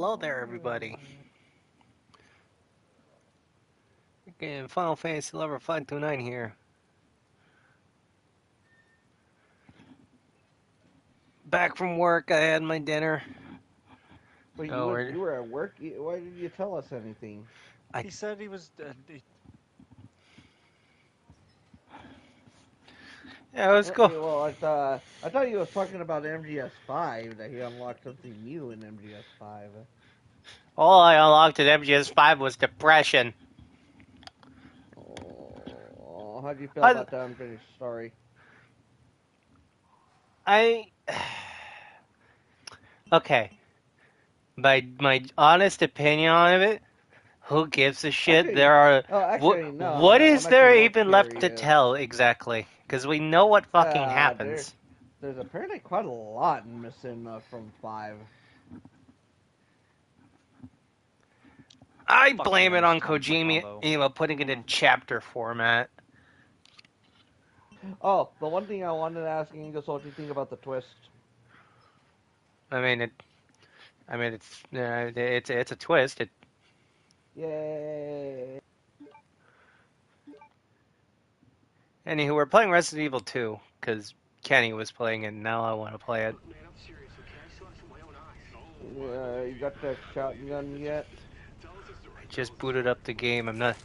Hello there, everybody. Again, Final Fantasy Lover 529 here. Back from work, I had my dinner. Wait, Oh, you were at work? Why didn't you tell us anything? He said he was. Yeah, let's go. Well, I thought you was talking about MGS5 that he unlocked something new in MGS5. All I unlocked at MGS5 was depression. Oh, how do you feel I, about the unfinished story? I, okay. My honest opinion on it, who gives a shit? Actually, There are, oh, actually, no. what is I'm actually there more even left to curious. tell exactly? Because we know what fucking There, happens. there's apparently quite a lot missing from 5. I Fucking blame it nice on conflict Kojima, combo. putting it in chapter format. Oh, the one thing I wanted to ask Angus, what do you think about the twist? I mean, it's a twist. Yay! Anywho, we're playing Resident Evil 2 because Kenny was playing it. And now I want to play it. You got that shotgun yet? I just booted up the game. I'm It's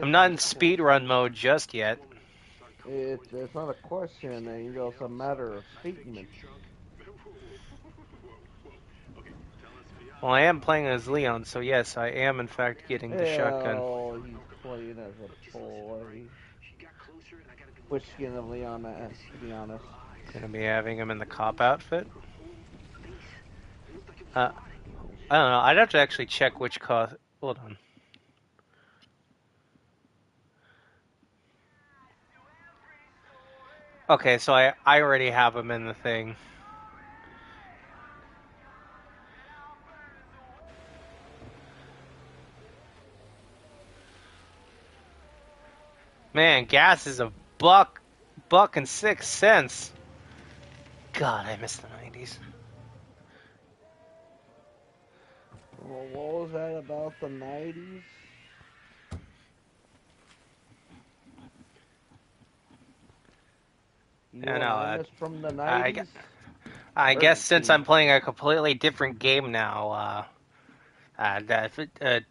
not in speedrun mode just yet. it's not a question, Angel. It's a matter of statement. Well, I am playing as Leon, so yes, I am in fact getting the shotgun. Hell, he's playing as a boy. Which skin of Leona, to be honest. Gonna be having him in the cop outfit. Uh, I don't know. I'd have to actually check which cost. Hold on. Okay, so I already have him in the thing. Man, gas is a buck and 6 cents. God, I miss the 90s. Well, what was that about the 90s? You I want to know. end this from the I, 90s? I guess since Emergency. I'm playing a completely different game now,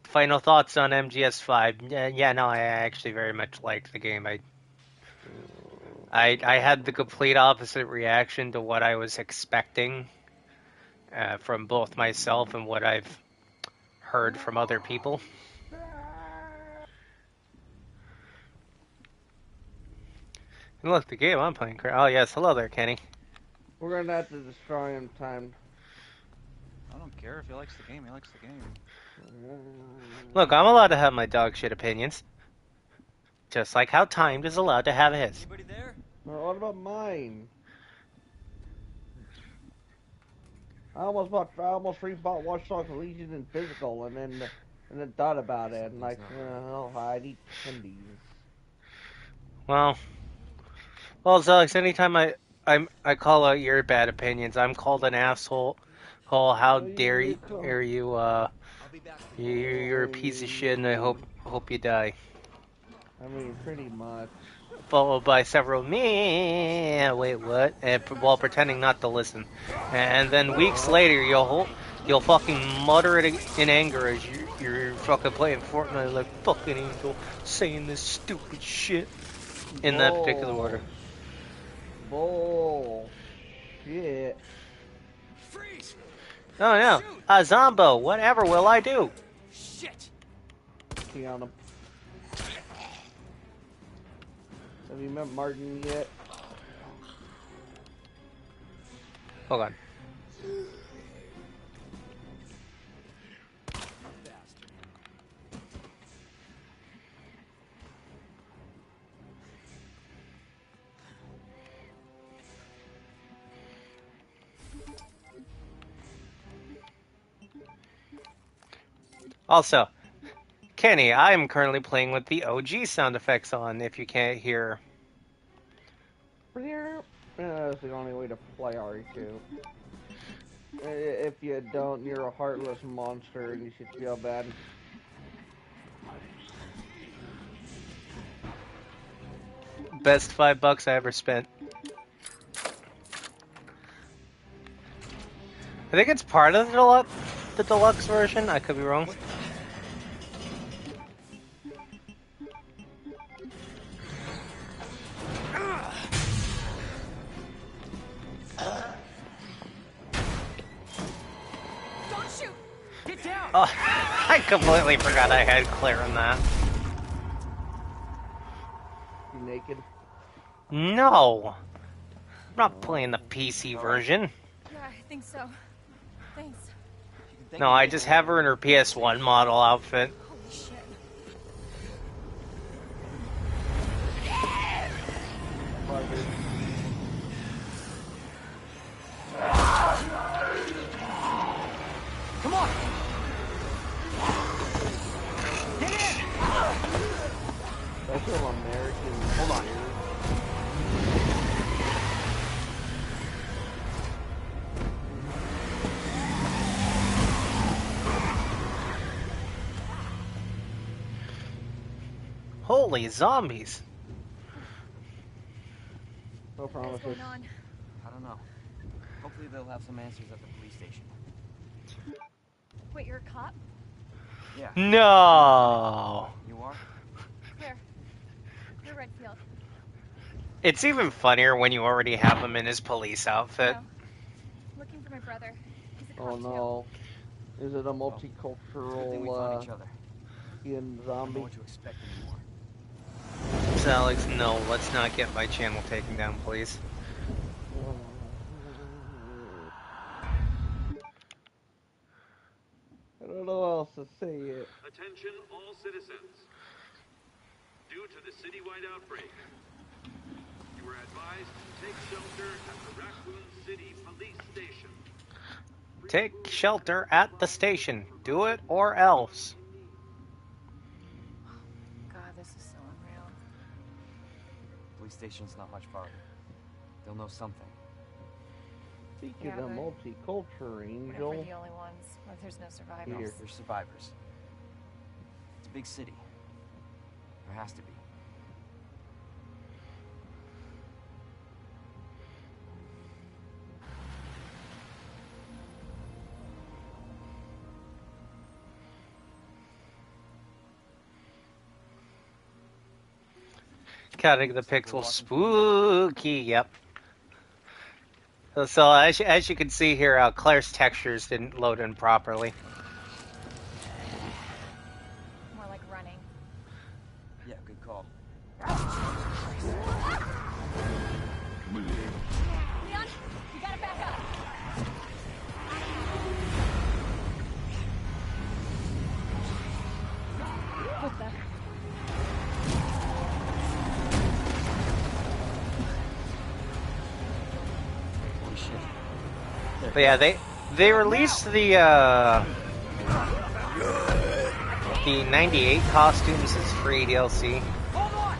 final thoughts on MGS5. Yeah, no, I actually very much liked the game. I had the complete opposite reaction to what I was expecting from both myself and what I've heard from other people. And look, the game I'm playing. Oh yes, hello there, Kenny. We're gonna have to destroy him time. I don't care if he likes the game. He likes the game. Look, I'm allowed to have my dog shit opinions, just like how Timed is allowed to have his. Anybody there? What about mine? I almost rebought Watch Dogs Legion in physical, and then thought about it, and like, I need candies. Well, Alex, anytime I call out your bad opinions, I'm called an asshole. How dare you? You're a piece of shit, and I hope you die. I mean, pretty much. Followed by several me. Wait, what? And while pretending not to listen, and then weeks later you'll fucking mutter it in anger as you're fucking playing Fortnite like fucking Angel, saying this stupid shit in that particular order. Bull. Shit. Freeze! Oh no, a Zombo. Whatever will I do? Shit! See on him. Have you met Martin yet? Hold on. Also, Kenny, I am currently playing with the OG sound effects on. If you can't hear. That's the only way to play RE2. If you don't, you're a heartless monster and you should feel bad. Best $5 I ever spent. I think it's part of the deluxe version. I could be wrong. Don't shoot! Get down! Oh, I completely forgot I had Claire in that. You naked? No, I'm not playing the PC version. Yeah, I think so. Thanks. No, I just have her in her PS1 model outfit. Holy shit. Come on! Get in! That's some American. Hold on. Holy zombies! No What's promises. going on? I don't know. Hopefully they'll have some answers at the police station. Wait, you're a cop? Yeah. No! You are? Claire. Claire Redfield. It's even funnier when you already have him in his police outfit. No. Looking for my brother. He's a cop Oh too. no. Is it a Good thing we multicultural found each other. Ian I don't know zombie? what to expect anymore. So Alex, no, let's not get my channel taken down, please. I don't know how else to say it. Attention all citizens. Due to the citywide outbreak, you are advised to take shelter at the Raccoon City Police Station. Take shelter at the station. Do it or else. God, this is so unreal. Police station's not much farther. They'll know something. Speaking Yeah, of but multicultural, What if we're Angel. the only ones? What if there's no survivors? Here. They're survivors. It's a big city. There has to be. Counting the pixels spooky, yep. So as you can see here, Claire's textures didn't load in properly. More like running. Yeah, good call. Leon, you gotta back up. What the? Holy shit. But yeah, they released the 98 costumes as free DLC. Hold on!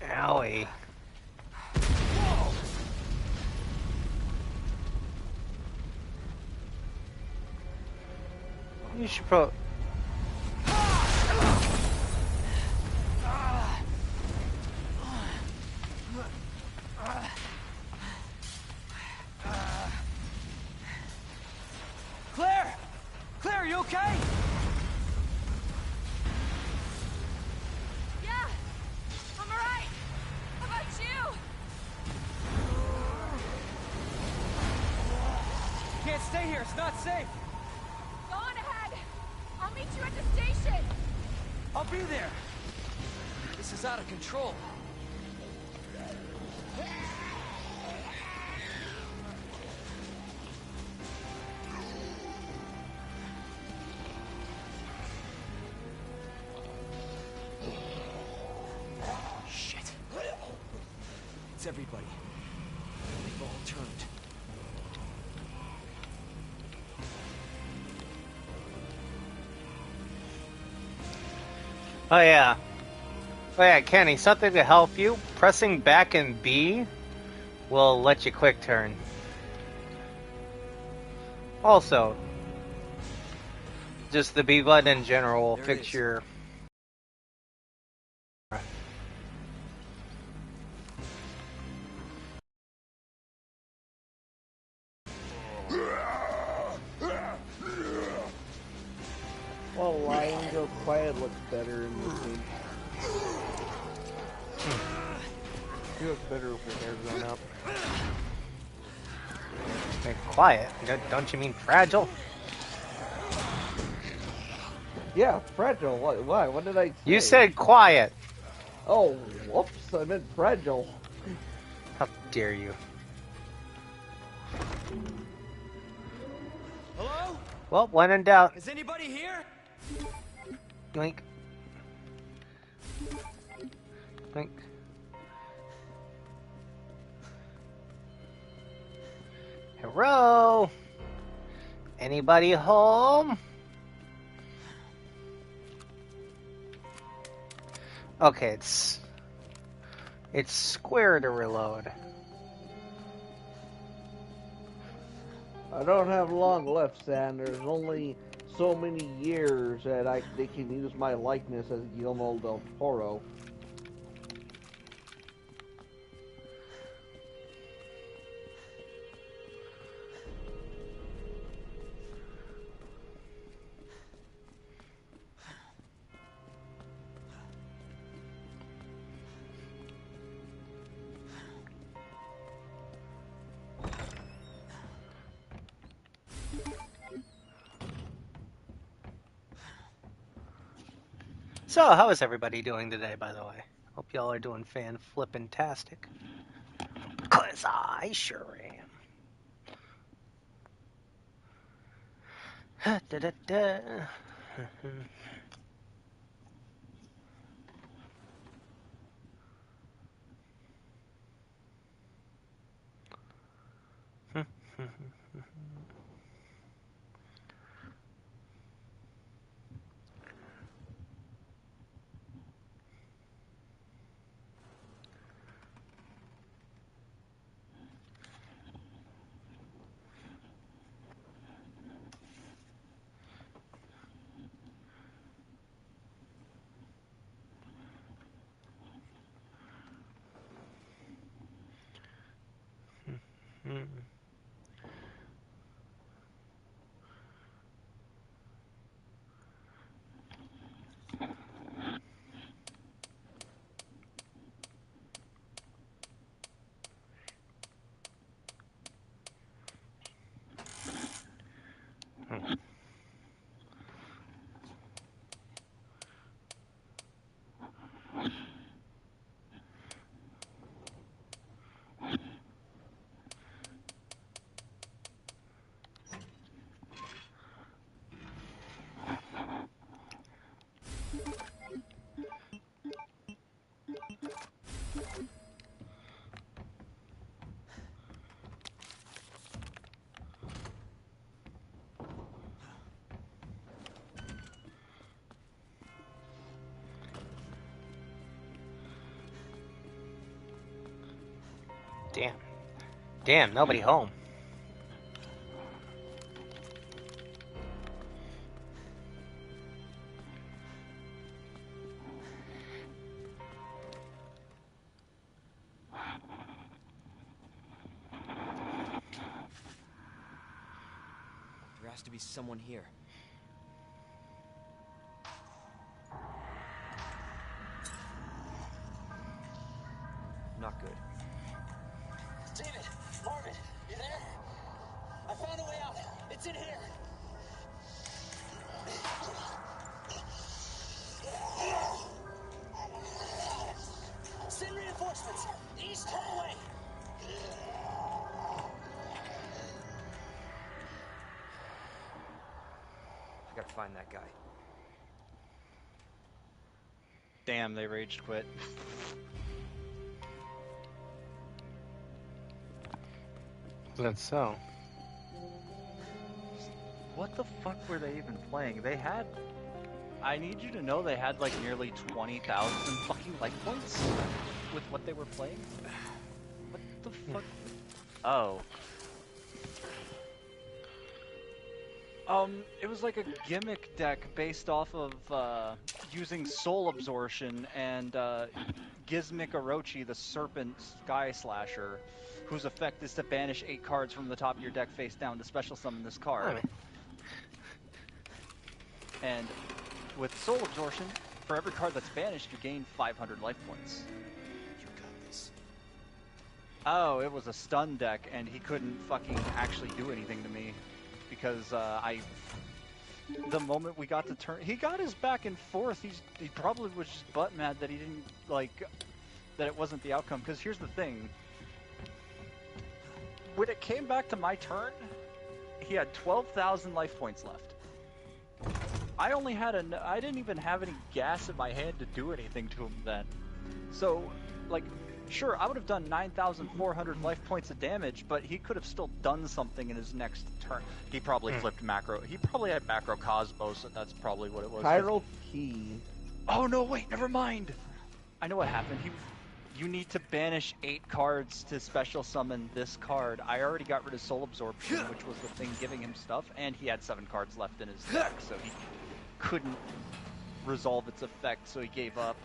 Owie. You should put. Claire! Claire, you okay? Yeah, I'm alright. How about you? Can't stay here, it's not safe. Go on ahead. I'll meet you at the station. I'll be there. This is out of control. Shit. everybody? They've all turned. Oh yeah. Oh yeah, Kenny, something to help you. Pressing back and B will let you quick turn. Also, just the B button in general will There it fix is. your... Well, lying or quiet looks better in this game. You look better with your hair grown out. Hey, quiet. Don't you mean fragile? Yeah, fragile. Why? What did I say? You said quiet. Oh, whoops! I meant fragile. How dare you? Hello? Well, when in doubt, Is anybody here? yoink. Yoink. Hello? Anybody home? Okay, it's square to reload. I don't have long left, Sam. There's only so many years that they can use my likeness as Guillermo del Toro. So, how is everybody doing today, by the way? Hope y'all are doing fan-flippin-tastic. 'Cause I sure am. Da-da-da. Damn, nobody home. There has to be someone here. Not good. David! Marvin! You there? I found a way out! It's in here! Send reinforcements! East, turn away! I gotta find that guy. Damn, they raged quit. That's so. What the fuck were they even playing? They had... I need you to know they had like nearly 20,000 fucking life points with what they were playing. What the fuck? Oh. It was like a gimmick deck based off of using Soul Absorption and Gizmic Orochi, the Serpent Sky Slasher, whose effect is to banish 8 cards from the top of your deck face down to special summon this card. And with Soul Absorption, for every card that's banished, you gain 500 life points. You got this. Oh, it was a stun deck, and he couldn't fucking actually do anything to me. Because the moment we got to turn, he got his back and forth. He probably was just butt mad that he didn't that it wasn't the outcome. Because here's the thing: when it came back to my turn, he had 12,000 life points left. I only had I didn't even have any gas in my hand to do anything to him then. So, like, sure, I would have done 9,400 life points of damage, but he could have still done something in his next turn. He probably flipped macro. He probably had macro Cosmos, and that's probably what it was. Chiral Key. Oh no, wait, never mind. I know what happened. You need to banish 8 cards to special summon this card. I already got rid of Soul Absorption, which was the thing giving him stuff, and he had 7 cards left in his deck, so he couldn't resolve its effect, so he gave up.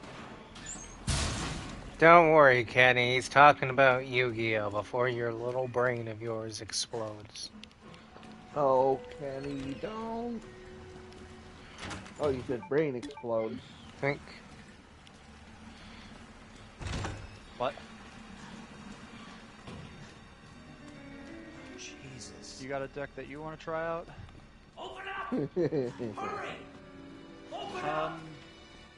Don't worry, Kenny. He's talking about Yu-Gi-Oh! Before your little brain of yours explodes. Oh, Kenny, don't. Oh, you said brain explodes. Think. What? Jesus. You got a deck that you want to try out? Open up! Hurry! Open up!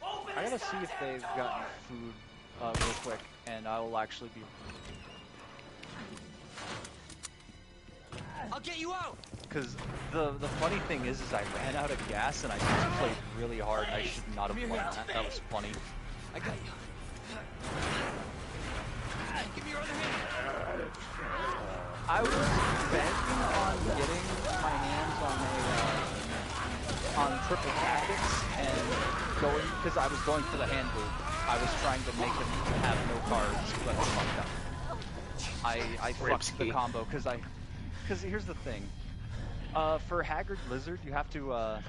Open I gotta this see if they've goddamn got door! food real quick, and I will actually be... I'll get you out! Because the funny thing is I ran out of gas and I just played really hard. I should not have won that. That was funny. I got you. Give me your other hand. I was banking on getting my hands on triple tactics and going, because I was going for the hand loop. I was trying to make him have no cards, but I fucked up. I fucked the combo because here's the thing. For Haggard Lizard, you have to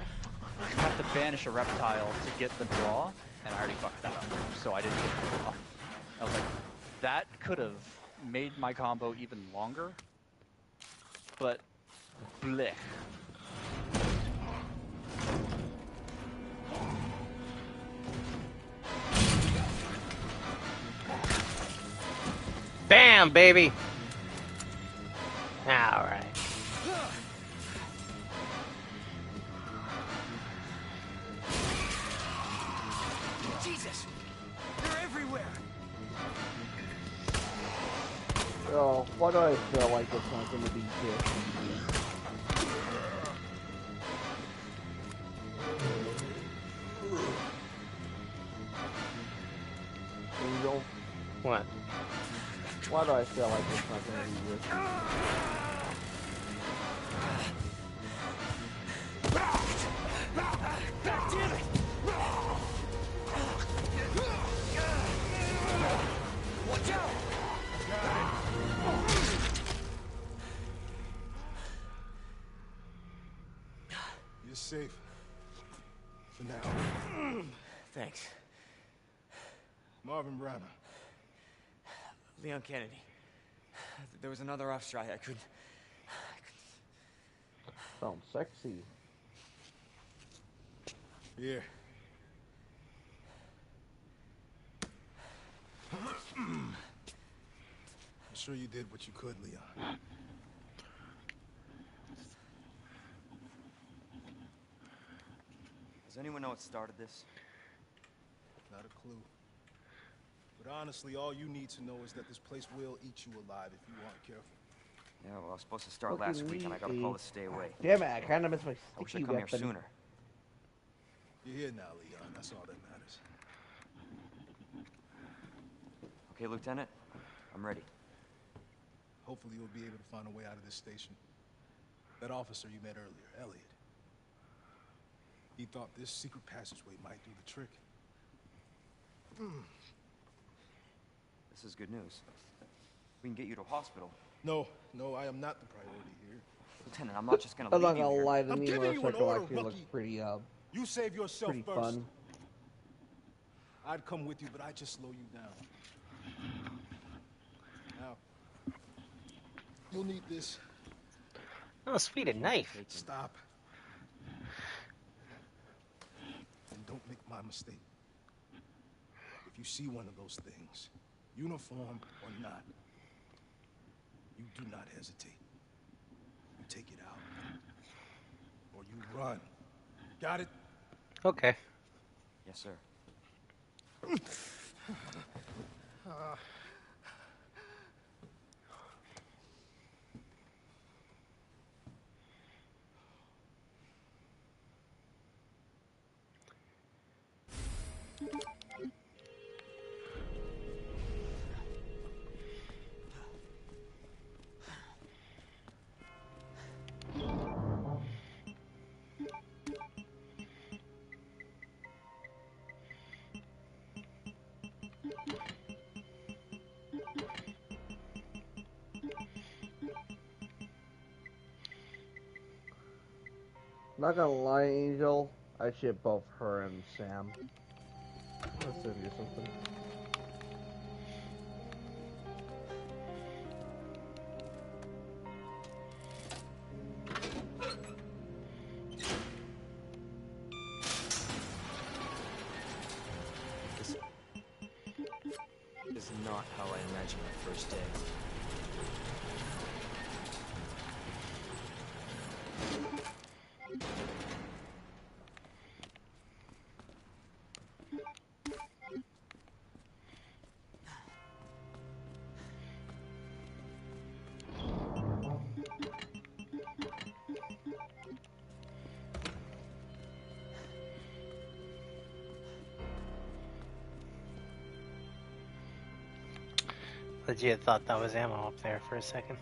banish a reptile to get the draw, and I already fucked that up, so I didn't get the draw. I was like, that could have made my combo even longer, but blech. Bam, baby! Alright. Jesus! They're everywhere! Oh, why do I feel like it's not going to be good? Angel? What? Why do I feel like it's not going to be good? God damn it! Watch out! You're safe. For now. Thanks. Marvin Branner. Leon Kennedy. There was another off strike. I couldn't... Sounds sexy. Here. I'm sure you did what you could, Leon. Does anyone know what started this? Not a clue. But honestly, all you need to know is that this place will eat you alive if you aren't careful. Yeah, well, I was supposed to start Look last at week, and I got a me. call to stay away. Damn it, I kind of missed my I wish sticky I'd come here weapon. sooner. You're here now, Leon. That's all that matters. Okay, Lieutenant? I'm ready. Hopefully you'll be able to find a way out of this station. That officer you met earlier, Elliot. He thought this secret passageway might do the trick. This is good news. We can get you to a hospital. No, I am not the priority here. Lieutenant, I'm not just gonna I'm leave not you gonna here. lie, the I'm new giving you an motorcycle order, actually looks rookie. pretty You save yourself pretty first. fun. I'd come with you, but I'd just slow you down. Now, you'll need this. Oh, sweet, a knife. Stop. And don't make my mistake. If you see one of those things, uniform or not, you do not hesitate. You take it out. Or you run. Got it? Okay. Yes, sir. Not gonna lie, Angel, I ship both her and Sam. Let's send you something. This is not how I imagined my first day. Legit thought that was ammo up there for a second.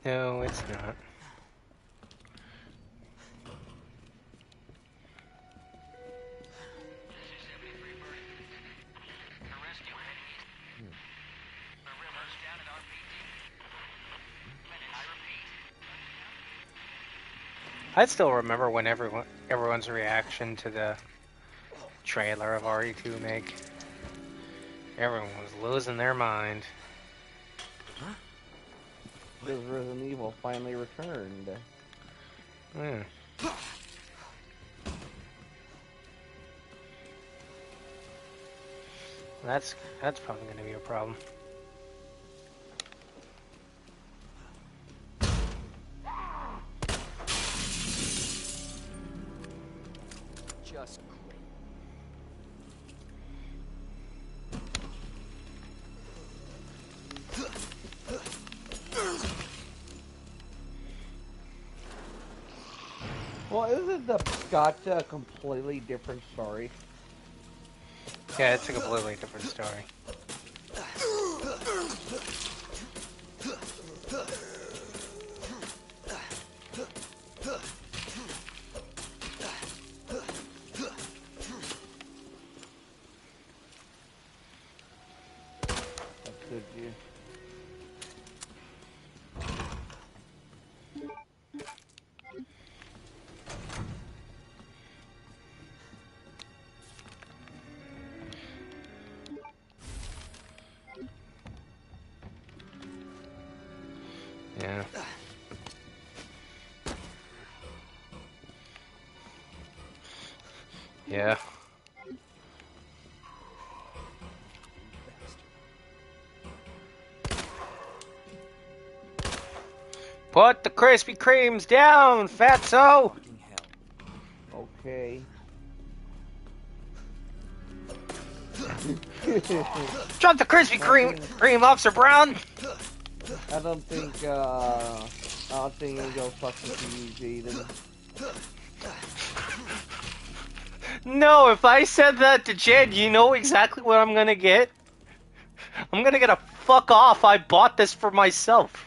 No, it's not. I still remember when everyone's reaction to the trailer of RE2make. Everyone was losing their mind. Because Resident Evil finally returned. Hmm. That's probably going to be a problem. Just great. Well, isn't the Gotcha a completely different story? Yeah, it's a completely different story. That's good, you. Yeah. Yeah. Put the Krispy Kremes down, fatso! Fucking hell. Okay. Drop the Krispy Kreme, Officer Brown! I don't think Angel's fucking with you, Jaden. No, if I said that to Jed, you know exactly what I'm gonna get? I'm gonna get a fuck off, I bought this for myself.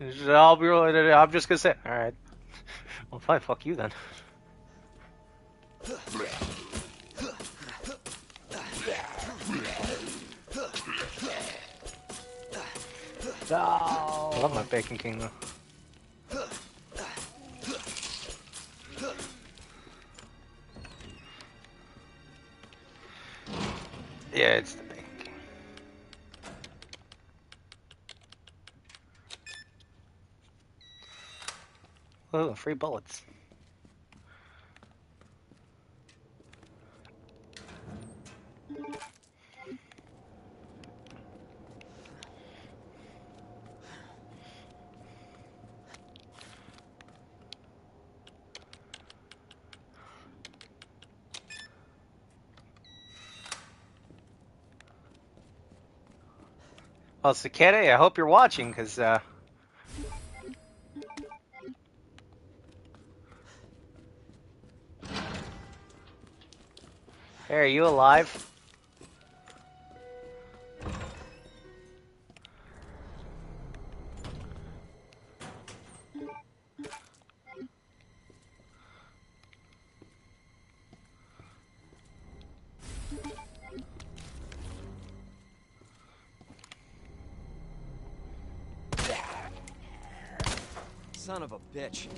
I'm just gonna say, alright. Well, fine, fuck you then. No. I love my Bacon King, though. Yeah, it's the Bacon King. Oh, free bullets. Well, Sakete, I hope you're watching, because, Hey, are you alive? Son of a bitch.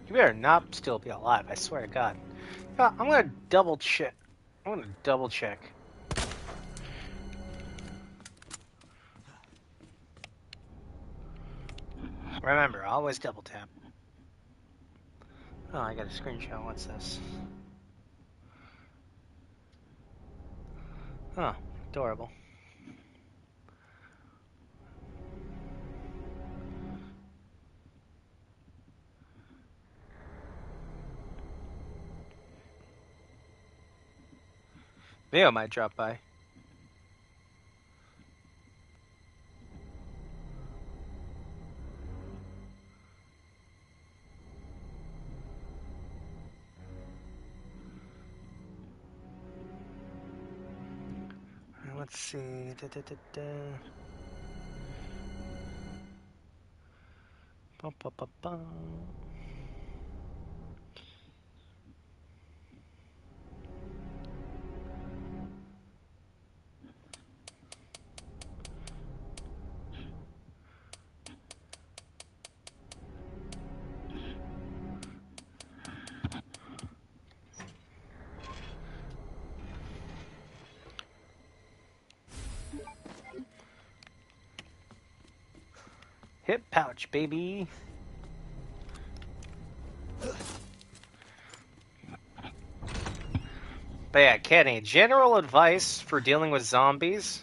You better not still be alive, I swear to God. Yeah, I'm gonna double check. I'm gonna double check. Remember, always double tap. Oh, I got a screenshot. What's this? Oh, adorable. Leo might drop by. Let's see. Da, da, da, da. Ba, ba, ba, ba. Hip pouch, baby. But yeah, Kenny, general advice for dealing with zombies.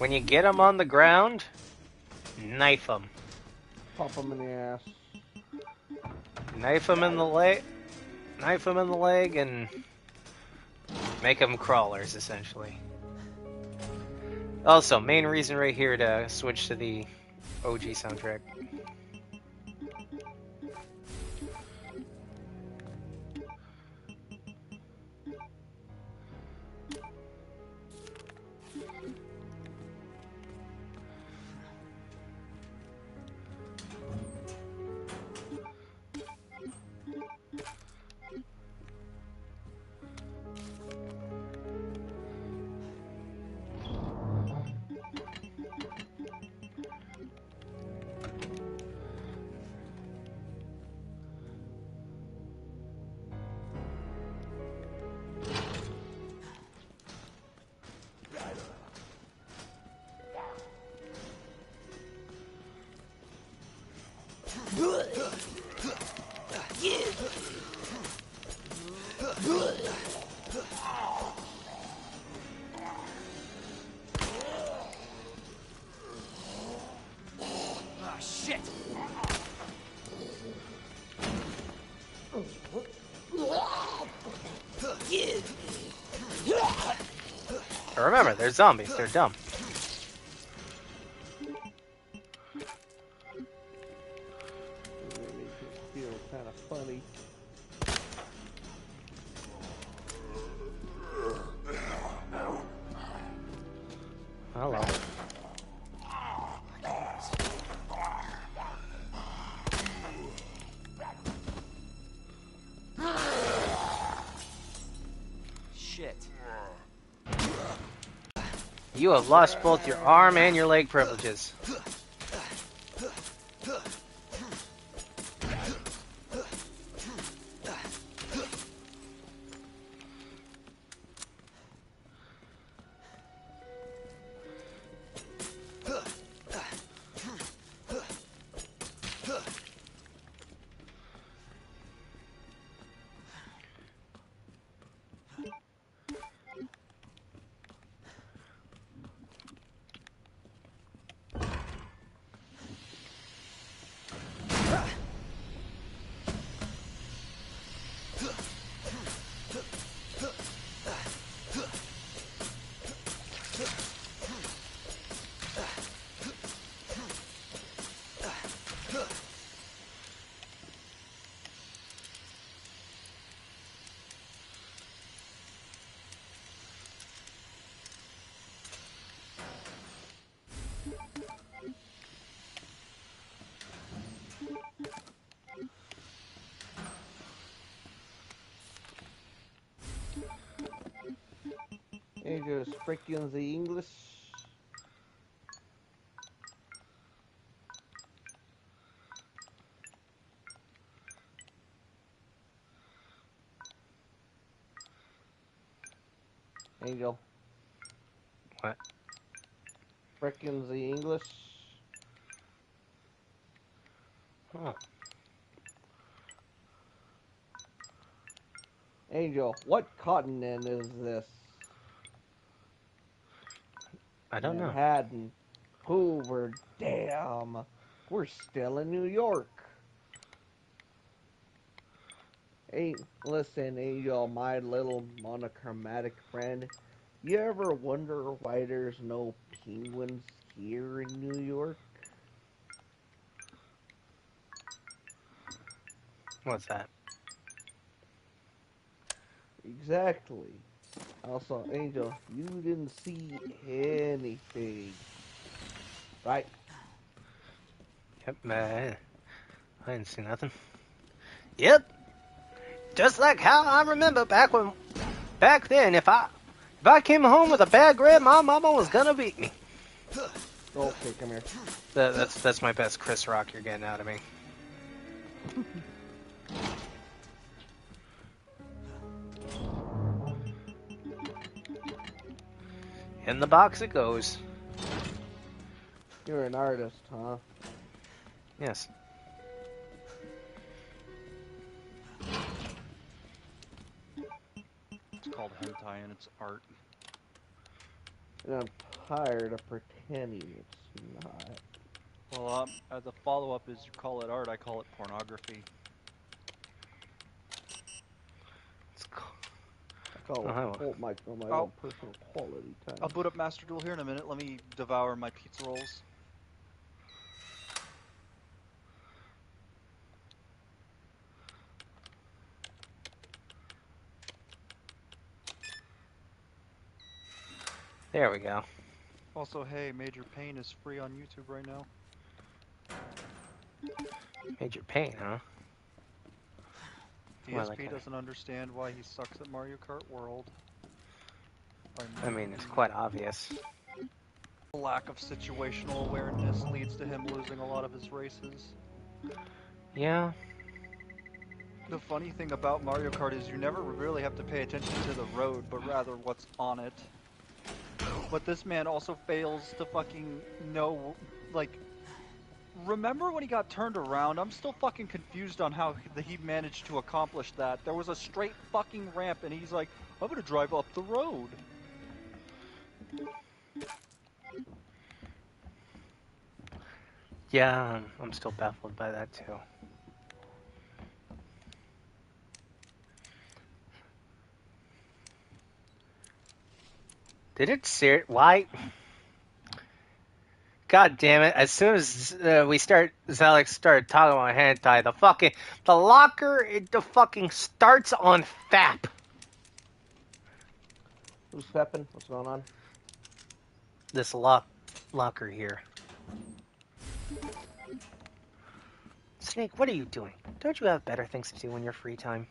When you get them on the ground, knife them. Pop them in the ass. Knife them in the leg. Knife them in the leg and make them crawlers, essentially. Also, main reason right here to switch to the OG soundtrack. Remember, they're zombies. They're dumb. It feels kind of funny. Hello. Shit. You have lost both your arm and your leg privileges. It just freaking the English. Angel. What? Freaking the English. Oh. Angel, what continent is this? I don't know. Manhattan, Hoover, damn. We're still in New York. Hey, listen, Angel, my little monochromatic friend. You ever wonder why there's no penguins here in New York? What's that? Exactly. Also, Angel, you didn't see anything, right? Yep, I didn't see nothing. Yep. Just like how I remember back then, if I came home with a bad grade, my mama was gonna beat me. Okay, come here. That's my best Chris Rock you're getting out of me. In the box it goes. You're an artist, huh? Yes. It's called hentai and it's art. You're gonna tired of pretending it's not. Well, the follow-up is you call it art, I call it pornography. I call it my own personal quality time. I'll boot up Master Duel here in a minute. Let me devour my pizza rolls. There we go. Also, hey, Major Pain is free on YouTube right now. Major Pain, huh? DSP doesn't understand why he sucks at Mario Kart World. I mean, it's quite obvious. Lack of situational awareness leads to him losing a lot of his races. Yeah. The funny thing about Mario Kart is you never really have to pay attention to the road, but rather what's on it. But this man also fails to fucking know, like, remember when he got turned around? I'm still fucking confused on how he managed to accomplish that. There was a straight fucking ramp and he's like, I'm gonna drive up the road. Yeah, I'm still baffled by that too. Did it why? God damn it! As soon as Zalek started talking about hentai, the locker starts on FAP. Who's fapping? What's going on? This locker here. Snake, what are you doing? Don't you have better things to do in your free time?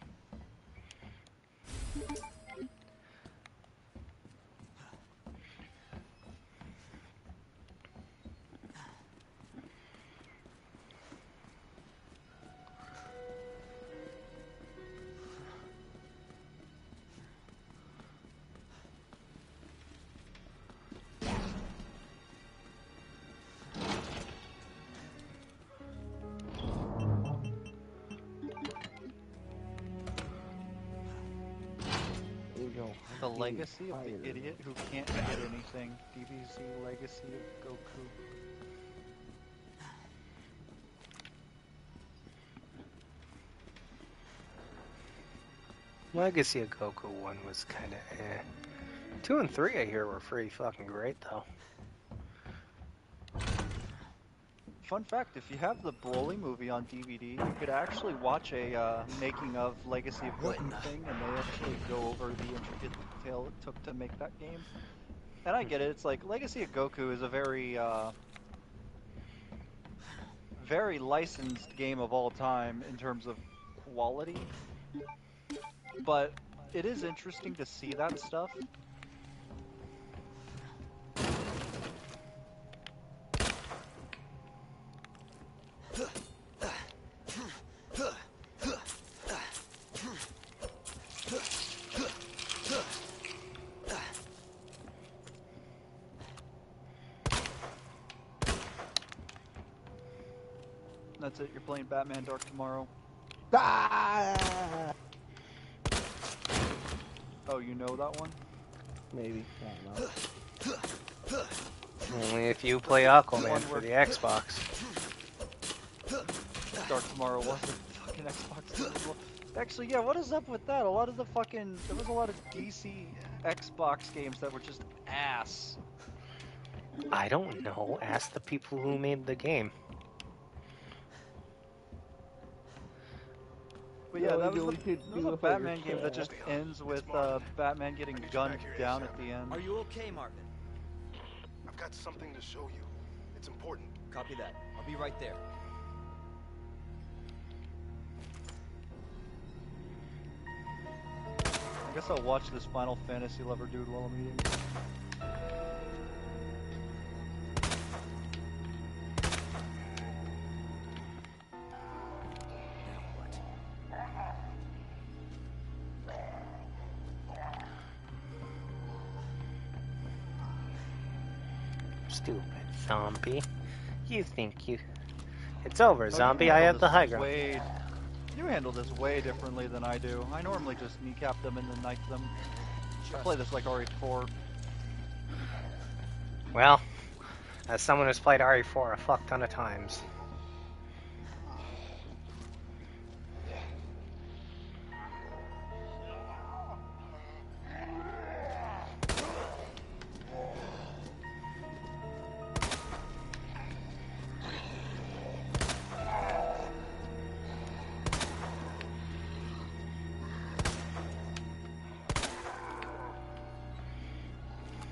The legacy of the idiot who can't get anything. DBZ Legacy of Goku. Legacy of Goku 1 was kinda eh. 2 and 3 I hear were pretty fucking great though. Fun fact, if you have the Broly movie on DVD, you could actually watch a making of Legacy of Goku thing, and they actually go over the intricate detail it took to make that game. And I get it, it's like, Legacy of Goku is a very, very licensed game of all time in terms of quality. But it is interesting to see that stuff. That's it, you're playing Batman Dark tomorrow. Ah! Oh, you know that one? Maybe. I don't know. Only if you play Aquaman for the Xbox. Dark Tomorrow wasn't fucking Xbox. Actually, yeah, what is up with that? There was a lot of DC Xbox games that were just ass. I don't know. Ask the people who made the game. But yeah, that was a Batman game that just ends with Batman getting gunned down at the end. Are you okay, Marvin? I've got something to show you. It's important. Copy that. I'll be right there. I guess I'll watch this Final Fantasy lover dude while I'm eating. Stupid zombie. You think you... It's over, zombie. I have the high ground. You handle this way differently than I do. I normally just kneecap them and then knife them. I play this like RE4. Well, as someone who's played RE4 a fuck ton of times.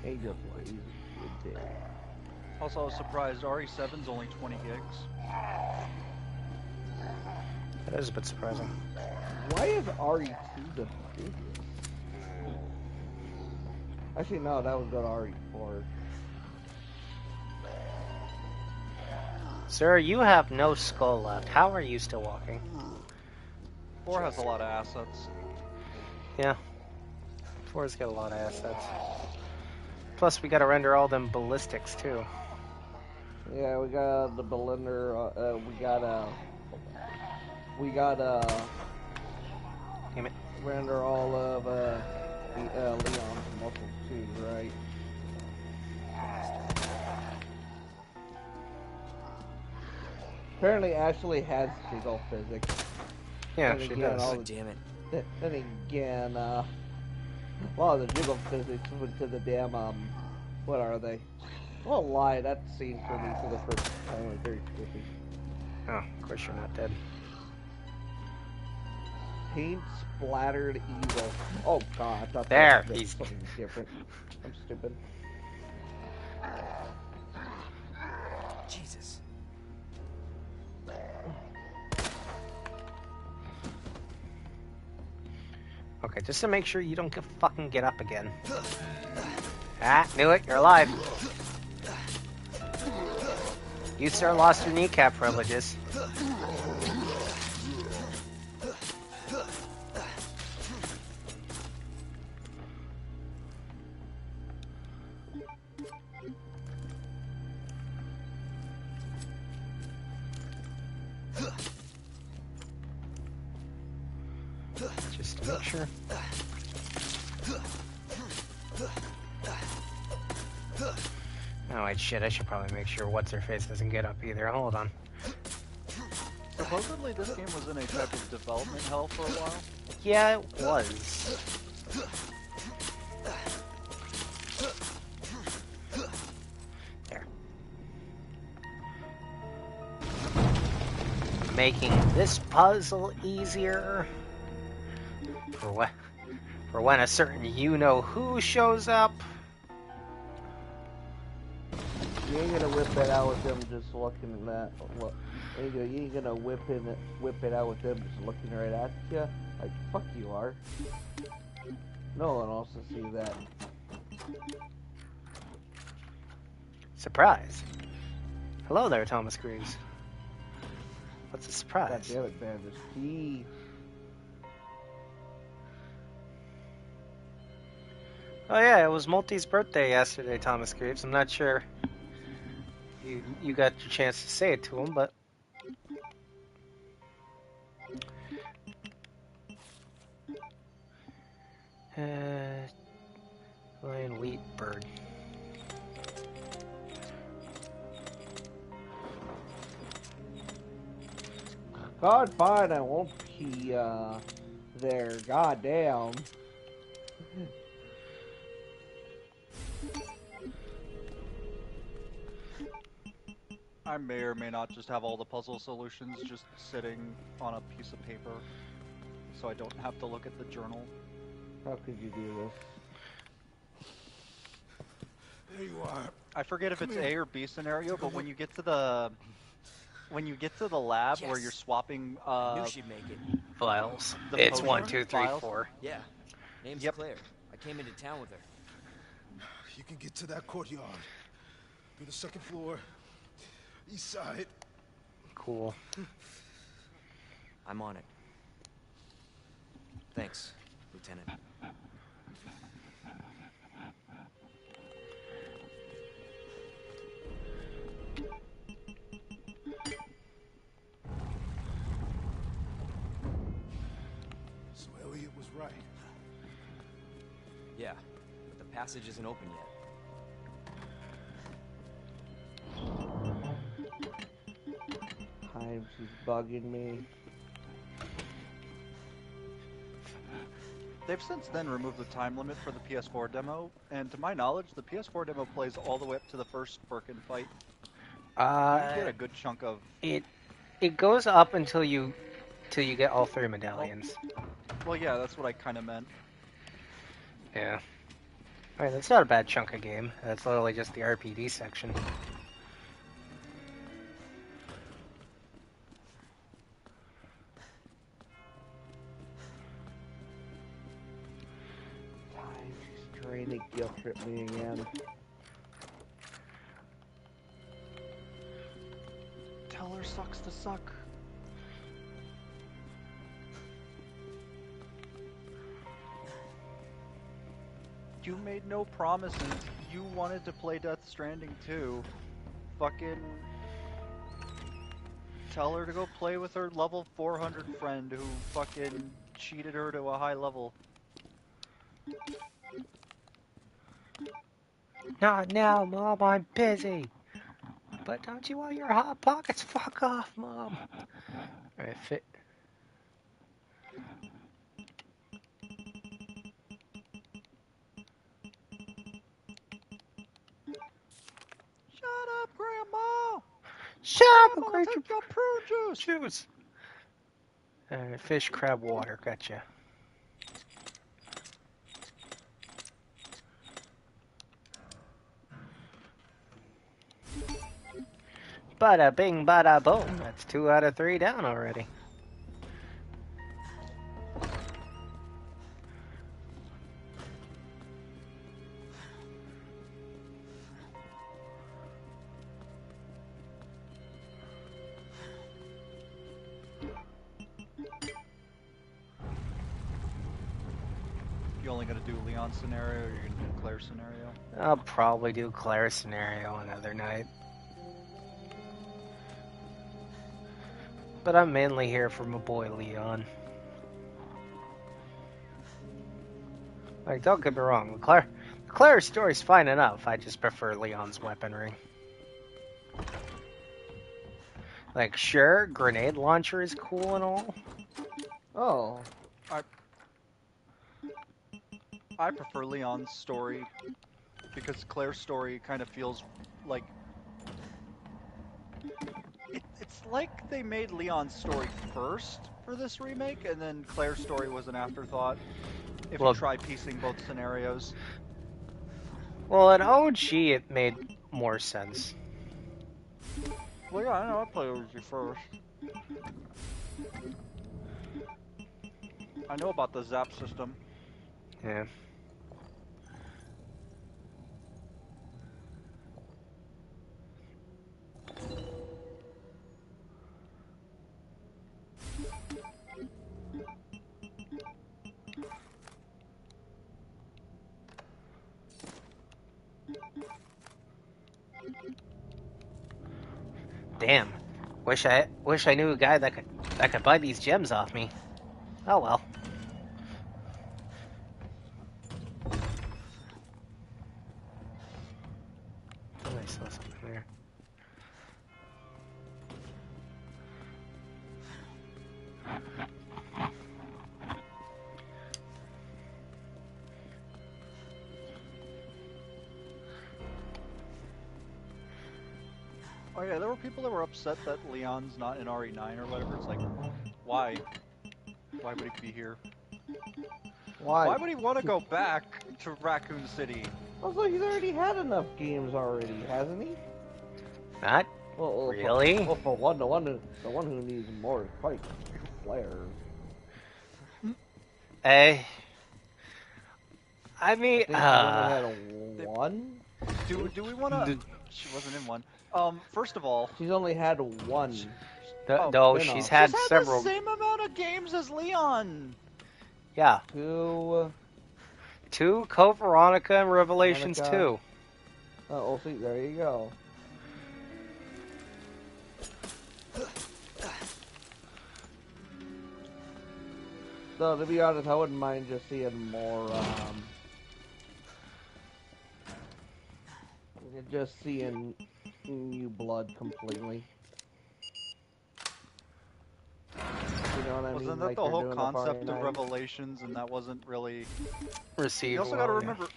He just lazy. Good day. Also, I was surprised RE7's only 20 gigs. That is a bit surprising. Why is RE2 the biggest? Actually, no, that would go to RE4. Sir, you have no skull left. How are you still walking? 4 has a lot of assets. Yeah. 4's got a lot of assets. Plus, we gotta render all them ballistics, too. Yeah, we got the Belinda, we gotta Damn it. render all of, Leon's muscles too, right? Apparently Ashley has jiggle physics. Yeah, Then she again, does. all God damn it. Then again, a lot of the jiggle physics went to the damn, what are they? I won't lie, that scene for me for the first time was very trippy. Oh, of course you're not dead. Paint splattered eagle. Oh god, I thought There, that was he's- something different. I'm stupid. Jesus. Okay, just to make sure you don't fucking get up again. Ah, knew it, you're alive. You, sir, lost your kneecap privileges. Just to make sure. Oh, wait, shit, I should probably make sure What's-Her-Face doesn't get up either. Hold on. Supposedly this game was in a type of development hell for a while. Yeah, it was. There. Making this puzzle easier. For when a certain you-know-who shows up. You ain't gonna whip that out with them just looking at that. Look, you ain't gonna whip it out with them just looking right at you. Like fuck you are. No one wants to see that. Surprise. Hello there, Thomas Greaves. What's a God surprise? damn it, man, this key. Oh yeah, it was Multi's birthday yesterday, Thomas Greaves. I'm not sure you got your chance to say it to him, but Lion Wheat Bird. God, fine, I won't pee, there. God damn. I may or may not just have all the puzzle solutions just sitting on a piece of paper, so I don't have to look at the journal. How could you do this? There you are. I forget if Come it's here. A or B scenario, Take a but when look. you get to the lab where Yes. you're swapping Knew she'd make it. Files. The It's potion 1, 2, 3, files? 4. Yeah. Name's Yep. Claire. I came into town with her. You can get to that courtyard. Through the second floor. East side. Cool. I'm on it. Thanks, Lieutenant. So Elliot was right. Yeah, but the passage isn't open yet. Time, she's bugging me. They've since then removed the time limit for the PS4 demo, and to my knowledge, the PS4 demo plays all the way up to the first Birkin fight. You get a good chunk of... It goes up until you get all 3 medallions. Well, yeah, that's what I kind of meant. Yeah. I mean, that's not a bad chunk of game. That's literally just the RPD section. Time, she's trying to guilt trip me again. Tell her sucks to suck. You made no promises. You wanted to play Death Stranding too. Fucking tell her to go play with her level 400 friend who fucking cheated her to a high level. Not now, Mom, I'm busy. But don't you want your Hot Pockets? Fuck off, Mom. Alright, fit. Shut up, Grandma! Shut up, Grandma, Grandma! take your prune Juice! Alright, fish, crab, water. Gotcha. Bada bing, bada boom. That's 2 out of 3 down already. You only gonna do Leon scenario or you're gonna do Claire scenario? I'll probably do Claire scenario another night. But I'm mainly here for my boy Leon. Like, don't get me wrong, the Claire story's fine enough. I just prefer Leon's weaponry. Like, sure, grenade launcher is cool and all. Oh. I prefer Leon's story because Claire's story kind of feels like it's like they made Leon's story first for this remake, and then Claire's story was an afterthought. If you try piecing both scenarios. Well, in OG, it made more sense. Well, yeah, I know. I played OG first. I know about the zap system. Yeah. Damn. Wish I knew a guy that could buy these gems off me. Oh well. Oh, I saw something there. Oh yeah, there were people that were upset that Leon's not in RE9 or whatever. It's like, why? Why would he be here? Why would he want to go back to Raccoon City? Also, he's already had enough games already, hasn't he? Not really. For one, the one who needs more is quite Claire. I mean, she only had one. Do we want to? She wasn't in one. First of all, she's only had one. No, she's had several. The same amount of games as Leon. Yeah. Two Code Veronica and Revelations 2. Oh, see, there you go. So, to be honest, I wouldn't mind just seeing more, just seeing New Blood completely. know what I mean? Wasn't that Like the they're whole doing concept the of Party Revelations, and that wasn't really... Received You also well, gotta yeah. remember...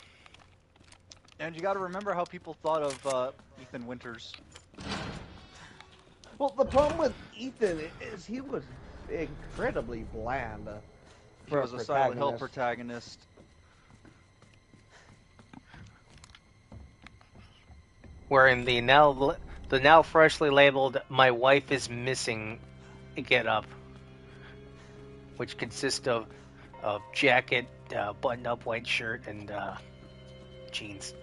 And you gotta remember how people thought of Ethan Winters. Well, the problem with Ethan is he was incredibly bland. He was a Silent Hill protagonist. Wearing the now freshly labeled "My wife is missing" get up, which consists of jacket, buttoned-up white shirt, and jeans.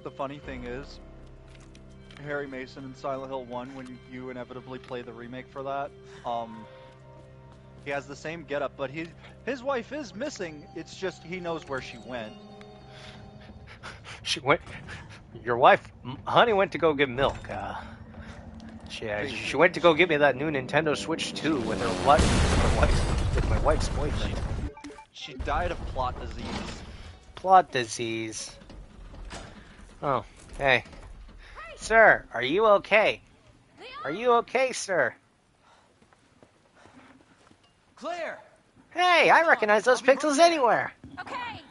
The funny thing is, Harry Mason in Silent Hill 1, when you inevitably play the remake for that, he has the same getup, but his wife is missing. It's just he knows where she went. She went. Your wife, honey, went to go get milk. She went to go get me that new Nintendo Switch 2 with with my wife's boyfriend. She died of plot disease. Plot disease. Oh, hey. Sir, are you okay? Are you okay, sir? Claire! Hey, I recognize those pixels anywhere. Okay.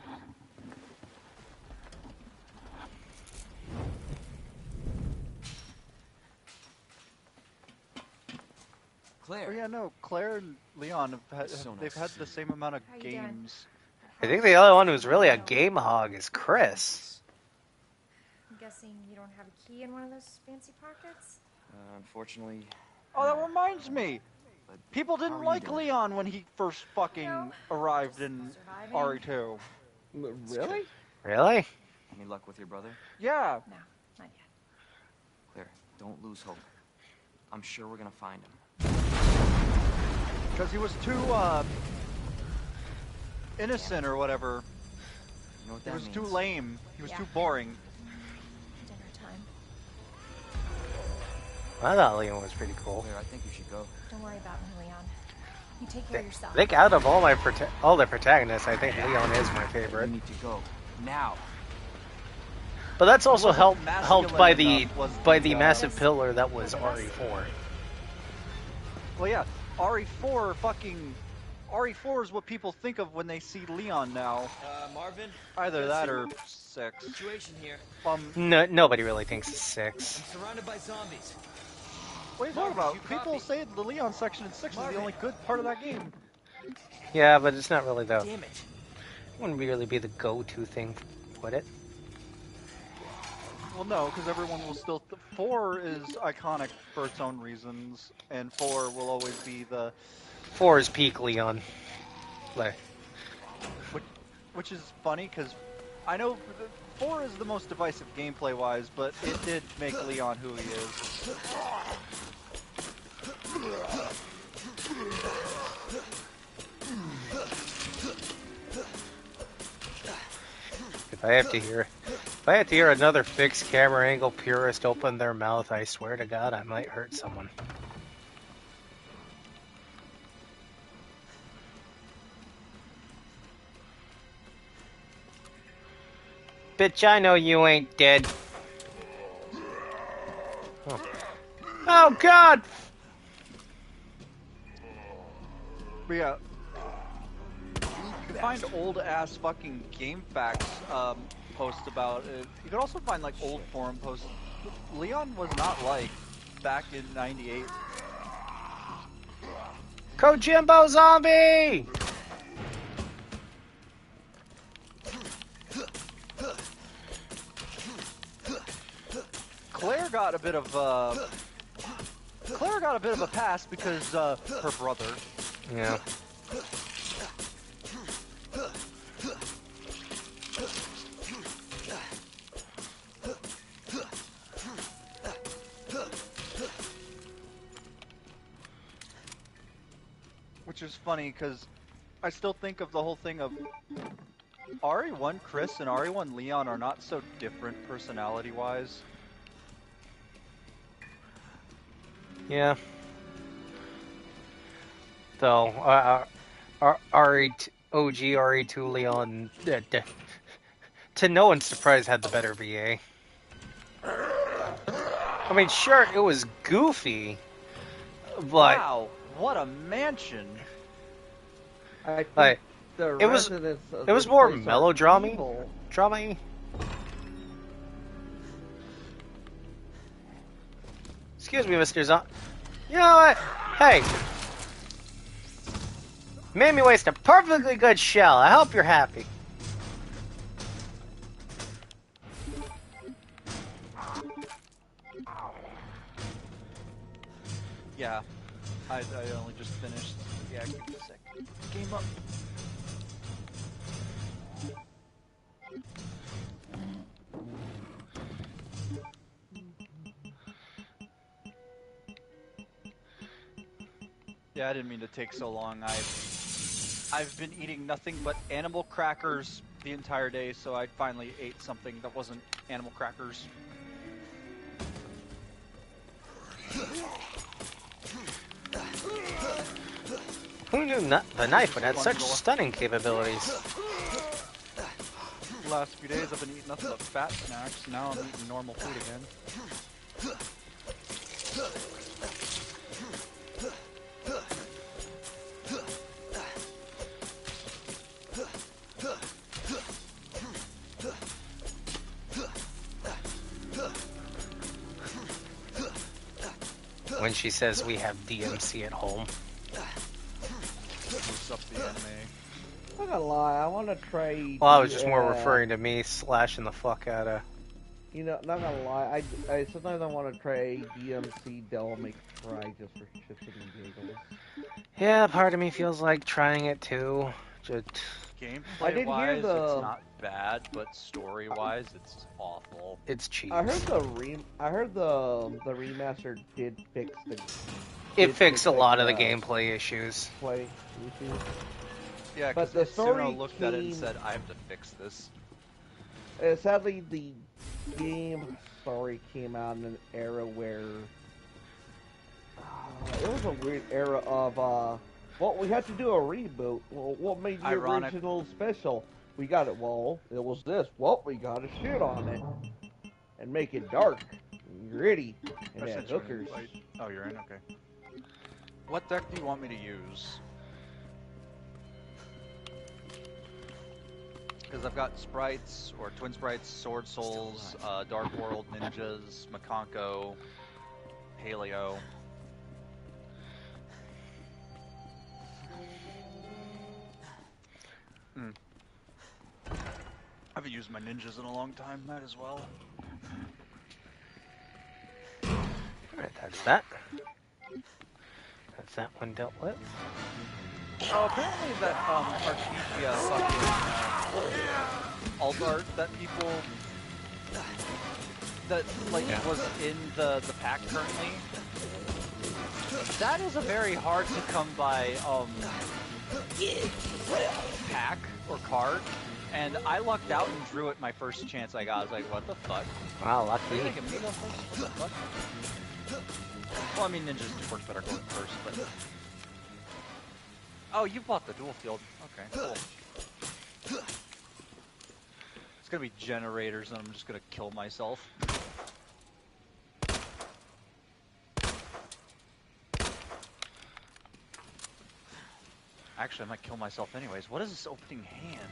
Claire. Oh yeah, no, Claire and Leon have So they've nice had the same amount of How you doing? games. I think the other one who's really a game hog is Chris. I'm guessing you don't have a key in one of those fancy pockets? Unfortunately... Oh, that reminds me! People How didn't are you like doing? Leon when he first fucking No. arrived in Surviving? RE2. Really? Really? Any luck with your brother? Yeah, No, not yet. Claire, don't lose hope. I'm sure we're gonna find him. because he was too, innocent or whatever. You know what He that was means? too lame. He was Yeah. too boring. Dinner time. I thought Leon was pretty cool. Claire, I think you should go. Don't worry about me, Leon. You take care of yourself. I think out of all the protagonists, I think Leon is my You favorite. need to go. Now. But that's also wasn't helped by the masculine enough, was the the, massive pillar that was RE4. Well, yeah, RE4 is what people think of when they see Leon now. Marvin? Either that or 6. Situation here. No, nobody really thinks it's 6. I'm surrounded by zombies. What are you talking about? you People copy? say the Leon section in 6 is the only good part of that game. Yeah, but it's not really the. Damn it. Wouldn't really be the go-to thing, would it? Well, no, because everyone will still... 4 is iconic for its own reasons, and 4 will always be the... 4 is peak Leon. Like, Which is funny, because I know 4 is the most divisive gameplay-wise, but it did make Leon who he is. if I have to hear another fixed camera angle purist open their mouth, I swear to God, I might hurt someone. Bitch, I know you ain't dead. Oh God! But yeah, you can find old-ass fucking GameFAQs posts about it. You can also find, like, old forum posts. Leon was not like back in '98. Kojimbo zombie! Claire got a bit of a pass because her brother. Yeah. Which is funny because I still think of the whole thing of RE1 Chris and RE1 Leon are not so different personality-wise. Yeah. Though, OG RE2 Leon, to no one's surprise, had the better VA. I mean, sure, it was goofy, but Wow. What a mansion! I think Like, the it was residents of it was this more place are melodrama-y. evil. Drama-y. Excuse me, Mr. Zon. You know what? Hey. Made me waste a perfectly good shell. I hope you're happy. Yeah, I only just finished. Yeah, give me a sec. Game up. Yeah, I didn't mean to take so long. I've been eating nothing but animal crackers the entire day, so I finally ate something that wasn't animal crackers. Who knew the knife would have such stunning capabilities? The last few days I've been eating nothing but fat snacks. Now I'm eating normal food again. When she says we have DMC at home. Moves up the anime. I'm not gonna lie, I want to trade. Well, I was just more referring to me slashing the fuck out of. You know, not gonna lie, I sometimes I want to trade DMC Devil May Cry just for shits and giggles. Yeah, part of me feels like trying it too. Just Gameplay-wise, it's not bad, but story-wise, it's awful. It's cheap. I heard the remaster did fix the. It fixed a lot of the gameplay issues. Play issues. Yeah, but the story looked at it and said, "I have to fix this." Sadly, the game story came out in an era where it was a weird era of well, we had to do a reboot. Well, what made the original special? We got it. Well, it was this. Well, we got to shit on it and make it dark, and gritty, and have hookers. Oh, you're in. Okay. What deck do you want me to use? Because I've got sprites, or twin sprites, sword souls, Dark World ninjas, Makonko, Paleo. I haven't used my ninjas in a long time, might as well. Alright, that's that. That's that one dealt with. Oh, apparently that Artesia fucking alt art that people that like was in the pack currently. That is a very hard to come by pack or card. And I lucked out and drew it my first chance I got. I was like, what the fuck? Wow, lucky. What the fuck? Well, I mean, ninjas work better going first, but... Oh, you bought the dual field. Okay, cool. It's gonna be generators and I'm just gonna kill myself. Actually, I might kill myself anyways. What is this opening hand?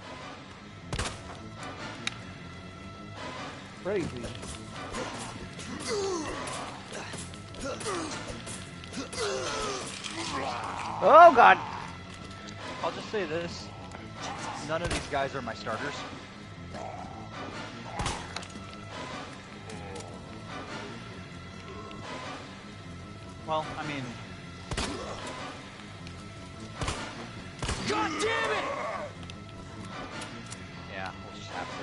Crazy. Oh god! I'll just say this. None of these guys are my starters. Well, I mean... God damn it! Yeah, we'll just have to.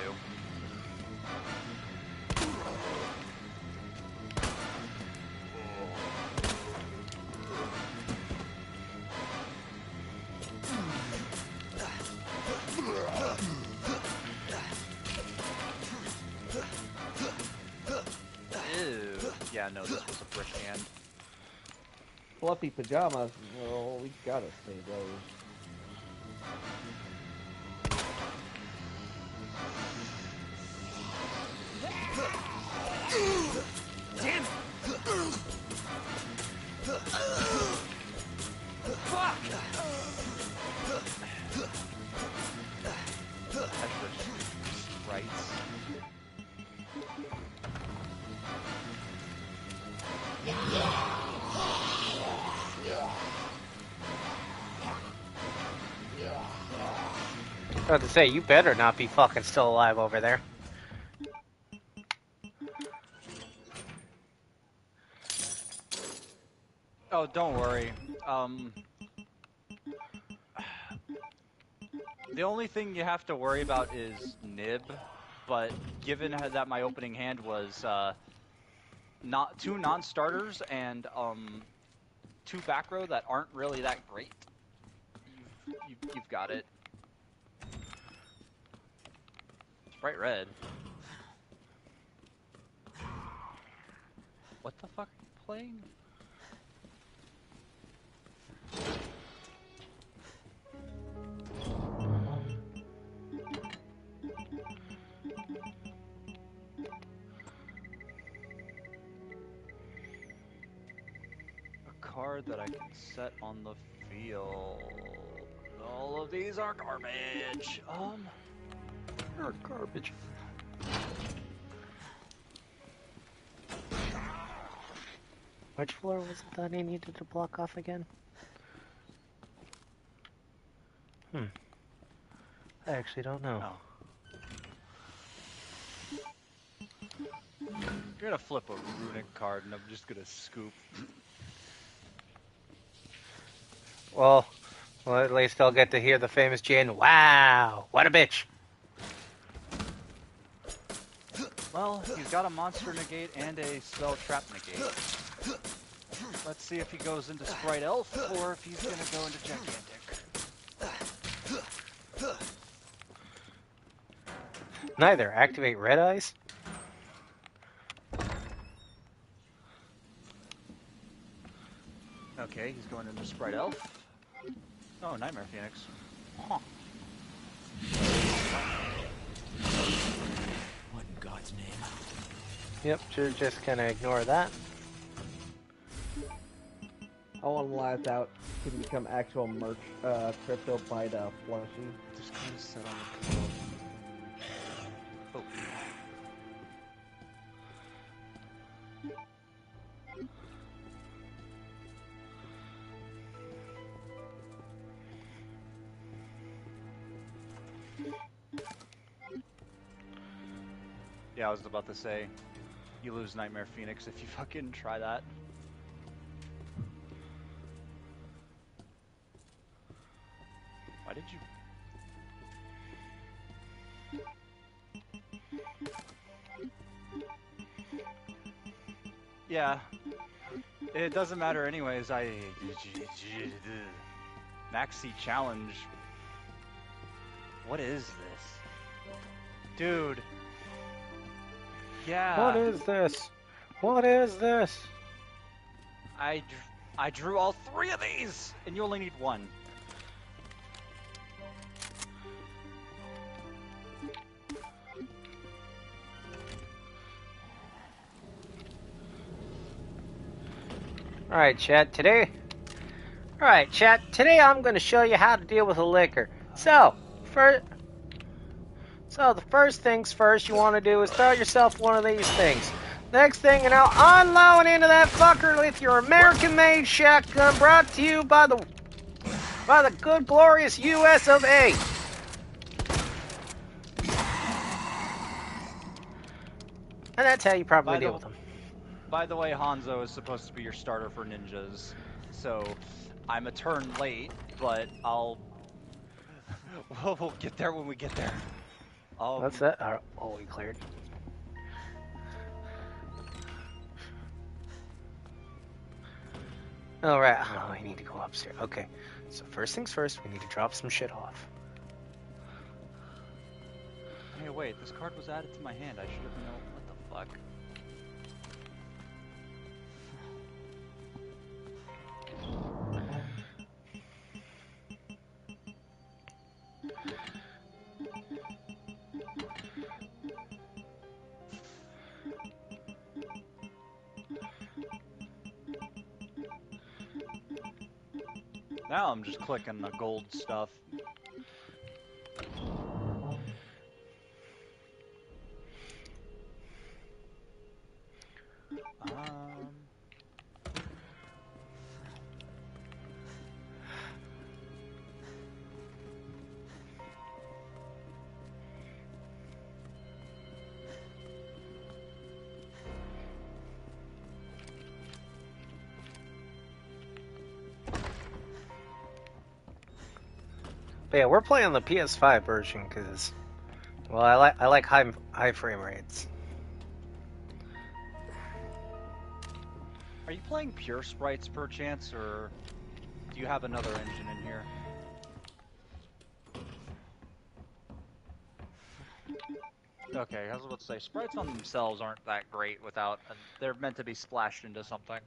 Ew. Yeah, no, this was a brick hand. Fluffy pajamas. Well, we gotta say those. Damn. I was about to say, you better not be fucking still alive over there. Oh, don't worry. The only thing you have to worry about is Nib, but given that my opening hand was not 2 non-starters and 2 back row that aren't really that great, you've got it. It's bright red. What the fuck are you playing? Card that I can set on the field. All of these are garbage. They're garbage. Which floor was it that I needed to block off again? I actually don't know. Oh. You're gonna flip a runic card and I'm just gonna scoop. Well, at least I'll get to hear the famous Jane, wow, what a bitch. Well, he's got a monster negate and a spell trap negate. Let's see if he goes into Sprite Elf or if he's gonna go into Gigantic. Neither. Activate Red Eyes. Okay, he's going into Sprite Elf. Oh, Nightmare Phoenix. Huh. What in God's name? Yep, just gonna ignore that. All unlocked out can become actual merch, crypto by the plushie. This card is set on the floor. Oh. Yeah, I was about to say, you lose Nightmare Phoenix if you fucking try that. Why did you? Yeah, it doesn't matter anyways. Maxi challenge. What is this? Dude. Yeah. What is this? What is this? I drew all 3 of these, and you only need 1. Alright, chat, today I'm going to show you how to deal with a liquor. So, the first things first you want to do is throw yourself one of these things. Next thing you know, unload into that fucker with your American-made shotgun brought to you by the good, glorious US of A. And that's how you probably deal with them. By the way, Hanzo is supposed to be your starter for ninjas, so I'm a turn late, but we'll get there when we get there. What's that? Oh, we cleared. Alright, oh, I need to go upstairs. Okay, so first things first, we need to drop some shit off. Hey, wait, this card was added to my hand. I should have known. What the fuck? Now I'm just clicking the gold stuff. But yeah, we're playing the PS5 version because, well, I like high frame rates. Are you playing pure sprites per chance, or do you have another engine in here? Okay, I was about to say, sprites on themselves aren't that great without, they're meant to be splashed into something.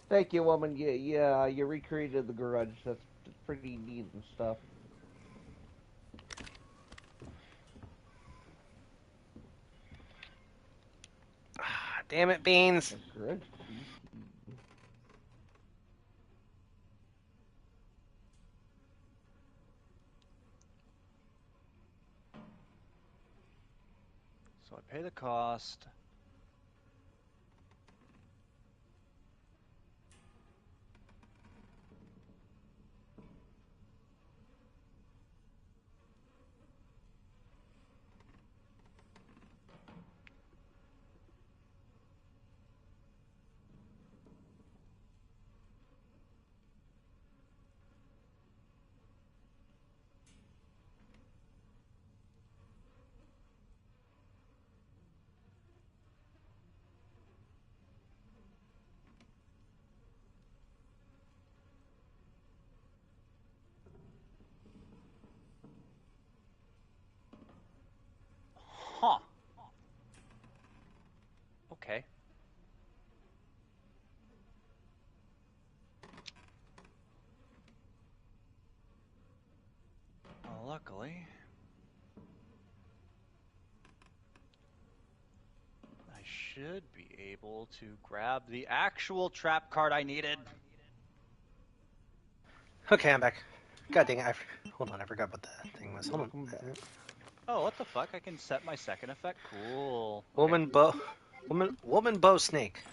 Thank you, woman. Yeah, you recreated the garage. That's pretty neat and stuff. Ah, damn it, Beans. Garage. So I pay the cost. Huh. Okay. Well, luckily, I should be able to grab the actual trap card I needed. Okay, I'm back. God dang it! Hold on, I forgot what that thing was. Hold on. Oh, what the fuck? I can set my second effect? Cool. Okay. Woman bow snake.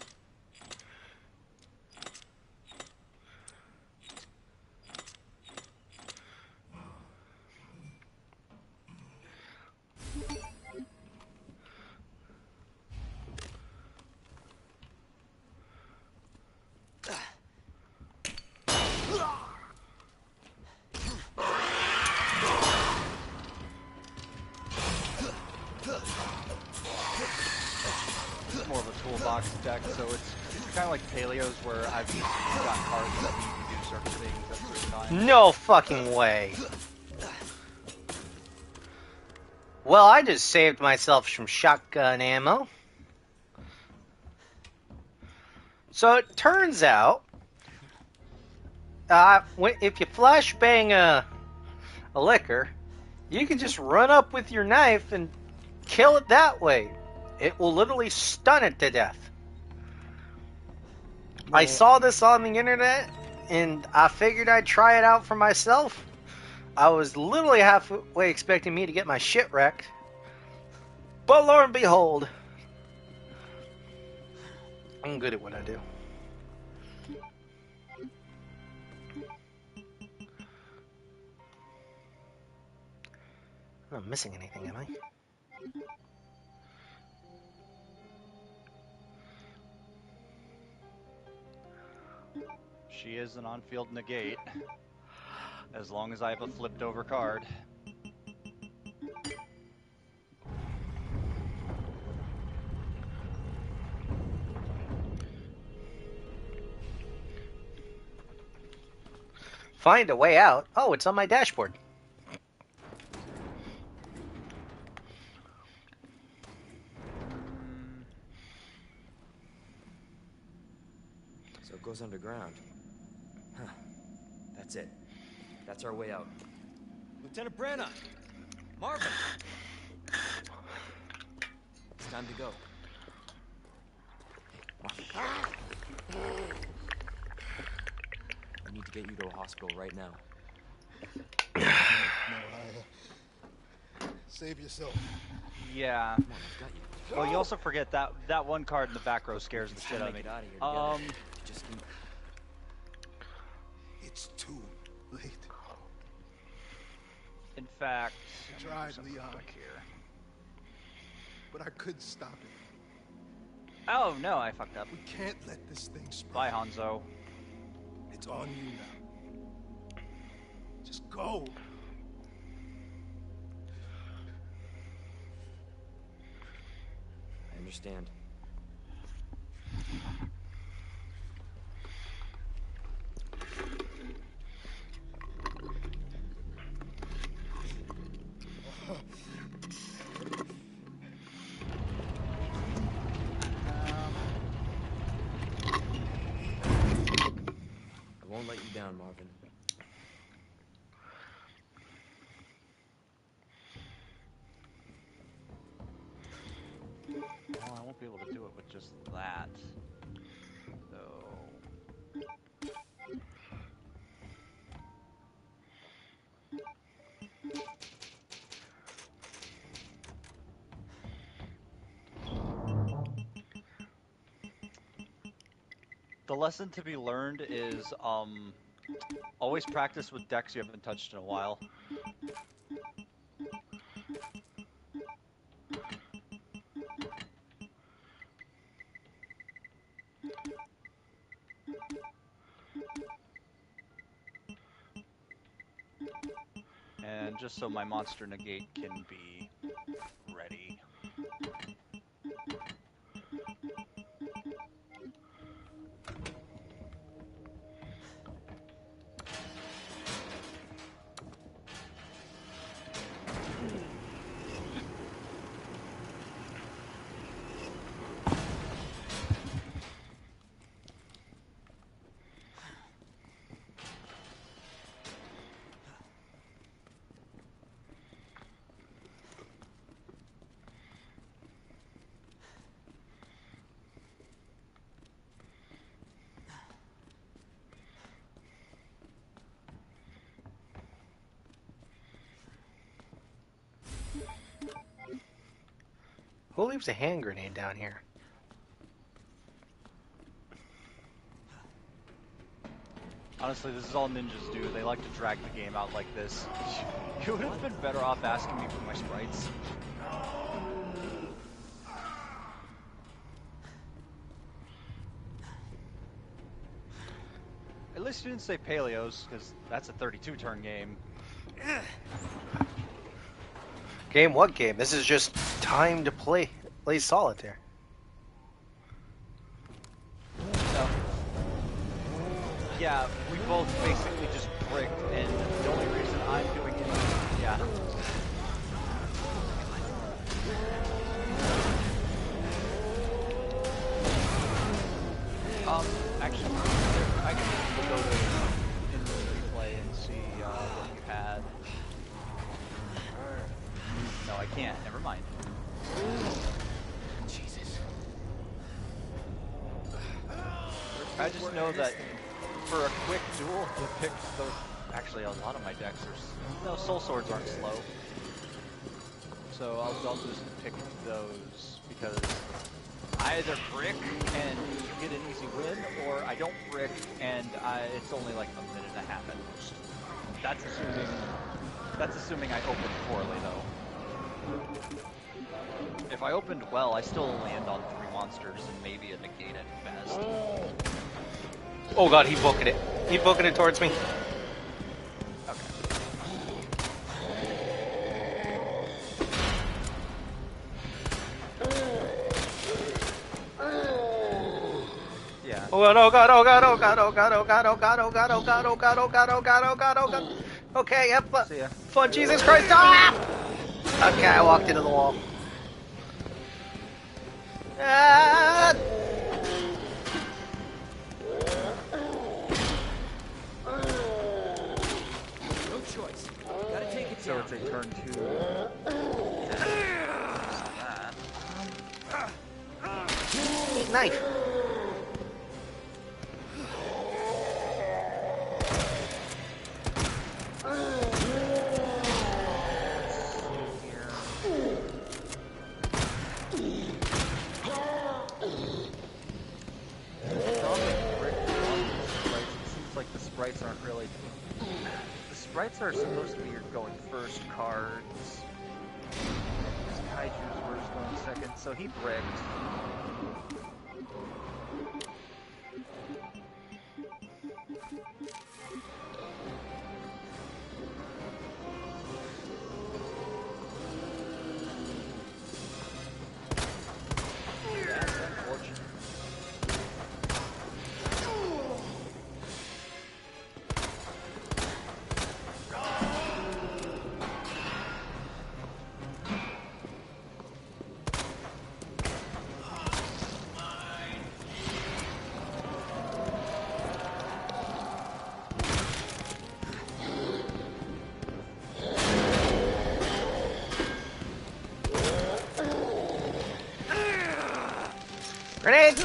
More of a toolbox deck, so it's kind of like Paleo's, where I've got cards that need to do certain things at certain times. No fucking way. Well, I just saved myself some shotgun ammo. So it turns out, if you flashbang a liquor, you can just run up with your knife and kill it that way. It will literally stun it to death. I saw this on the internet, and I figured I'd try it out for myself. I was literally halfway expecting me to get my shit wrecked. But lo and behold, I'm good at what I do. I'm not missing anything, am I? She is an on-field negate, as long as I have a flipped over card. Find a way out. Oh, it's on my dashboard. So it goes underground. Huh. That's it. That's our way out. Lieutenant Branna! Marvin! It's time to go. We need to get you to a hospital right now. No, save yourself. Yeah. Come on, I've got you. Well, you also forget that one card in the back row scares the shit out of me. Make it out of here together. You just need... It's too late. In fact, I tried, Leon, quick here. but I couldn't stop it. Oh no, I fucked up. We can't let this thing spread. Bye, Hanzo. It's on you now. Just go. I understand. I won't let you down, Marvin. Well, I won't be able to do it with just that. So... The lesson to be learned is, always practice with decks you haven't touched in a while. And just so my monster negate can be ready. Who leaves a hand grenade down here? Honestly, this is all ninjas do. They like to drag the game out like this. You would have been better off asking me for my sprites. At least you didn't say Paleos, because that's a 32-turn game. Game? What game? This is just time to play solitaire. No. Yeah, we both basically just bricked, and the only reason I'm doing it, yeah. Actually, I can go to in the replay and see what you had. No, I can't. Never mind. Jesus. I just know that for a quick duel, you pick those. Actually, a lot of my decks are. No, soul swords aren't slow. So I'll just pick those because I either brick and get an easy win, or I don't brick and it's only like a minute and a half at most. That's assuming I opened poorly though. If I opened well, I still land on 3 monsters and maybe a negate at best. Oh god, he's booking it. He's booking it towards me. Okay. Yeah. Oh god, oh god, oh god, oh god, oh god, oh god, oh god, oh god, oh god, oh god, oh god, oh god, oh god, oh god. Okay, yep. See ya. Fun, Jesus Christ! Ah! Okay, I walked into the wall. Ah! No choice. Gotta take it So down. it's a turn 2. Knife. sprites aren't really... The sprites are supposed to be your going first cards. Kaiju's were his going second, so he bricked. That's unfortunate. Grenade!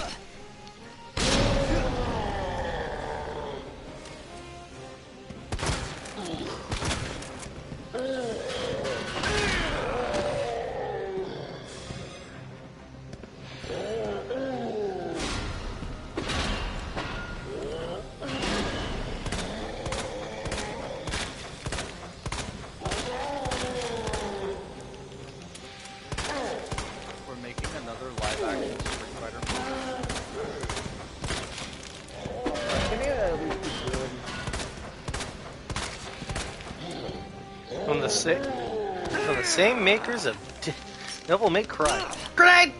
We're making another live-action Street Fighter movie. Can you at least be good? From the same makers of Devil May Cry. Grenade!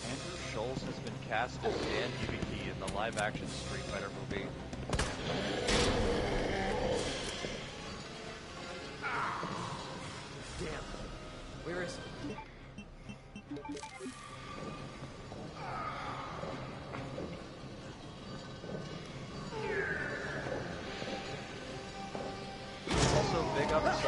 Andrew Schulz has been cast as Dan Hibiki in the live-action Street Fighter movie. Damn. Where is he? Also, big ups,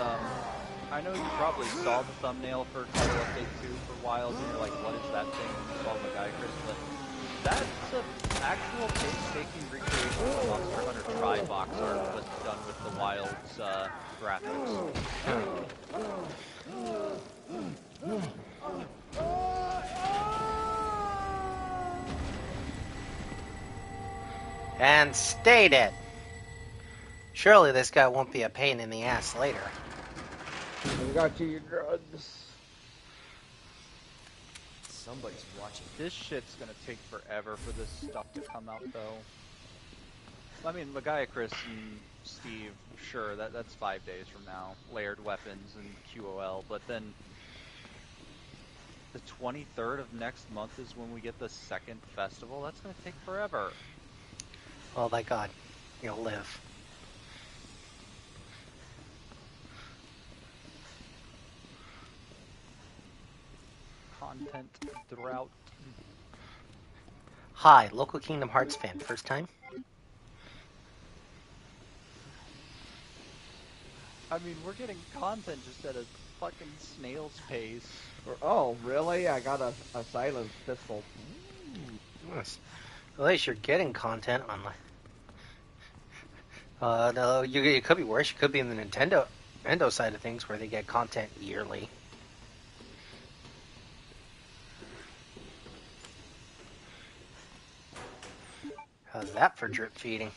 I know you probably saw the thumbnail for Title Update 2 for Wilds, and you're like, what is that thing? It's called MacGyver, but that's an actual painstaking recreation of Monster Hunter Tri-Box art, but done with the Wilds graphics. And stay dead. Surely this guy won't be a pain in the ass later. I got you your drugs. Somebody's watching. This shit's gonna take forever for this stuff to come out, though. I mean, Chris and Steve, sure, that's 5 days from now. Layered weapons and QOL, but then the 23rd of next month is when we get the second festival. That's gonna take forever. Oh my god, you'll live. Content drought. Hi, local Kingdom Hearts fan. First time? I mean, we're getting content just at a fucking snail's pace. Oh, really? I got a silence pistol. Yes. At least you're getting content on my... no, it could be worse. You could be in the Nintendo side of things where they get content yearly. How's that for drip feeding?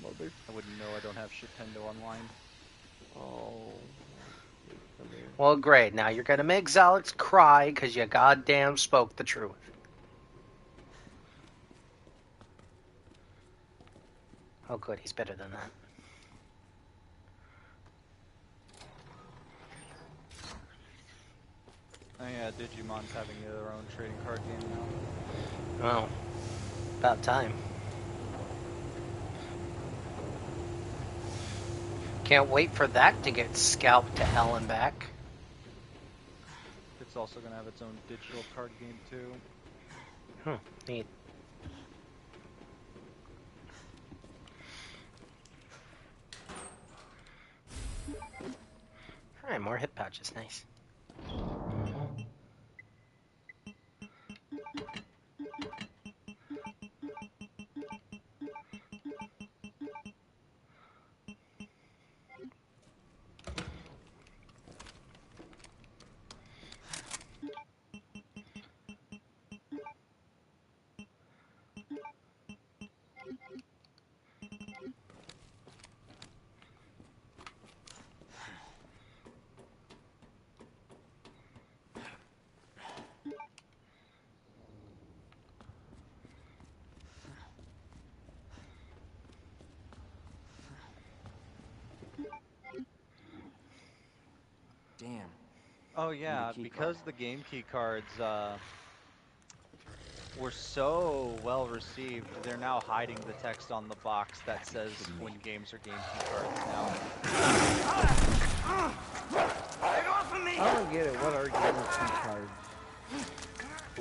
Mother. I wouldn't know, I don't have Shitendo online. Oh. Well, great. Now you're gonna make Zalix cry because you goddamn spoke the truth. Oh, good. He's better than that. Oh yeah, Digimon's having their own trading card game now. Well, about time. Can't wait for that to get scalped to hell and back. It's also going to have its own digital card game too. Neat. Alright, more hip pouches, nice. Oh yeah, because the game key cards were so well received, they're now hiding the text on the box that says when games are game key cards now. I don't get it. What are game key cards?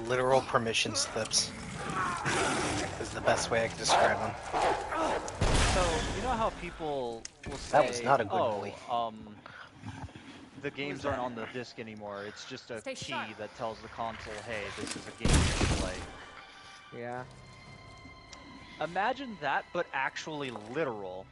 Literal permission slips is the best way I can describe them. So, you know how people will say, That was not a good bully. The games aren't on the disc anymore, it's just a Stay key sharp. that tells the console, hey, this is a game you can play. Yeah. Imagine that, but actually literal.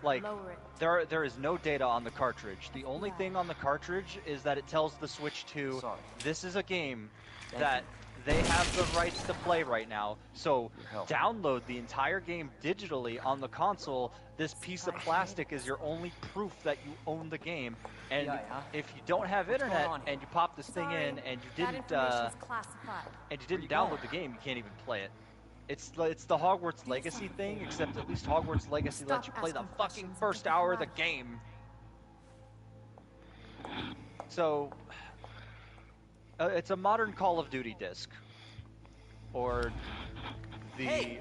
Like, Lower it. there is no data on the cartridge. The only thing on the cartridge is that it tells the Switch 2, this is a game that they have the rights to play right now, so download the entire game digitally on the console. This piece of plastic is your only proof that you own the game, and if you don't have internet and you pop this thing in and you didn't download the game, you can't even play it. It's the Hogwarts Legacy thing, except at least Hogwarts Legacy lets you play the fucking first hour of the game. So, it's a modern Call of Duty disc. Or the... Hey!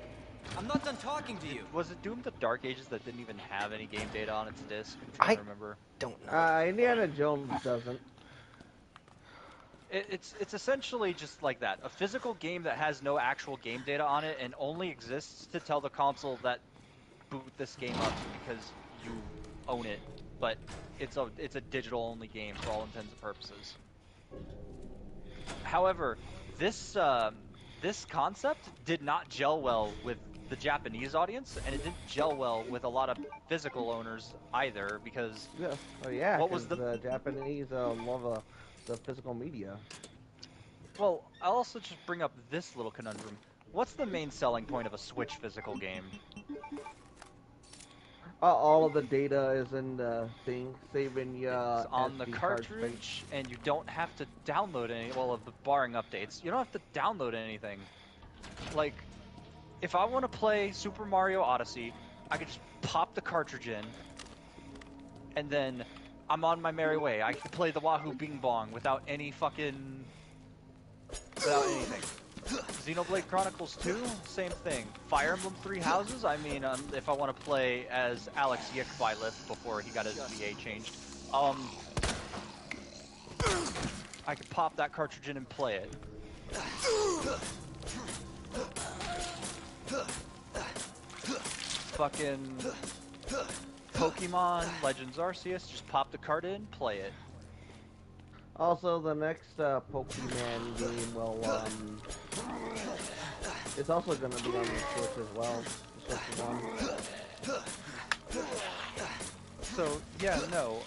I'm not done talking to you! Was it Doom the Dark Ages that didn't even have any game data on its disc? I'm trying to remember. Don't know. Indiana Jones doesn't. It's essentially just like that. A physical game that has no actual game data on it and only exists to tell the console that boot this game up because you own it. But it's a digital only game for all intents and purposes. However, this concept did not gel well with the Japanese audience, and it didn't gel well with a lot of physical owners either, because what was the Japanese love the physical media. Well, I'll also just bring up this little conundrum. What's the main selling point of a Switch physical game? All of the data is in the thing, saving you it's on the SD cartridge, and you don't have to download any. Well, barring updates, you don't have to download anything. Like, if I want to play Super Mario Odyssey, I could just pop the cartridge in, and then I'm on my merry way. I can play the Wahoo Bing Bong without any fucking... without anything. Xenoblade Chronicles 2, same thing. Fire Emblem Three Houses, I mean, if I want to play as Alex Yekbylith before he got his VA changed, I could pop that cartridge in and play it. Fucking Pokemon Legends Arceus, just pop the card in, play it. Also, the next Pokemon game will, it's also going to be on the Switch as well. The Switch One. So, yeah, no,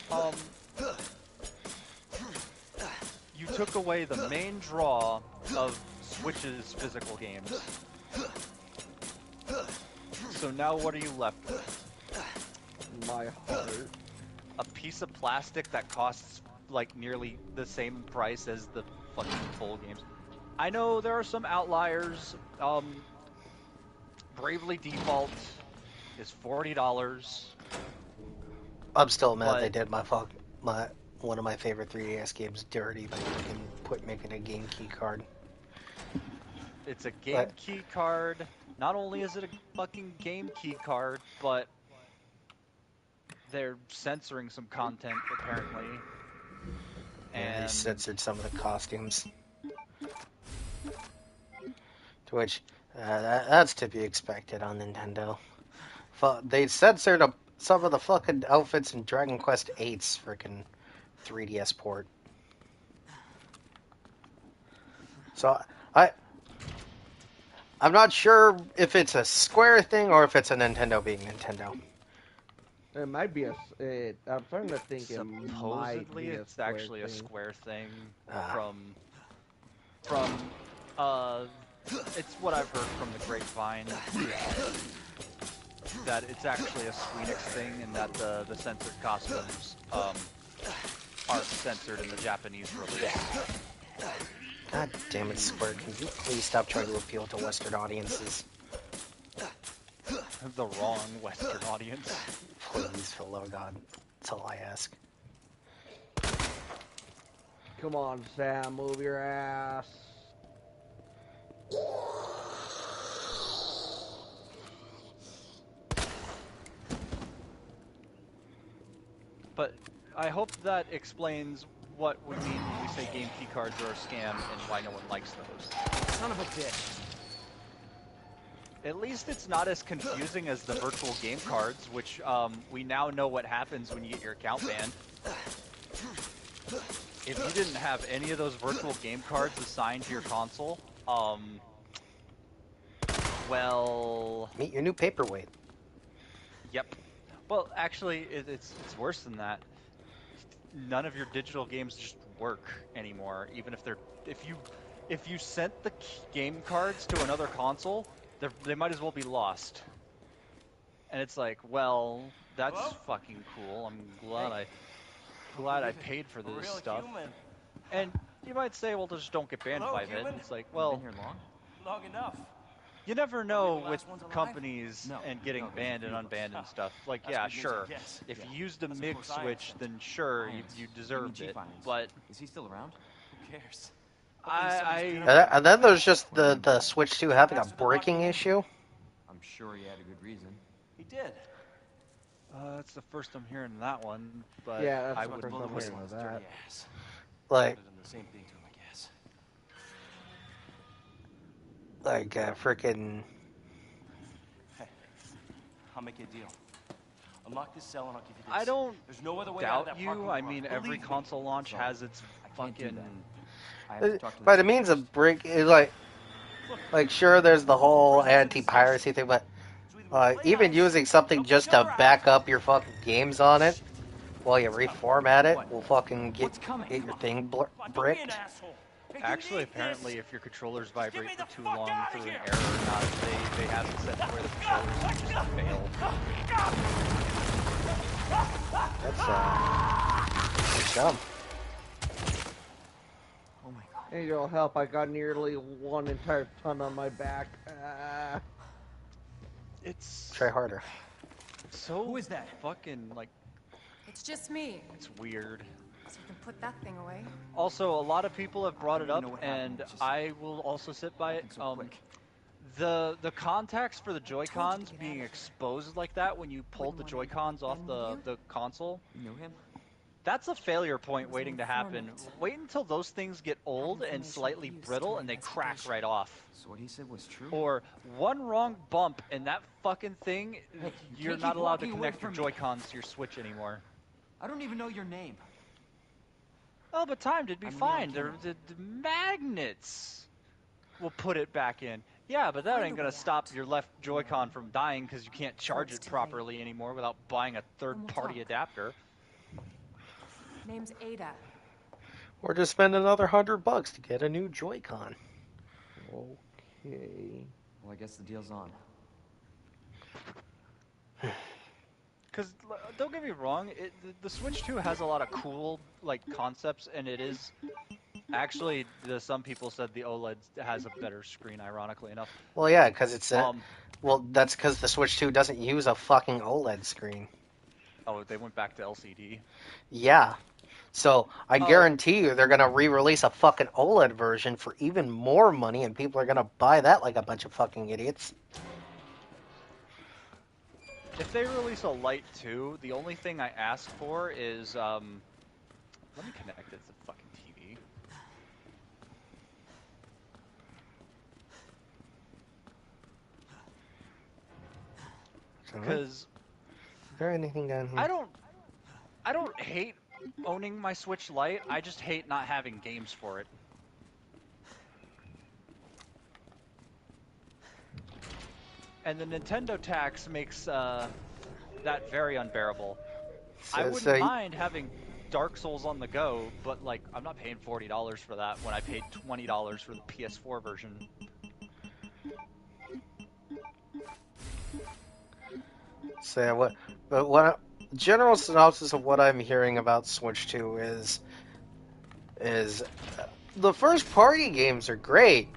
you took away the main draw of Switch's physical games. So now what are you left with? My heart. A piece of plastic that costs like nearly the same price as the fucking full games. I know there are some outliers. Bravely Default is $40. I'm still mad they did my one of my favorite 3DS games dirty by making a game key card. It's a game key card. Not only is it a fucking game key card, but they're censoring some content apparently. And they censored some of the costumes. To which, that's to be expected on Nintendo. They censored some of the fucking outfits in Dragon Quest VIII's freaking 3DS port. So, I'm not sure if it's a Square thing or if it's a Nintendo being Nintendo. It might be I'm starting to think supposedly it's actually a Square thing it's what I've heard from the grapevine that it's actually a Squeenix thing and that the censored costumes aren't censored in the Japanese release. God damn it, Square, can you please stop trying to appeal to Western audiences? The wrong Western audience. Please, for the love of God. That's all I ask. Come on, Sam, move your ass. But I hope that explains what we mean when we say game key cards are a scam and why no one likes those. Son of a bitch. At least it's not as confusing as the virtual game cards, which we now know what happens when you get your account banned. If you didn't have any of those virtual game cards assigned to your console, well... Meet your new paperweight. Yep. Well, actually, it's worse than that. None of your digital games just work anymore, even if they're... If you sent the game cards to another console, they might as well be lost. And it's like, well, that's fucking cool. I'm glad I paid for this stuff. Human. And you might say, well, just don't get banned by it. It's like, well, Been here long? Long enough. you never know with ones alive? companies No. and getting No, banned and there's a few unbanned of and us. stuff. Like, That's yeah, what it is, sure. I guess. If Yeah. you used a That's MIG what I switch, said. then sure, you Irons. deserved Give me it. G-Irons. But Is he still around? Who cares? And then there's just the Switch 2 having a breaking issue. I'm sure he had a good reason. He did. That's the first I'm hearing that one. But Yeah, that's I the would first I'm hearing of that. Like, Done the same thing to him, I guess. freaking. Hey, I'll make you a deal. Unlock this cell and I'll give you this. I don't There's no other way out of doubt that you. parking I garage. mean, every Believe me. console launch has its can't do fucking. that. I have to talk to the By the chief means first. of break, like sure, there's the whole anti-piracy thing, but even using something just to back up your fucking games on it while you reformat it will fucking get your thing bricked. Actually, apparently, if your controllers vibrate for too long through an error or not, they have it set to where the controllers just fail. That's dumb. Oh my god. Angel, help! I got nearly 1 entire ton on my back. It's Try harder. so Who is that? fucking like It's just me. it's weird. So you can put that thing away. Also, a lot of people have brought it I up, don't even know what happened. and It's just I will also sit by it. so quick. The contacts for the Joy-Cons get being out of exposed like that when you pulled the Wouldn't want Joy-Cons off anything the console, You know him? that's a failure point was waiting an to happen. informant. Wait until those things get old and information slightly used brittle for and they crack investigation. right off. So what he said was true? Or one wrong bump and that fucking thing, Hey, you you're can't not keep allowed to walking away connect your from me. Joy-Cons to your Switch anymore. I don't even know your name. Oh, but timed, it'd be I'm fine. Leon The magnets will put it back in. Yeah, but that Find ain't a gonna way stop out. your left Joy-Con from dying because you can't charge it's it too properly anymore without buying a third-party talk. adapter. Name's Ada. Or just spend another $100 to get a new Joy-Con. Okay. Well, I guess the deal's on. Because don't get me wrong, the Switch 2 has a lot of cool like concepts, and it is actually some people said the OLED has a better screen. Ironically enough. Well, yeah, because it's Um, well, that's because the Switch 2 doesn't use a fucking OLED screen. Oh, they went back to LCD. Yeah. So I guarantee you they're gonna re-release a fucking OLED version for even more money, and people are gonna buy that like a bunch of fucking idiots. If they release a Lite 2, the only thing I ask for is let me connect it to the fucking TV. Because Is there anything down here? I don't hate owning my Switch Lite. I just hate not having games for it. And the Nintendo tax makes that very unbearable. I wouldn't mind having Dark Souls on the go, but like I'm not paying $40 for that when I paid $20 for the PS4 version. So what general synopsis of what I'm hearing about Switch 2 is the first party games are great,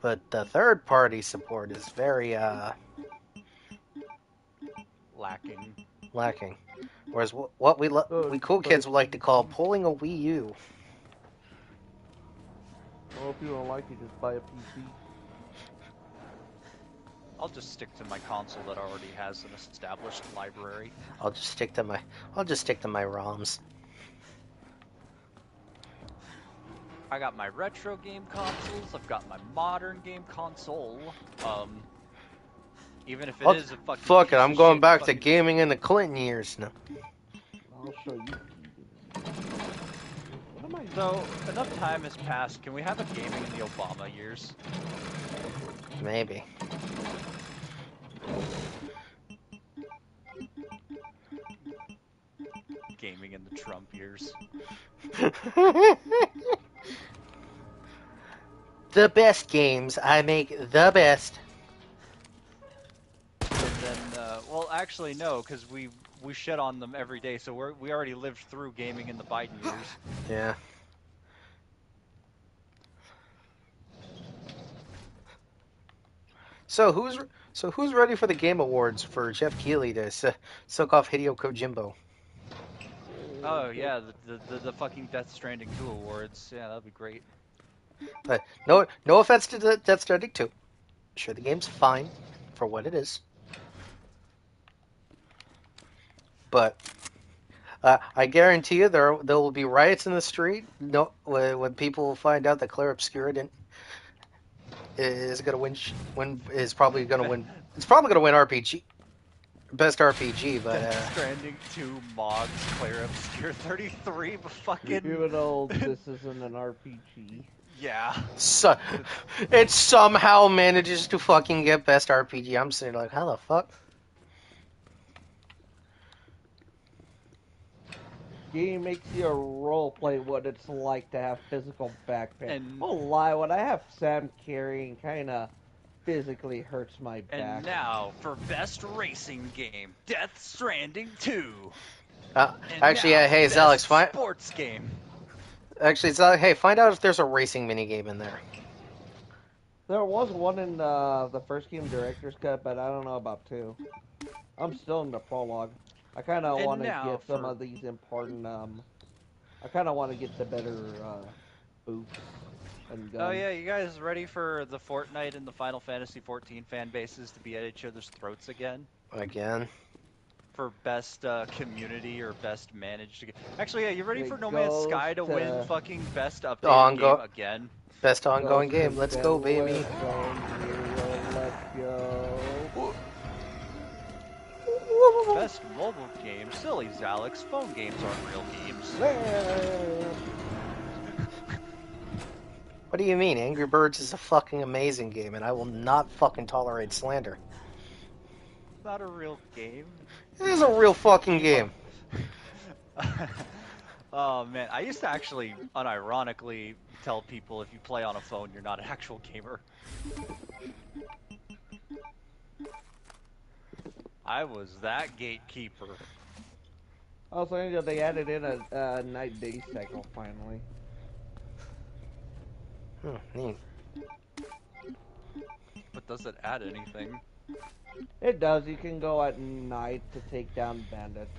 but the third party support is very lacking. Whereas what we cool kids would like to call pulling a Wii U. Well, if you don't like it, just buy a PC. I'll just stick to my console that already has an established library. I'll just stick to my ROMs. I got my retro game consoles. I've got my modern game console. Even if it is a fucking fuck it, piece I'm of going shit back to fucking- gaming in the Clinton years now. I'll show you. What am I? So enough time has passed. Can we have a gaming in the Obama years? Maybe. Gaming in the Trump years. The best games, I make the best. And then, well, actually no, because we shit on them every day. So we already lived through gaming in the Biden years. Yeah. So who's ready for the Game Awards for Jeff Keighley to suck off Hideo Kojimbo? Oh yeah, the fucking Death Stranding 2 awards. Yeah, that'd be great. But no offense to the Death Stranding 2. Sure, the game's fine for what it is. But I guarantee you there will be riots in the street. No, when people find out that Claire Obscura is gonna win. Is probably gonna win. It's probably gonna win RPG, best RPG. But Death Stranding 2 mods Claire Obscure 33, but fucking. Even though this isn't an RPG. Yeah. So it somehow manages to fucking get best RPG. I'm sitting like, how the fuck? Game makes you roleplay what it's like to have physical back pain. And- Won't lie, when I have Sam carrying, kind of physically hurts my back. And now for best racing game, Death Stranding 2. Actually, hey, best Alex, sports game. Actually, hey, find out if there's a racing minigame in there. There was one in the first game director's cut, but I don't know about 2. I'm still in the prologue. I kind of And want to now get some for- of these important. I kind of want to get the better boots and guns. Oh yeah, you guys ready for the Fortnite and the Final Fantasy 14 fan bases to be at each other's throats again? Again. For best community or best managed game. Actually, yeah, you ready It for No Man's goes Sky to win to- fucking best updated game again? Best ongoing Goes to game. Let's go, baby. Let's go. Best mobile game? Silly Alex. Phone games aren't real games. What do you mean? Angry Birds is a fucking amazing game, and I will not fucking tolerate slander. It's not a real game. It is a real fucking game. Oh man, I used to actually unironically tell people if you play on a phone, you're not an actual gamer. I was that gatekeeper. Also, they added in a night-day cycle finally. Neat. But does it add anything? It does. You can go at night to take down bandits.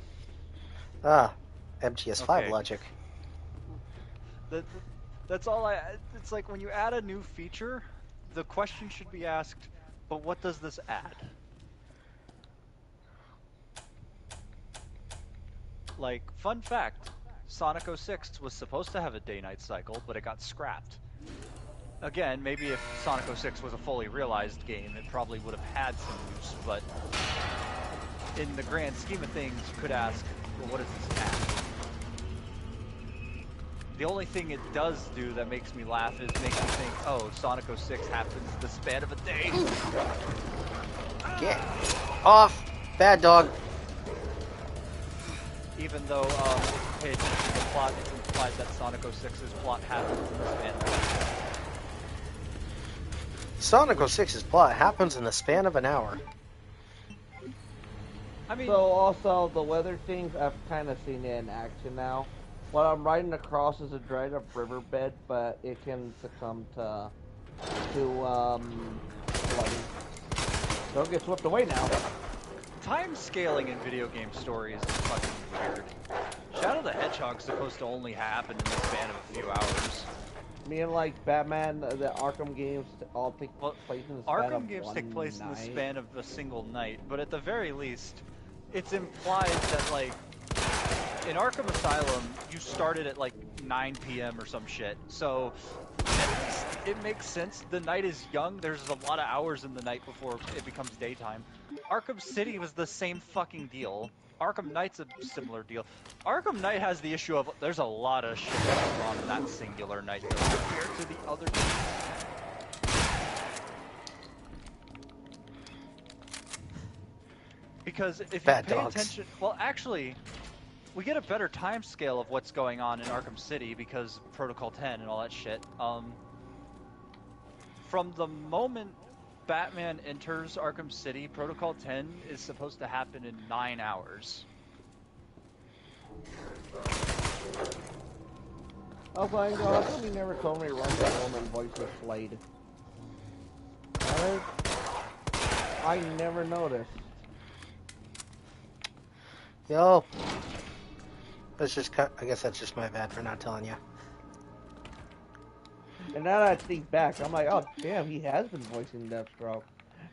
MGS5 Okay. logic. That's all it's like when you add a new feature, the question should be asked, but what does this add? Like, fun fact, Sonic 06 was supposed to have a day-night cycle, but it got scrapped. Again, maybe if Sonic 06 was a fully realized game, it probably would have had some use, but in the grand scheme of things, you could ask, well, what does this add? The only thing it does do that makes me laugh is makes me think, oh, Sonic 06 happens in the span of a day. Get off, bad dog. Even though, if you pay attention to the plot, it's implied that Sonic 06's plot happens in the span of a day. Sonic 06's plot happens in the span of an hour. I mean, So also the weather things, I've kind of seen it in action now. What I'm riding across is a dried up riverbed, but it can succumb to flooding. Don't get swept away now. time scaling in video game stories is fucking weird. Shadow the Hedgehog's supposed to only happen in the span of a few hours. Me and like Batman, the Arkham games all take place in the span Arkham of games take place in the night. span of a single night, but at the very least, it's implied that, like, in Arkham Asylum, you started at like 9 p.m. or some shit. So at least it makes sense. The night is young. There's a lot of hours in the night before it becomes daytime. Arkham City was the same fucking deal. Arkham Knight's a similar deal. Arkham Knight has the issue of there's a lot of shit going on in that singular night though, compared to the other games. Because if you Bad pay dogs. attention, well, actually, we get a better time scale of what's going on in Arkham City because of Protocol 10 and all that shit. From the moment Batman enters Arkham City, Protocol 10 is supposed to happen in 9 hours. Also, how come you never told me Runtime Woman voice was Slade? I never noticed. Yo. That's just, I guess that's just my bad for not telling you. And now that I think back, I'm like, oh damn, he has been voicing Deathstroke.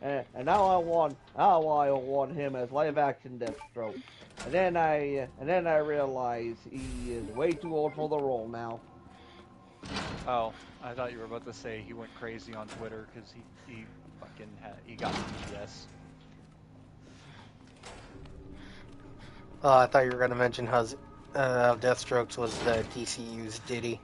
And now I want him as live action Deathstroke. And then I realize he is way too old for the role now. Oh, I thought you were about to say he went crazy on Twitter because he fucking he got PTS. I thought you were going to mention how Deathstrokes was the DCU's Diddy.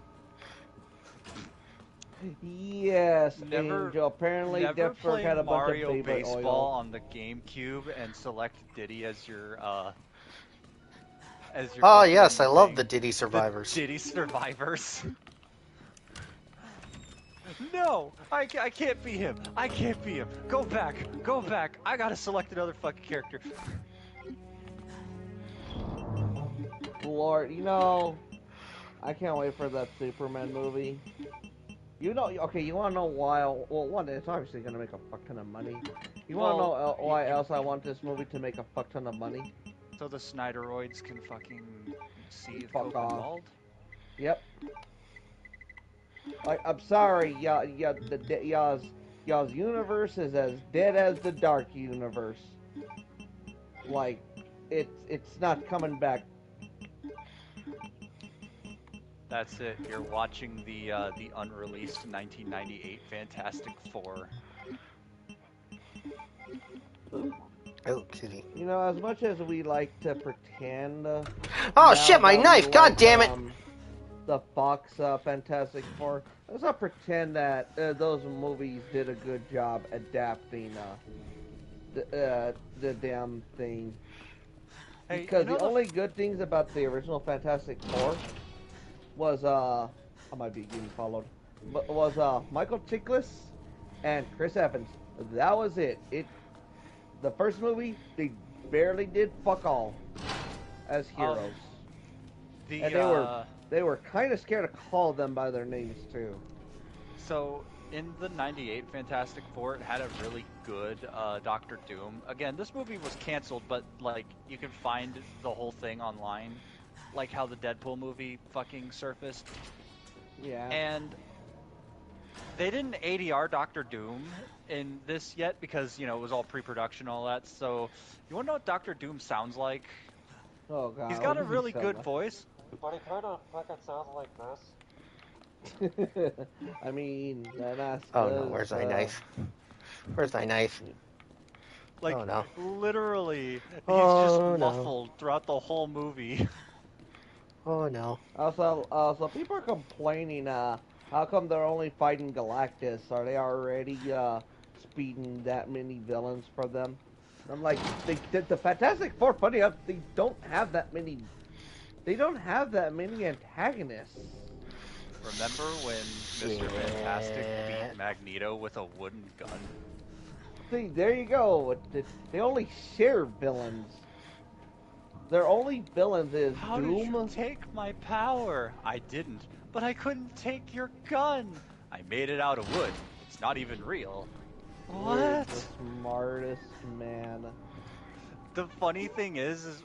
Yes, Angel. Apparently, never Deathstroke had a bunch Mario of baby Baseball oil. on the GameCube and select Diddy as your Oh yes, I love the Diddy Survivors. The Diddy Survivors. No, I can't be him. I can't be him. Go back. Go back. I gotta select another fucking character. Lord, you know, I can't wait for that Superman movie. You know, okay, you want to know why? Well, one, it's obviously going to make a fuck ton of money. You want to know why else I want this movie to make a fuck ton of money? So the Snyderoids can fucking see if Fuck Coke off. involved? Yep. Like, I'm sorry, y'all's universe is as dead as the Dark Universe. Like, it's not coming back. That's it. You're watching the unreleased 1998 Fantastic Four. Oh, kitty. You know, as much as we like to pretend. Oh shit! My knife! God damn it! The Fox Fantastic Four. Let's not pretend that those movies did a good job adapting the damn thing. Hey, because the only good things about the original Fantastic Four was I might be getting followed, but was Michael Chiklis and Chris Evans. That was it. The first movie they barely did fuck all as heroes, and they were kind of scared to call them by their names too. So in the '98 Fantastic Four, it had a really good Doctor Doom. Again, this movie was canceled, but like you can find the whole thing online. Like how the Deadpool movie fucking surfaced. Yeah. And they didn't ADR Doctor Doom in this yet because, you know, it was all pre-production and all that. So, you want to know what Doctor Doom sounds like? Oh, God. He's got a really good voice. But he kind of fucking sounds like this. I mean, that's... Oh, no. Where's my knife? Where's my knife? Like, oh, no. Literally, he's just muffled throughout the whole movie. Oh no. Also, people are complaining, how come they're only fighting Galactus? Are they already, speeding that many villains for them? I'm like, the Fantastic Four, funny enough, they don't have that many antagonists. Remember when Mr. Fantastic beat Magneto with a wooden gun? See, there you go. They only share villains. Their only villains is How Doom. Did you take my power? I didn't, but I couldn't take your gun. I made it out of wood. It's not even real. What? You're the smartest man. The funny thing is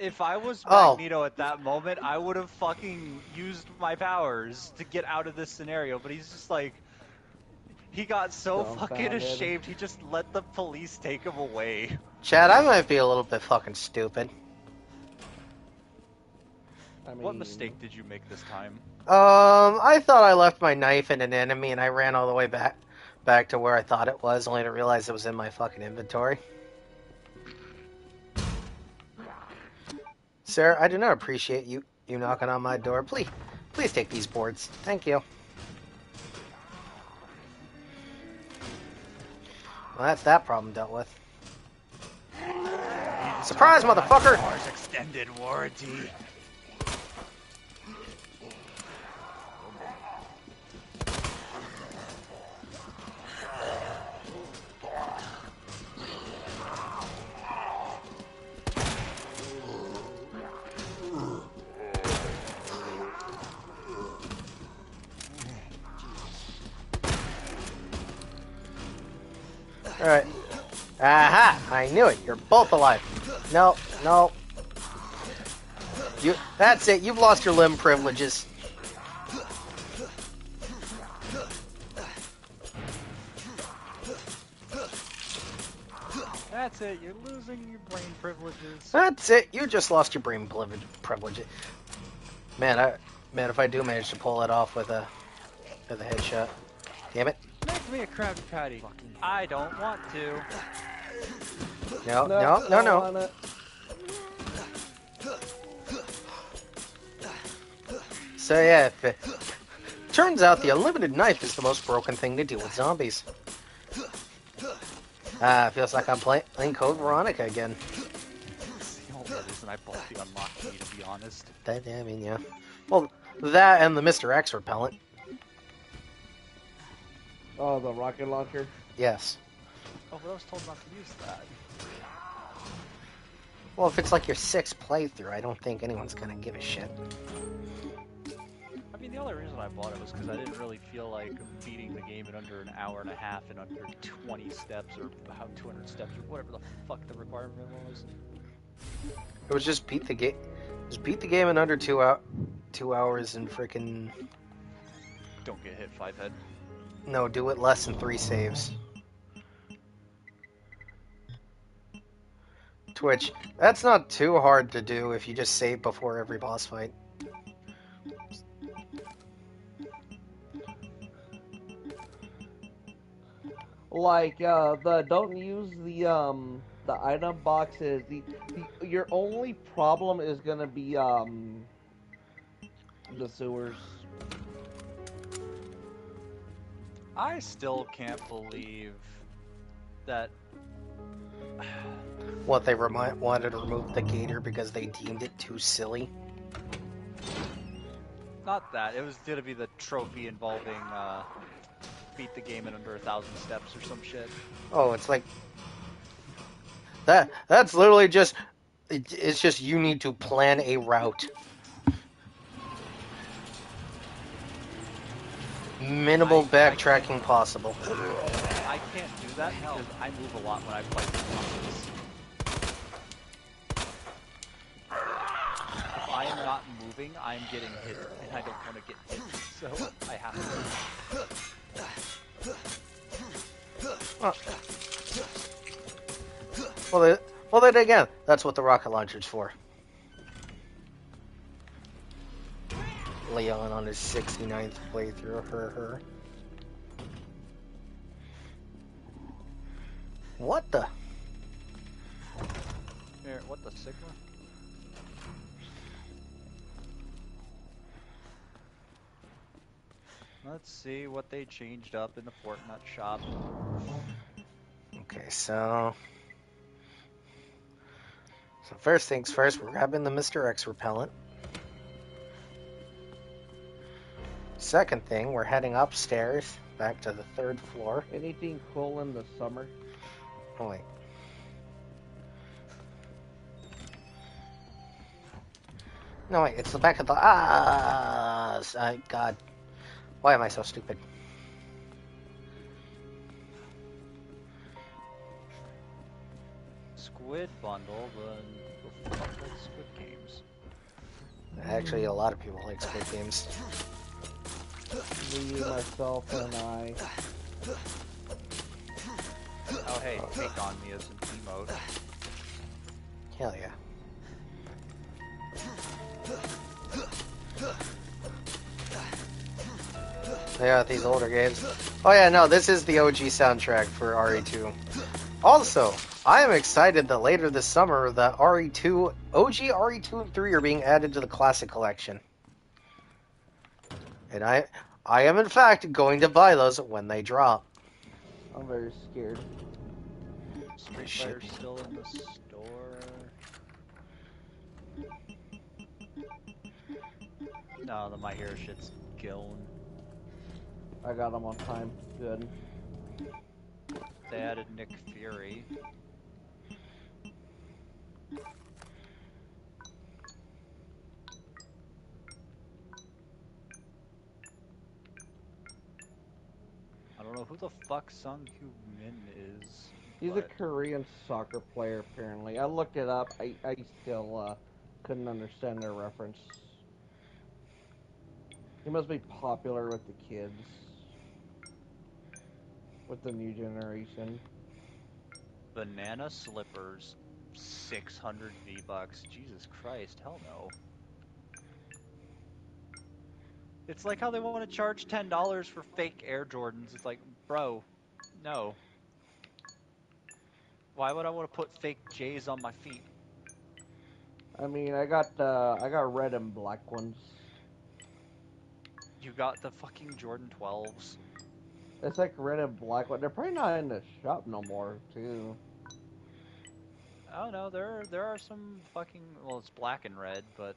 If I was Oh. Magneto at that moment, I would have fucking used my powers to get out of this scenario. But he's just like, he got so fucking Dumbfounded. ashamed, he just let the police take him away. Chad, I might be a little bit fucking stupid. I mean, What mistake did you make this time? I thought I left my knife in an enemy, and I ran all the way back to where I thought it was, only to realize it was in my fucking inventory. Sir, I do not appreciate you knocking on my door. Please take these boards. Thank you. Well, that's that problem dealt with. Surprise, motherfucker! Car's extended warranty. Alright. Aha! I knew it. You're both alive. No. That's it. You've lost your limb privileges. That's it. You're losing your brain privileges. That's it. You just lost your brain privileges. Man, if I do manage to pull it off with a headshot. Damn it. Make me a Krabby Patty. I don't want to. No. So yeah, turns out the unlimited knife is the most broken thing to deal with zombies. Feels like I'm playing Code Veronica again. That's the only reason I bought the unlock key, to be honest. Yeah. Well, that and the Mr. X repellent. Oh, the rocket launcher? Yes. Oh, but I was told not to use that. Well, if it's like your 6th playthrough, I don't think anyone's gonna give a shit. I mean, the only reason I bought it was because I didn't really feel like beating the game in under an hour and a half in under 20 steps, or how 200 steps, or whatever the fuck the requirement was. It was just beat the game. Just beat the game in under 2 hours and freaking. Don't get hit 5 head. No, do it less than 3 saves. Twitch. That's not too hard to do if you just save before every boss fight. Like, don't use the item boxes. Your only problem is gonna be, the sewers. I still can't believe that. What, they wanted to remove the gator because they deemed it too silly? Not that. It was gonna be the trophy involving, beat the game in under 1,000 steps or some shit. Oh, it's like... That's literally just... It's just you need to plan a route. Minimal backtracking possible. I can't do that because I move a lot when I fight zombies. If I am not moving, I'm getting hit, and I don't want to get hit, so I have to. Well, then again, that's what the rocket launcher's for. Leon on his 69th playthrough. What the? Here, what the Sigma? Let's see what they changed up in the Fortnite shop. Okay, so first things first, we're grabbing the Mr. X repellent. Second thing, we're heading upstairs, back to the 3rd floor. Anything cool in the summer? Oh, wait. No, wait, it's the back of the... God. Why am I so stupid? Squid bundle, but the fuck likes Squid Games? Actually, a lot of people like Squid Games. Me, myself, and I. Oh hey, take on me as an emote. Hell yeah. Yeah, these older games. Oh yeah, no, this is the OG soundtrack for RE2. Also, I am excited that later this summer, the RE2, OG RE2 and 3 are being added to the Classic Collection. And I am in fact going to buy those when they drop. I'm very scared. Street Fighter's still in the store. No, the My Hero shit's gone. I got them on time. Good. They added Nick Fury. I don't know who the fuck Sung Kyu Min is. He's a Korean soccer player, apparently. I looked it up. I still couldn't understand their reference. He must be popular with the kids. With the new generation. Banana slippers, 600 V-Bucks. Jesus Christ, hell no. It's like how they want to charge $10 for fake Air Jordans. It's like, bro, no. Why would I want to put fake J's on my feet? I mean, I got red and black ones. You got the fucking Jordan 12s. It's like red and black one. They're probably not in the shop no more, too. I don't know, there are some fucking, well, it's black and red, but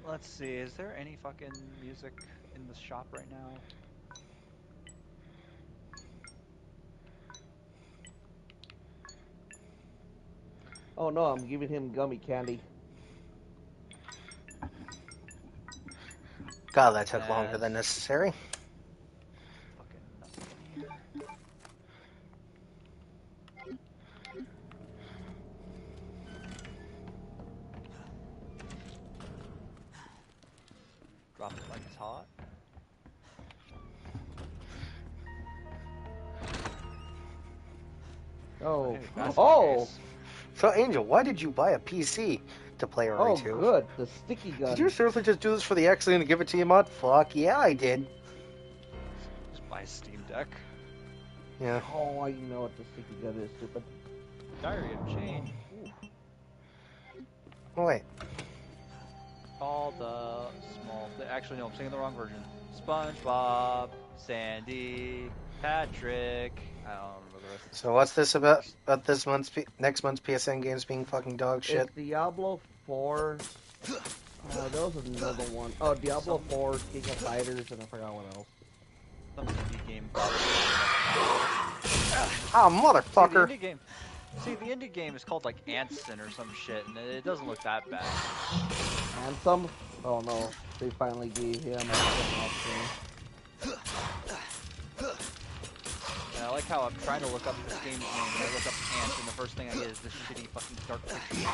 let's see, is there any fucking music in the shop right now? Oh no, I'm giving him gummy candy. God, that took longer than necessary. Fucking nothing in here. Drop it like it's hot. Oh. Hey, that's Oh! nice. So, Angel, why did you buy a PC to play RE2? Oh, good. The sticky gun. Did you seriously just do this for the X-Lane and give it to you, mod? Fuck yeah, I did. Just buy a Steam Deck. Yeah. Oh, I know what the sticky gun is, stupid. Diary of Jane. Ooh. Oh, wait. All the small... Actually, no, I'm singing the wrong version. SpongeBob, Sandy, Patrick... I don't remember the rest. So what's this about this month's next month's PSN games being fucking dog shit? It's Diablo 4. There was another one. Oh, Diablo 4, King of Fighters, and I forgot what else. Some indie game. Ah, motherfucker! See, the indie game is called like Anson or some shit, and it doesn't look that bad. Anthem? Oh no, they finally gave him a option. And I like how I'm trying to look up this game's name, and I look up Ant, and the first thing I get is this shitty fucking Dark Pictures.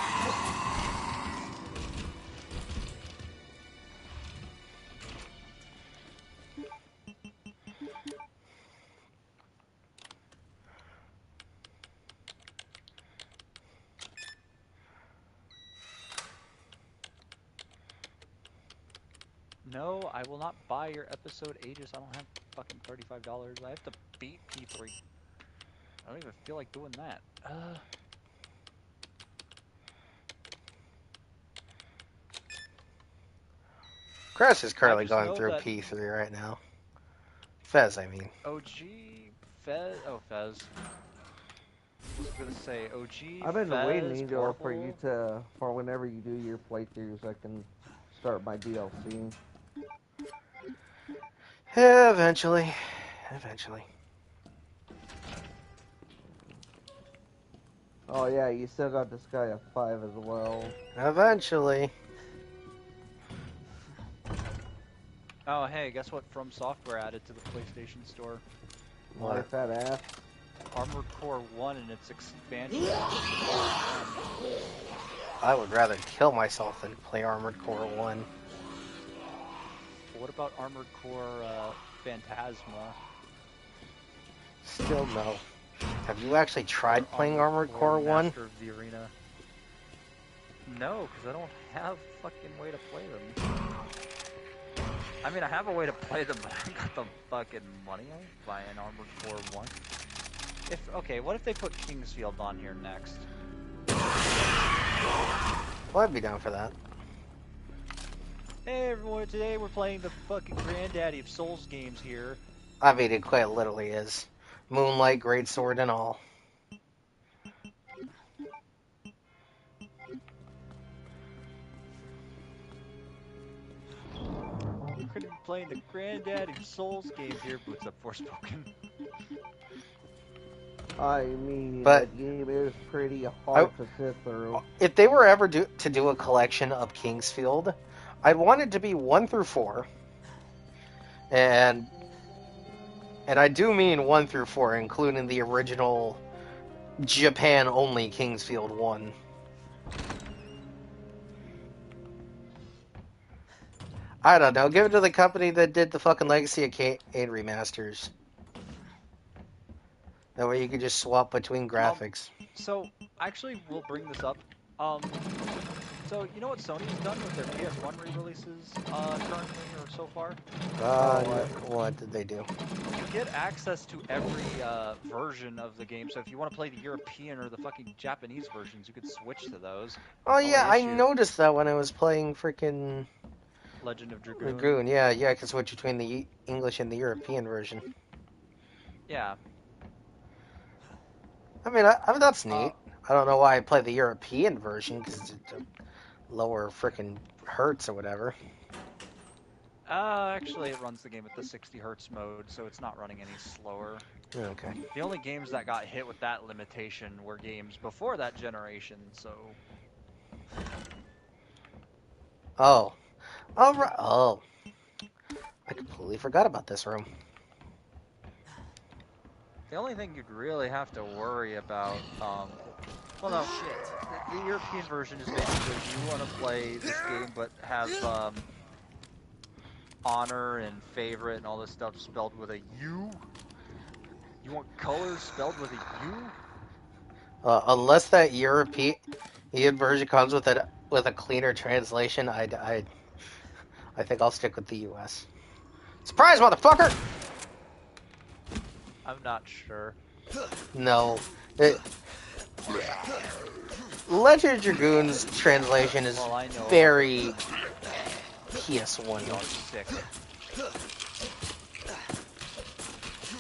No, I will not buy your episode Aegis. I don't have fucking $35. I have to beat P3. I don't even feel like doing that. Chris is currently just going know through that- P3 right now. Fez, I mean. OG, Fez, Fez. I was gonna say OG. I've been Fez, waiting, Angel, for Portable. you for whenever you do your playthroughs, I can start my DLC. Yeah, eventually. Eventually. Oh yeah, you still got this guy at 5 as well. Eventually. Oh, hey, guess what From Software added to the PlayStation Store? What? That ass? Armored Core 1 and its expansion. I would rather kill myself than play Armored Core 1. What about Armored Core Phantasma? Still no. Have you actually tried playing Armored Core 1? Master of the Arena. No, because I don't have a fucking way to play them. I mean, I have a way to play them, but I got the fucking money I buy an Armored Core 1. Okay, what if they put Kingsfield on here next? Well, I'd be down for that. Hey everyone, today we're playing the fucking granddaddy of Souls games here. I mean, it quite literally is. Moonlight, Greatsword, and all. We're gonna be playing the granddaddy of Souls games here, Boots Up Forspoken. I mean, But that game is pretty hard to sit through. If they were ever to do a collection of Kingsfield, I'd want it to be 1 through 4. And I do mean 1 through 4, including the original Japan-only Kingsfield 1. I don't know. Give it to the company that did the fucking Legacy of Kain remasters. That way you could just swap between graphics. So, actually, we'll bring this up. So, you know what Sony's done with their PS1 re-releases currently, or so far? What did they do? You get access to every version of the game, so if you want to play the European or the fucking Japanese versions, you could switch to those. Oh yeah, I noticed that when I was playing freaking Legend of Dragoon. Dragoon, yeah, I could switch between the English and the European version. Yeah. I mean, that's neat. I don't know why I play the European version, because it's a lower freaking hertz or whatever. Actually, it runs the game at the 60 hertz mode, so it's not running any slower. Okay. The only games that got hit with that limitation were games before that generation, so... Oh. Right. Oh. I completely forgot about this room. The only thing you'd really have to worry about, well no, the European version is basically you want to play this game but have, honor and favorite and all this stuff spelled with a U? You want colors spelled with a U? Unless that European version comes with a cleaner translation, I think I'll stick with the US. Surprise, motherfucker! I'm not sure. No. Legend of Dragoon's translation is very PS1. Sick.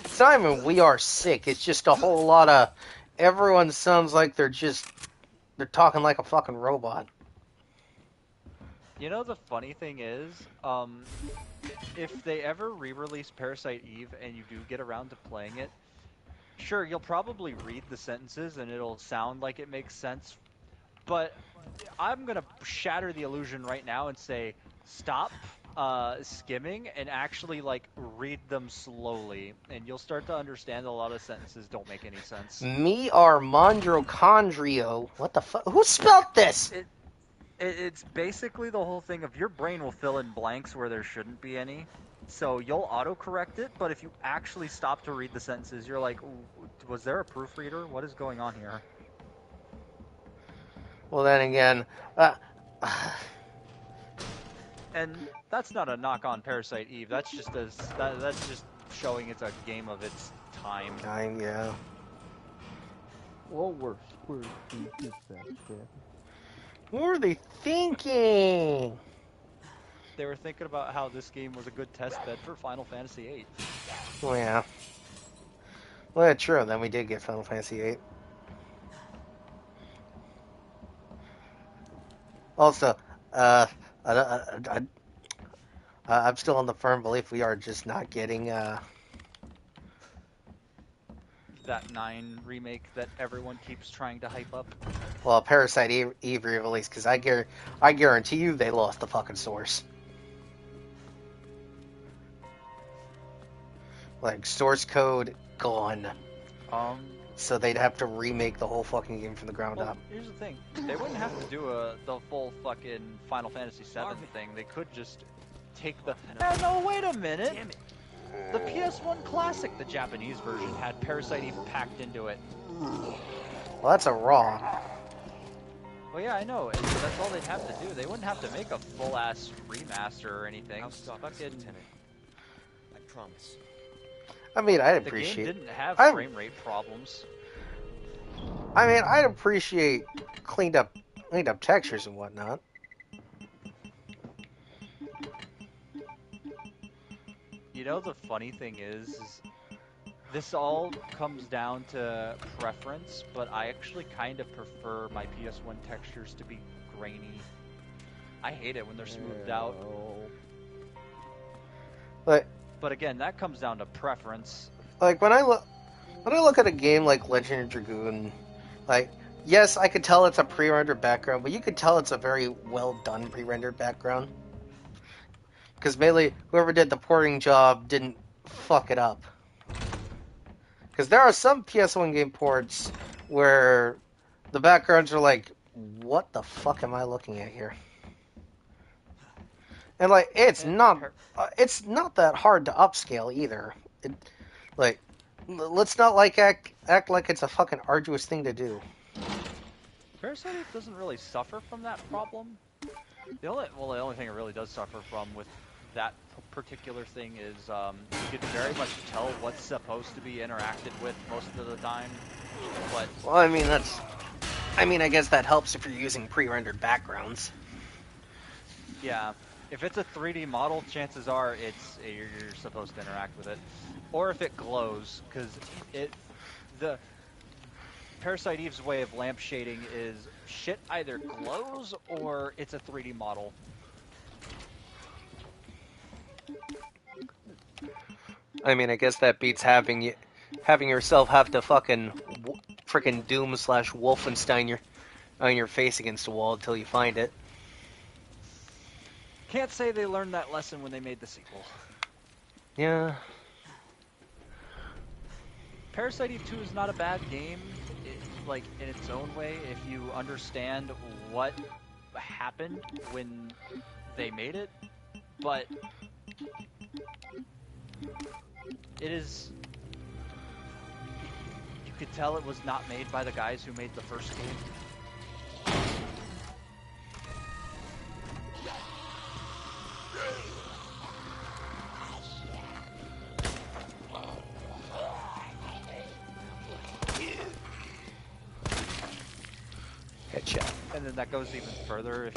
It's not even we are sick, it's just a whole lot of everyone sounds like they're talking like a fucking robot. You know, the funny thing is, if they ever re-release Parasite Eve and you do get around to playing it, sure, you'll probably read the sentences and it'll sound like it makes sense, but I'm gonna shatter the illusion right now and say, stop skimming and actually, like, read them slowly, and you'll start to understand a lot of sentences don't make any sense. Me are Mondrochondrio. What the fuck? Who spelled this? It's basically the whole thing of your brain will fill in blanks where there shouldn't be any. So you'll autocorrect it, but if you actually stop to read the sentences, you're like, was there a proofreader? What is going on here? Well, then again... And that's not a knock on Parasite Eve. That's just that's just showing it's a game of its time. Yeah. What were thinking? What were they thinking? They were thinking about how this game was a good test bed for Final Fantasy VIII. Oh, yeah. Well, yeah, true. Then we did get Final Fantasy VIII. Also, I'm still on the firm belief we are just not getting that 9 remake that everyone keeps trying to hype up. Well, Parasite Eve re-release, because I guarantee you they lost the fucking source. Like, source code gone. Um, So they'd have to remake the whole fucking game from the ground well, up. here's the thing. They wouldn't have to do the full fucking Final Fantasy VII thing. They could just take the... no, wait a minute! Damn it. The PS1 Classic, the Japanese version, had Parasite Eve packed into it. Well, that's a raw. Well, yeah, I know. That's all they'd have to do. They wouldn't have to make a full-ass remaster or anything. I'll stop this, Fucking... Lieutenant. I promise. I mean, I'd The appreciate... game didn't have frame rate problems. I mean, I'd appreciate cleaned up textures and whatnot. You know, the funny thing is this all comes down to preference, but I actually kind of prefer my PS1 textures to be grainy. I hate it when they're smoothed out. But again, that comes down to preference. Like, when I look at a game like Legend of Dragoon, like, yes, I could tell it's a pre-rendered background, but you could tell it's a very well done pre-rendered background. Because mainly, whoever did the porting job didn't fuck it up. Because there are some PS1 game ports where the backgrounds are like, what the fuck am I looking at here? And like, it's not that hard to upscale either. Let's not like act like it's a fucking arduous thing to do. Parasite Eve doesn't really suffer from that problem. The only thing it really does suffer from with that particular thing is you can very much tell what's supposed to be interacted with most of the time. But well, I guess that helps if you're using pre-rendered backgrounds. Yeah, if it's a 3D model, chances are you're supposed to interact with it, or if it glows, because the Parasite Eve's way of lamp shading is shit either glows or it's a 3D model. I mean, I guess that beats having yourself have to fucking frickin' Doom / Wolfenstein on your face against a wall until you find it. Can't say they learned that lesson when they made the sequel. Yeah. Parasite Eve 2 is not a bad game, like in its own way, if you understand what happened when they made it, but it is... You could tell it was not made by the guys who made the first game. Headshot. And then that goes even further if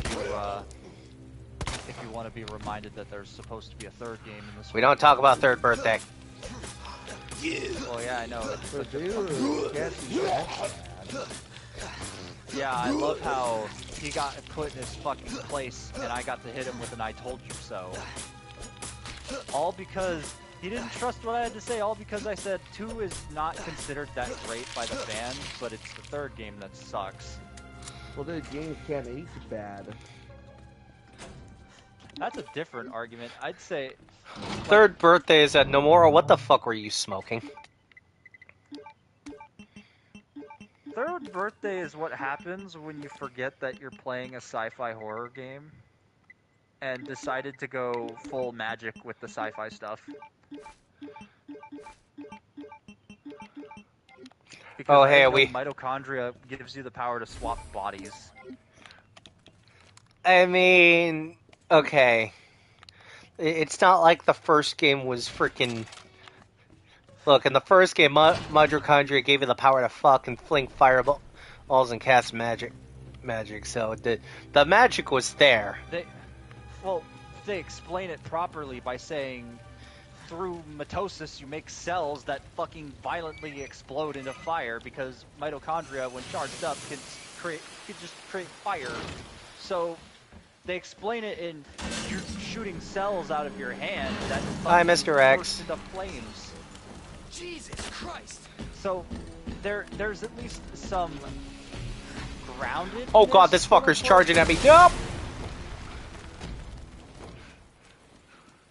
you want to be reminded that there's supposed to be a third game in this. We don't talk about third birthday. Well, yeah, I know. Yeah, I love how he got put in his fucking place, and I got to hit him with an "I told you so." All because he didn't trust what I had to say. All because I said 2 is not considered that great by the fans, but it's the third game that sucks. Well, the game can't age bad. That's a different argument. I'd say... Third birthday is at Nomura. What the fuck were you smoking? Third birthday is what happens when you forget that you're playing a sci-fi horror game and decided to go full magic with the sci-fi stuff. Because mitochondria gives you the power to swap bodies. I mean... Okay. It's not like the first game was freaking... Look, in the first game, mitochondria gave you the power to fuck and fling fireballs and cast magic. So the magic was there. They explain it properly by saying through mitosis you make cells that fucking violently explode into fire because mitochondria, when charged up, can just create fire. So they explain it in you're shooting cells out of your hand that Hi, Mr. X. burst into flames. Jesus Christ! So there's at least some grounded. Oh god, this fucker's charging at me. Nope!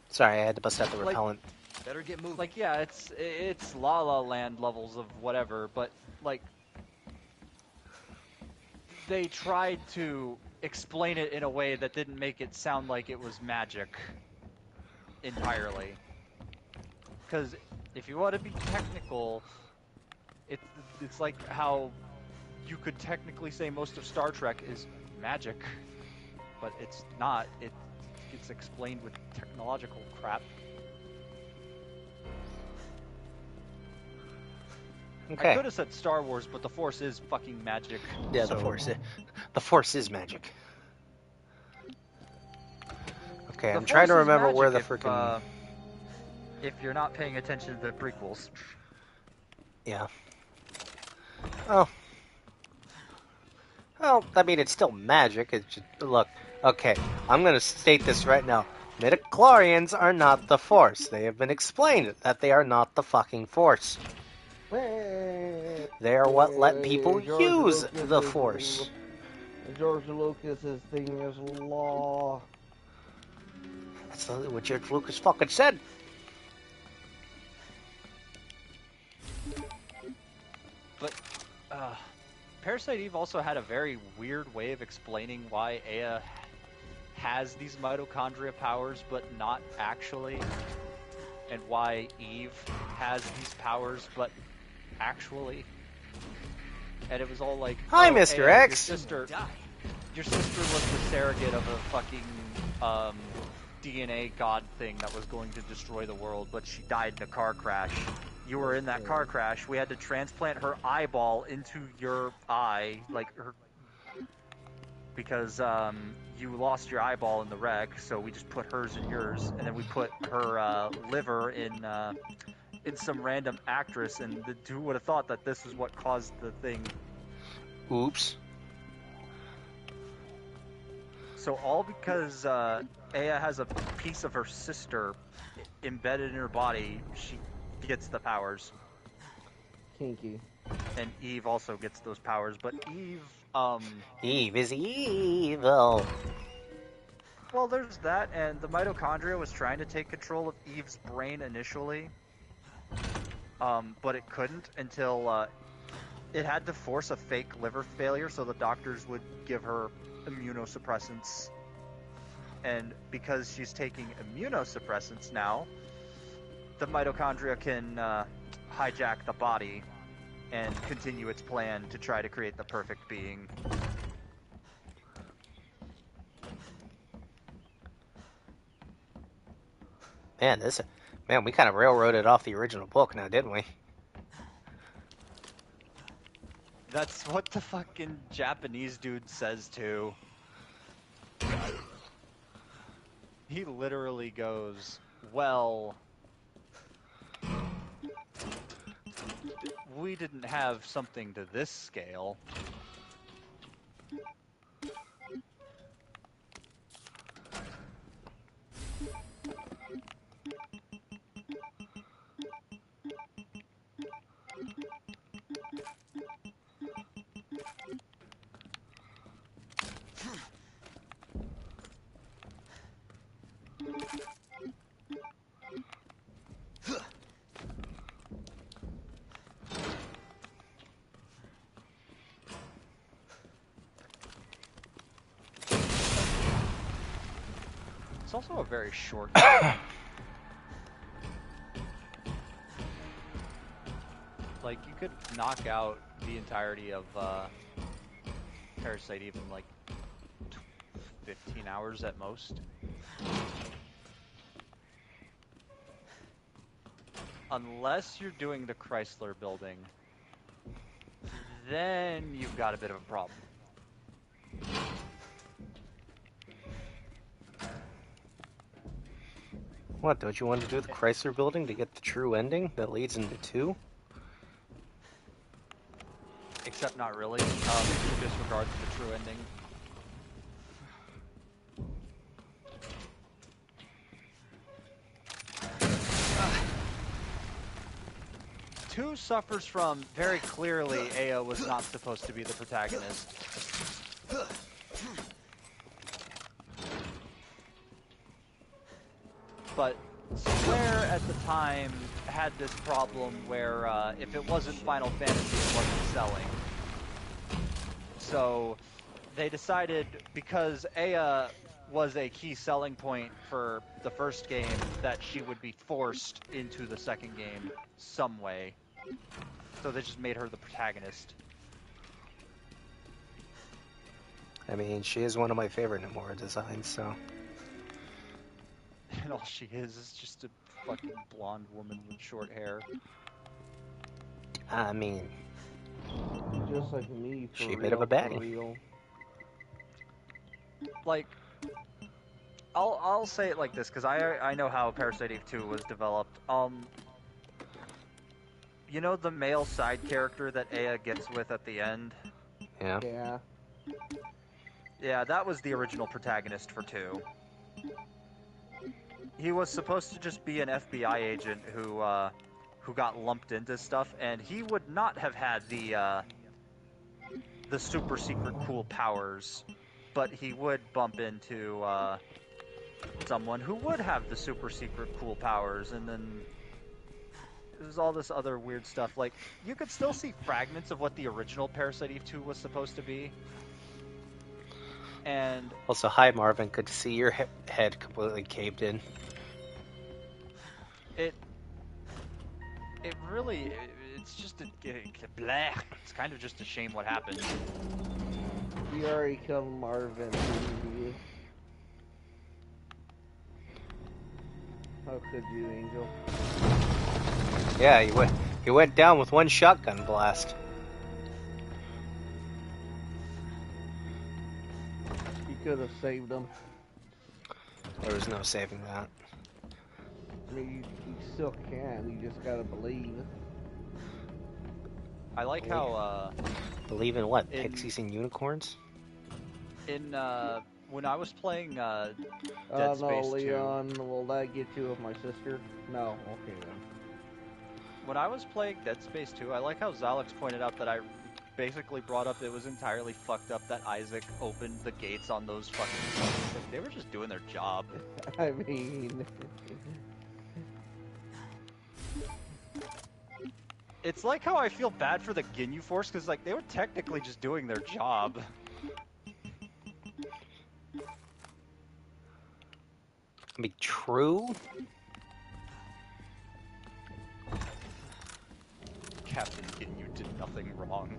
Sorry, I had to bust out the repellent. Better get moving. Like, yeah, it's La La Land levels of whatever, but like they tried to explain it in a way that didn't make it sound like it was magic entirely. Because if you want to be technical, it's like how you could technically say most of Star Trek is magic, but it's not. It gets explained with technological crap. Okay. I could have said Star Wars, but the Force is fucking magic. Yeah, so... the Force is magic. Okay, The I'm trying to Force is remember where the magic freaking... if you're not paying attention to the prequels. Yeah. Oh. Well, I mean, it's still magic. It's just... Look, okay, I'm going to state this right now. Midichlorians are not the Force. They have been explained that they are not the fucking Force. They are what let people use the Force. George Lucas's thing is law. That's what George Lucas fucking said. But, Parasite Eve also had a very weird way of explaining why Aya has these mitochondria powers, but not actually. And why Eve has these powers, but actually. And it was all like, hi, oh, Mr. Aya, X. Your sister was the surrogate of a fucking DNA god thing that was going to destroy the world, but she died in a car crash. You were in that car crash. We had to transplant her eyeball into your eye, like her, because you lost your eyeball in the wreck. So we just put hers in yours, and then we put her liver in some random actress. And who would have thought that this is what caused the thing? Oops. So all because Aya has a piece of her sister embedded in her body, she gets the powers. Kinky. And Eve also gets those powers, but Eve, Eve is evil. Well, there's that, and the mitochondria was trying to take control of Eve's brain initially, but it couldn't until it had to force a fake liver failure so the doctors would give her immunosuppressants. And because she's taking immunosuppressants now, the mitochondria can hijack the body and continue its plan to try to create the perfect being. Man, we kind of railroaded off the original book now, didn't we? That's what the fucking Japanese dude says too. He literally goes, well, we didn't have something to this scale. It's also a very short game. Like, you could knock out the entirety of Parasite Eve in like 15 hours at most. Unless you're doing the Chrysler building, then you've got a bit of a problem. What, don't you want to do the Chrysler building to get the true ending that leads into 2? Except not really. You disregard the true ending. Two suffers from, very clearly, Aya was not supposed to be the protagonist. But Square at the time had this problem where if it wasn't Final Fantasy, it wasn't selling. So they decided, because Aya was a key selling point for the first game, that she would be forced into the second game some way. So they just made her the protagonist. I mean, she is one of my favorite Nomura designs, so. And all she is just a fucking blonde woman with short hair. I mean, Just like me, for she real, a bit of a baddie. for real. Like, I'll say it like this, because I know how Parasite Eve 2 was developed. You know the male side character that Aya gets with at the end? Yeah. Yeah. Yeah, that was the original protagonist for 2. He was supposed to just be an FBI agent who got lumped into stuff, and he would not have had the super secret cool powers, but he would bump into someone who would have the super secret cool powers, and then there's all this other weird stuff. Like, you could still see fragments of what the original Parasite Eve 2 was supposed to be. And also, hi Marvin, good to see your head completely caved in. It really, it's just blah. It's kind of just a shame what happened. We already killed Marvin. How could you, Angel? Yeah, he went down with one shotgun blast. You could have saved him. There was no saving that. I mean, you still can. You just gotta believe. I like how believe in what? Pixies and unicorns? When I was playing Dead no, Space 2. Leon, will that get you with my sister? No, okay then. When I was playing Dead Space 2, I like how Zalex pointed out that I basically brought up it was entirely fucked up that Isaac opened the gates on those fucking zones. Like, they were just doing their job. I mean... It's like how I feel bad for the Ginyu Force, because like they were technically just doing their job. I mean, true? Captain Ginyu did nothing wrong.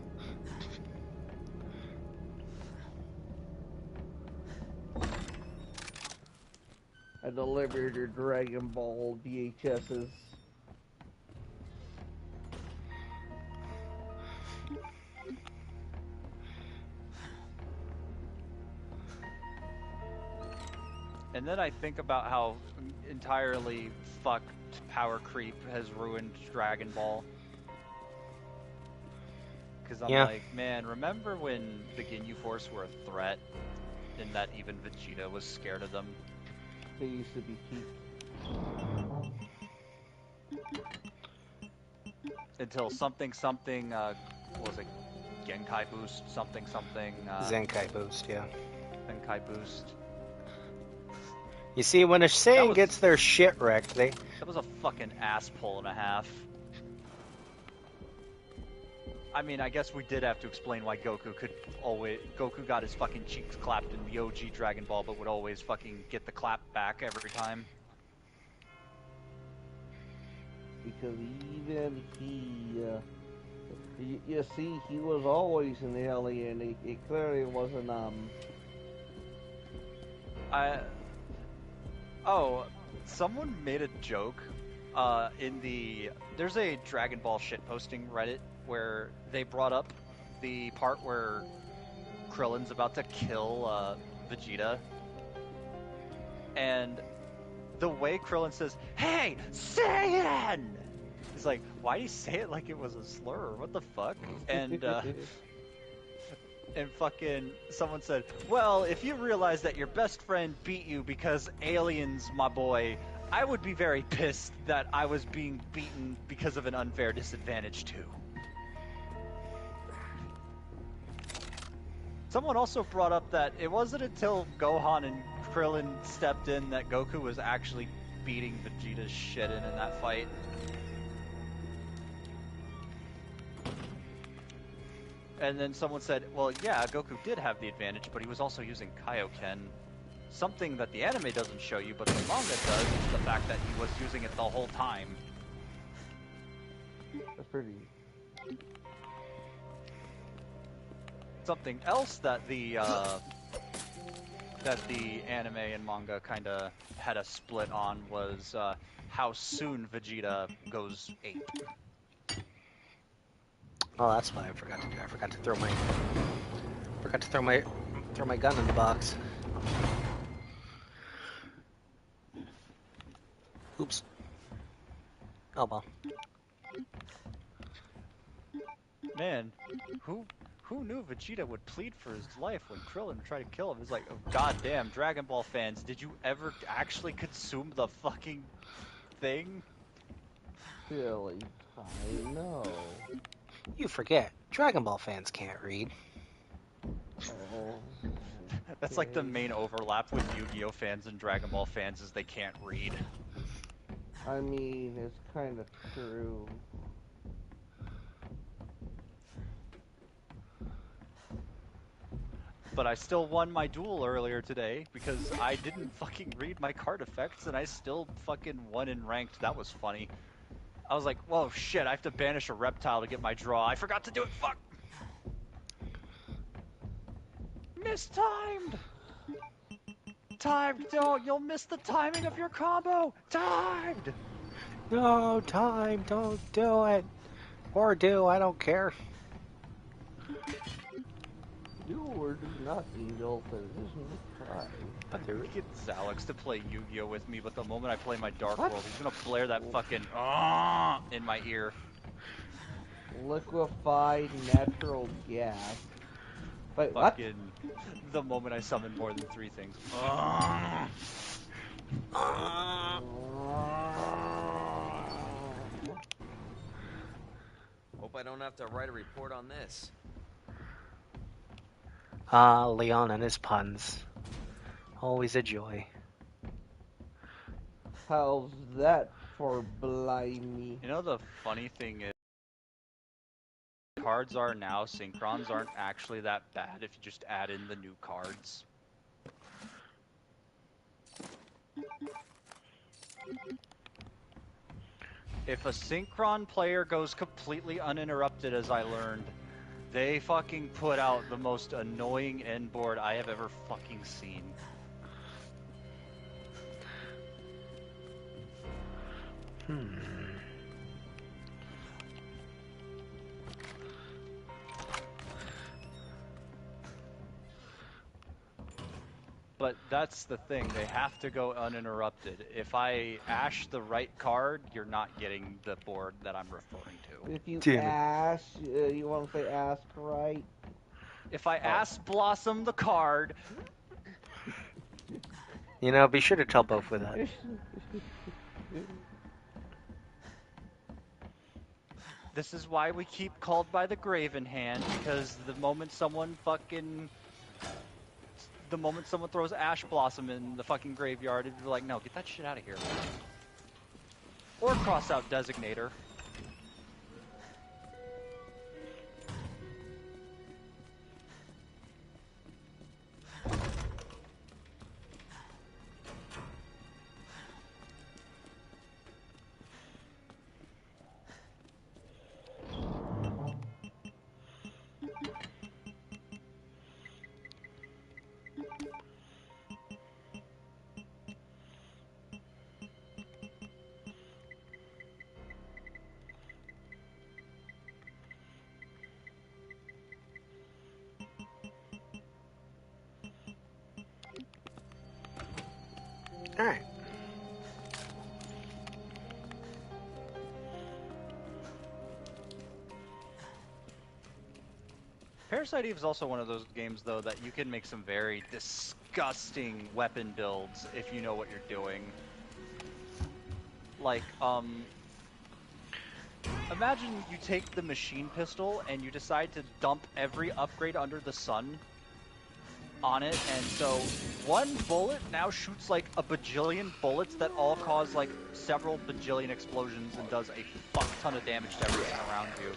I delivered your Dragon Ball VHSs. And then I think about how entirely fucked power creep has ruined Dragon Ball. Because I'm like, man, remember when the Ginyu Force were a threat and that even Vegeta was scared of them? They used to be cheap. Until something, what was it? Genkai Boost? Something. Zenkai Boost, yeah. Genkai Boost. You see, when a Saiyan gets their shit wrecked, That was a fucking ass pull and a half. I mean, I guess we did have to explain why Goku got his fucking cheeks clapped in the OG Dragon Ball, but would always fucking get the clap back every time. Because even he, you see, he was always an alien. It clearly wasn't, someone made a joke, there's a Dragon Ball shitposting Reddit where they brought up the part where Krillin's about to kill, Vegeta. And the way Krillin says, "Hey, Saiyan!" He's like, why do you say it like it was a slur? What the fuck? And, and fucking someone said, well, if you realize that your best friend beat you because aliens, my boy, I would be very pissed that I was being beaten because of an unfair disadvantage too. Someone also brought up that it wasn't until Gohan and Krillin stepped in that Goku was actually beating Vegeta's shit in that fight. And then someone said, well, yeah, Goku did have the advantage, but he was also using Kaioken. Something that the anime doesn't show you, but the manga does, is the fact that he was using it the whole time. That's pretty. Something else that the anime and manga kind of had a split on was how soon Vegeta goes ape. Oh, that's what I forgot to do. I forgot to throw my gun in the box. Oops. Oh well. Man, who knew Vegeta would plead for his life when Krillin tried to kill him? It's like, oh, goddamn, Dragon Ball fans, did you ever actually consume the fucking thing? Silly. I know. You forget, Dragon Ball fans can't read. Oh. That's like the main overlap with Yu-Gi-Oh fans and Dragon Ball fans is they can't read. I mean, it's kind of true. But I still won my duel earlier today because I didn't fucking read my card effects and I still fucking won in ranked. That was funny. I was like, whoa, shit, I have to banish a reptile to get my draw. I forgot to do it, fuck! Mistimed! Timed, don't, you'll miss the timing of your combo! Timed! No, time, don't do it. Or do, I don't care. Do or do nothing, Dolphin. It isn't time. But there get Alex to play Yu-Gi-Oh with me, but the moment I play my Dark What? World, he's gonna blare that fucking in my ear. Liquefied natural gas. Wait, fucking, the moment I summon more than 3 things. Hope I don't have to write a report on this. Ah, Leon and his puns. Always a joy. How's that for blimey? You know the funny thing is, cards are now, synchrons aren't actually that bad if you just add in the new cards. If a synchron player goes completely uninterrupted, as I learned, they fucking put out the most annoying end board I have ever fucking seen. But that's the thing, they have to go uninterrupted. If I ash the right card, you're not getting the board that I'm referring to. If you ask, you want to say ask right? If I ask Blossom the card... You know, be sure to tell both with that. This is why we keep Called by the Graven Hand, because the moment someone throws Ash Blossom in the fucking graveyard, it'd be like, no, get that shit out of here. Or cross out Designator. Alright. Parasite Eve is also one of those games, though, that you can make some very disgusting weapon builds if you know what you're doing. Like, imagine you take the machine pistol and you decide to dump every upgrade under the sun on it, and so one bullet now shoots like a bajillion bullets that all cause like several bajillion explosions and does a fuck ton of damage to everything around you.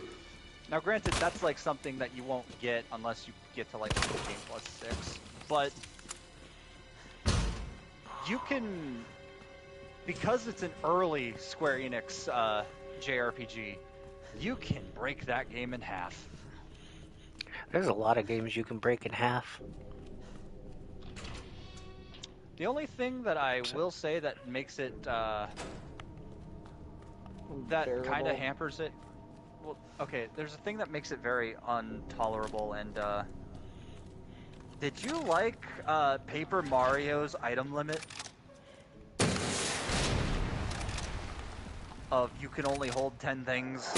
Now granted, that's like something that you won't get unless you get to like game plus 6, but you can, because it's an early Square Enix JRPG, you can break that game in half. There's a lot of games you can break in half. The only thing that I will say that makes it, that kind of hampers it, well, okay, there's a thing that makes it very intolerable, and, did you like, Paper Mario's item limit? Of you can only hold 10 things?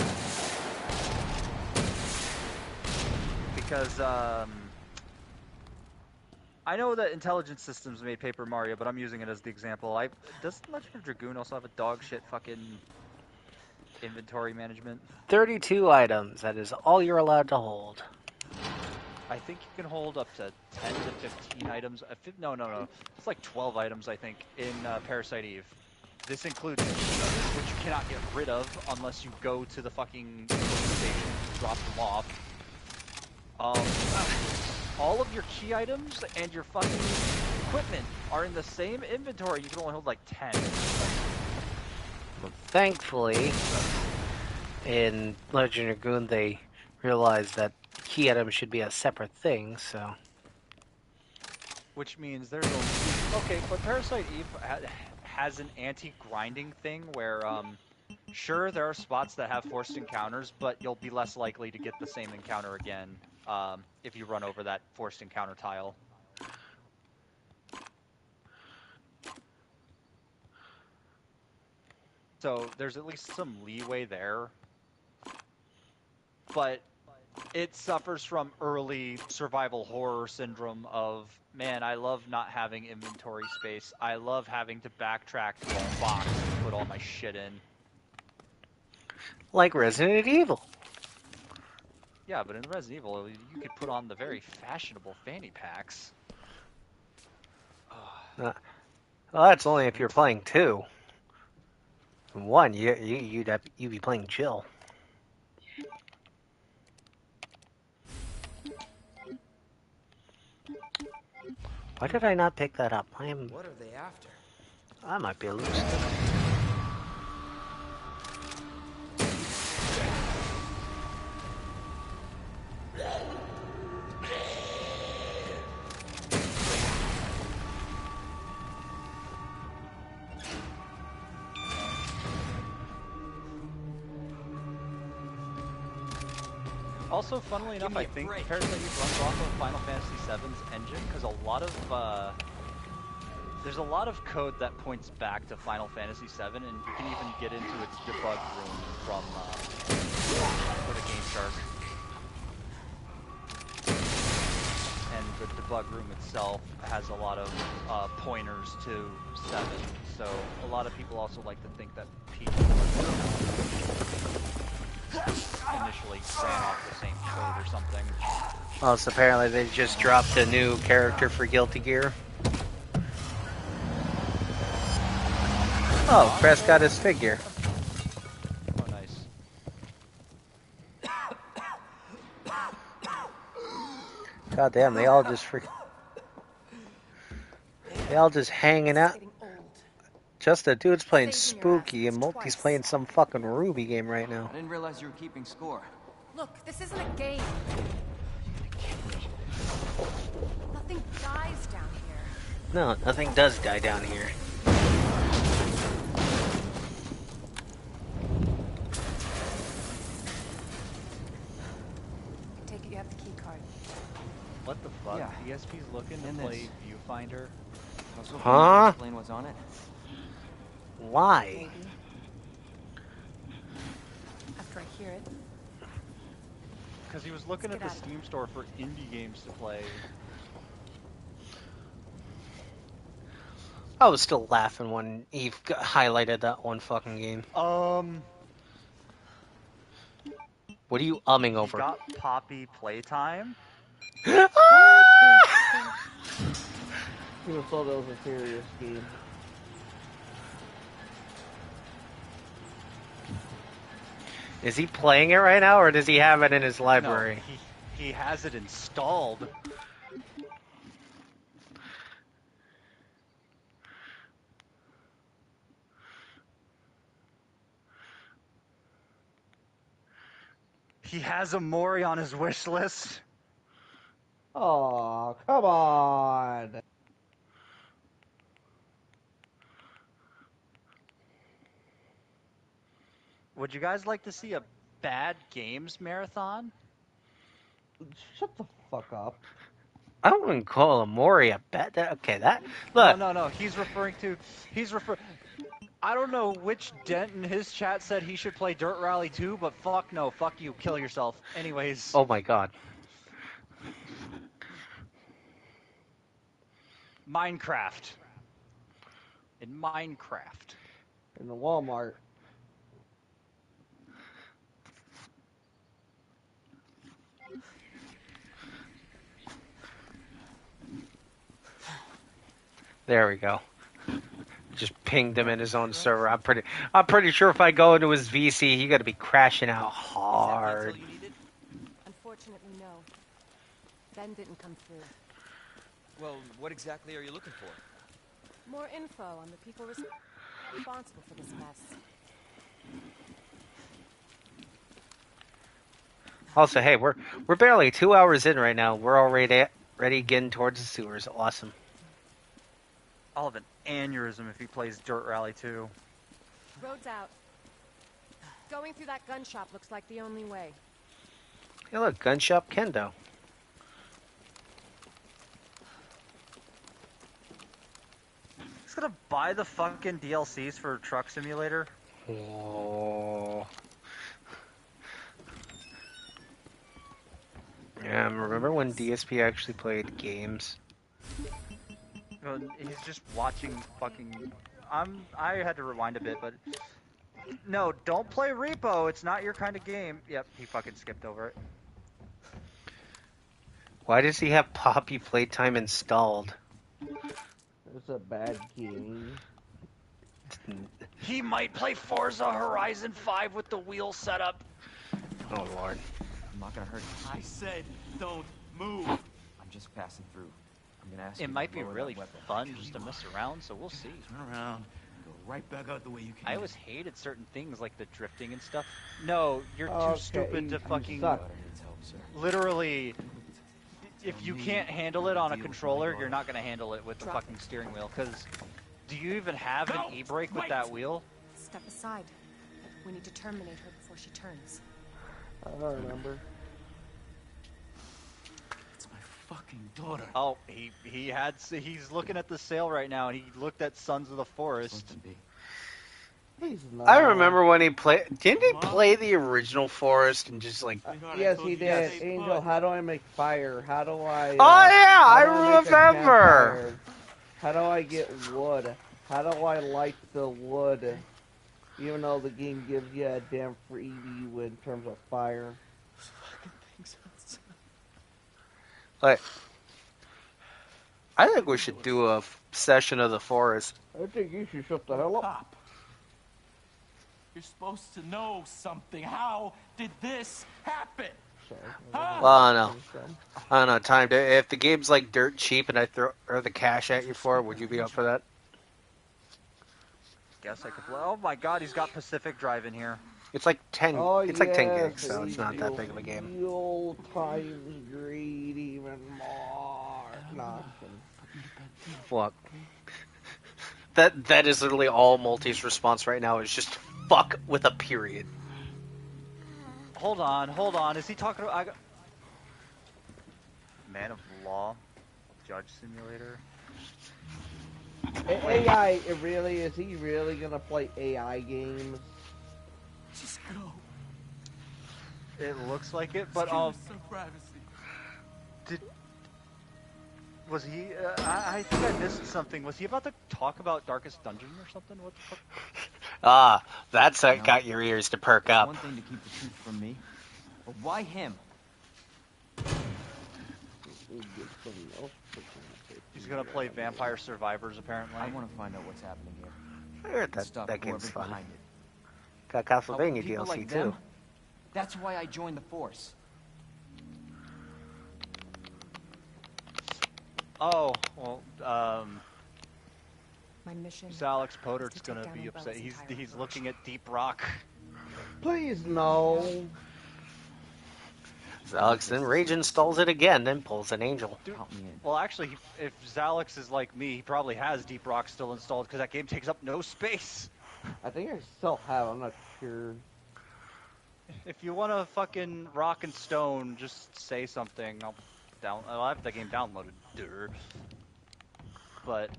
Because, I know that Intelligent Systems made Paper Mario, but I'm using it as the example. Doesn't Legend of Dragoon also have a dog shit fucking inventory management? 32 items. That is all you're allowed to hold. I think you can hold up to 10 to 15 items. No. It's like 12 items, I think, in Parasite Eve. This includes keys, which you cannot get rid of unless you go to the fucking station to drop them off. All of your key items and your fucking equipment are in the same inventory. You can only hold like 10. Well, thankfully, in Legend of Dragoon, they realized that key items should be a separate thing, so... Which means there's a... Okay, but Parasite Eve has an anti-grinding thing where, sure, there are spots that have forced encounters, but you'll be less likely to get the same encounter again if you run over that forced encounter tile. So there's at least some leeway there. But it suffers from early survival horror syndrome of, man, I love not having inventory space. I love having to backtrack to a box to put all my shit in. Like Resident Evil. Yeah, but in Resident Evil, you could put on the very fashionable fanny packs. Well, that's only if you're playing 2. 1, you'd be playing Jill. Why did I not pick that up? What are they after? I might be a loose. Also, funnily enough, I think Parasite Eve runs off of Final Fantasy VII's engine, because a lot of, there's a lot of code that points back to Final Fantasy VII, and you can even get into its debug room from, for the game start. And the debug room itself has a lot of, pointers to 7, so a lot of people also like to think that people initially ran off the same code or something. Well, so apparently they just dropped a new character for Guilty Gear. Oh, Crest got his figure. Oh, nice. God damn, they all just they all just hanging out. Just a dude's playing Spooky and Multi's playing some fucking Ruby game right now. I didn't realize you were keeping score. Look, this isn't a game. Nothing dies down here. No, nothing does die down here. I take it you have the key card. What the fuck? Yeah. ESP's looking to play Viewfinder. Huh? Explain what's on it. Why? Maybe. After I hear it. Because he was looking at the Steam store for indie games to play. I was still laughing when Eve highlighted that one fucking game. What are you umming over? Got Poppy playtime? just thought it was a serious game. Is he playing it right now, or does he have it in his library? No, he has it installed. He has a Mori on his wish list. Oh, come on. Would you guys like to see a bad games marathon? Shut the fuck up. I wouldn't call Mori a bet. Okay, that look. No. He's referring. I don't know which dent in his chat said he should play Dirt Rally 2, but fuck no, fuck you, kill yourself. Anyways. Oh my god. Minecraft. In Minecraft. In the Walmart. There we go. Just pinged him in his own server. I'm pretty sure if I go into his VC, he got to be crashing out hard. Unfortunately, no. Ben didn't come through. Well, what exactly are you looking for? More info on the people responsible for this mess. Also, hey, we're barely 2 hours in right now. We're already getting towards the sewers. Awesome. I'll have an aneurysm if he plays Dirt Rally 2. Road's out. Going through that gun shop looks like the only way. Hey, look, gun shop Kendo. He's gonna buy the fucking DLCs for Truck Simulator. Oh. Yeah, remember when DSP actually played games? Well, he's just watching fucking... I had to rewind a bit, but... No, don't play Repo. It's not your kind of game. Yep, he fucking skipped over it. Why does he have Poppy Playtime installed? It's a bad game. He might play Forza Horizon 5 with the wheel setup. Oh, Lord. I'm not gonna hurt you. I said, don't move. I'm just passing through. I'm gonna ask you It to might be lower really that weapon. fun just to mess around, so we'll see. Turn around. Go right back out the way you came. I always hated certain things like the drifting and stuff. No, you're too stupid to fucking... suck. Literally, if you can't handle it on a controller, you're not going to handle it with the fucking steering wheel. Because do you even have an e-brake with that wheel? Step aside. We need to terminate her before she turns. I don't remember. It's my fucking daughter. Oh, he's looking at the sale right now, and he looked at Sons of the Forest. He's not. I remember when he played... Didn't he play the original Forest and just like... Yes, he did. Angel, how do I make fire? How do I... oh yeah, I make a remember! campfire? How do I get wood? How do I light the wood? Even though the game gives you a damn freebie in terms of fire. Like, I think we should do a session of the Forest. I think you should shut the hell up. Cop. You're supposed to know something. How did this happen? Well, I don't know. Time to... If the game's like dirt cheap and I throw the cash at you for it, would you be up for that? Guess I could play. Oh my god, he's got Pacific Drive in here. It's like 10. Oh, it's like 10 yes, gigs, so it's not that big of a game. Feel times greed even more. Nothing. Fuck. That is literally all Multi's response right now is just fuck with a period. Hold on. Is he talking about... Man of Law? Judge Simulator? AI, is he really gonna play AI games? Just go. It looks like it, but Some privacy. Was he? I think I missed something. Was he about to talk about Darkest Dungeon or something? What the fuck? Ah, that's got your ears to perk up. One thing to keep the truth from me, but why him? He's gonna play Vampire Survivors, apparently. I want to find out what's happening here. I heard And stop that game's whoever's fun. behind it. Got Help Castlevania people DLC like too. them? That's why I joined the force. Oh, well, My mission. Alex is Podert's to take gonna down be Umbrella's upset. entire He's operation. looking at Deep Rock. Please no. Alex then rage installs it again, then pulls an angel. Dude, Help me in. well, actually, if Zalex is like me, he probably has Deep Rock still installed because that game takes up no space. I think I still have. I'm not sure. If you want to fucking rock and stone, just say something. I'll have the game downloaded. Durr. But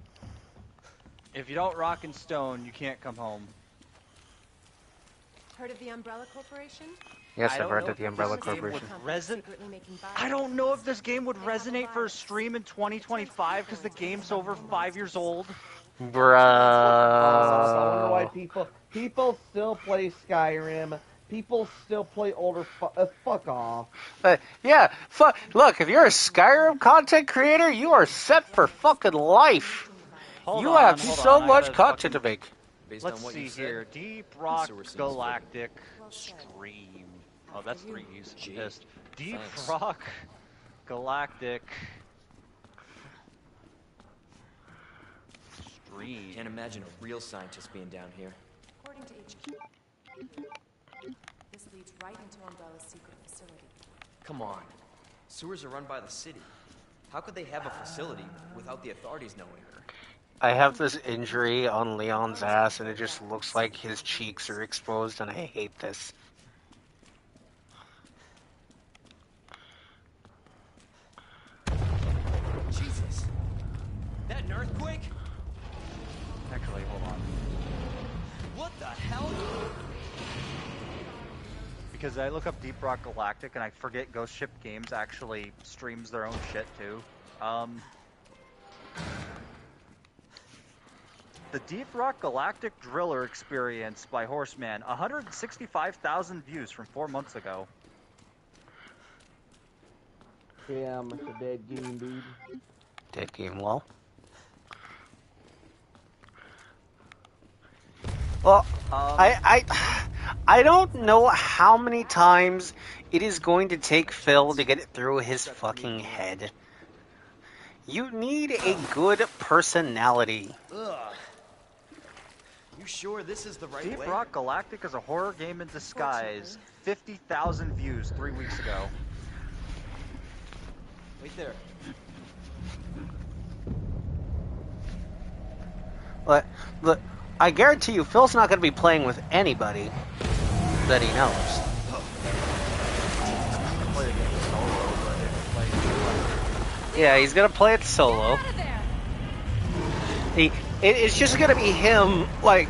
if you don't rock and stone, you can't come home. Heard of the Umbrella Corporation? Yes, I I've don't heard know of the if Umbrella this game would Corporation. Secretly making I don't know if this game would resonate for a stream in 2025 because the game's over 5 years old. Bruh. I wonder why people still play Skyrim. People still play older. Fuck off. Yeah, look, if you're a Skyrim content creator, you are set for fucking life. Hold You on, have hold so on, I much gotta content to fucking- make. Based Let's on what see you said, here. Deep Rock sewer scenes Galactic Stream. Oh, that's 3 E's. Gee, Pissed. Deep thanks. Rock Galactic Stream. Can't imagine a real scientist being down here. According to HQ, this leads right into Umbrella's secret facility. Come on. Sewers are run by the city. How could they have a facility without the authorities knowing? I have this injury on Leon's ass, and it just looks like his cheeks are exposed, and I hate this. Jesus! That an earthquake? Actually, hold on. What the hell? Because I look up Deep Rock Galactic and I forget Ghost Ship Games actually streams their own shit too. The Deep Rock Galactic Driller Experience by Horseman, 165,000 views from 4 months ago. Damn, it's a dead game, dude. Dead game, lol. Well, I don't know how many times it is going to take Phil to get it through his fucking head. You need a good personality. Ugh. You sure this is the right Deep way? Rock Galactic is a horror game in disguise. 50,000 views 3 weeks ago. Wait there. Look, I guarantee you, Phil's not going to be playing with anybody that he knows. Yeah, he's going to play it solo. It's just going to be him, like...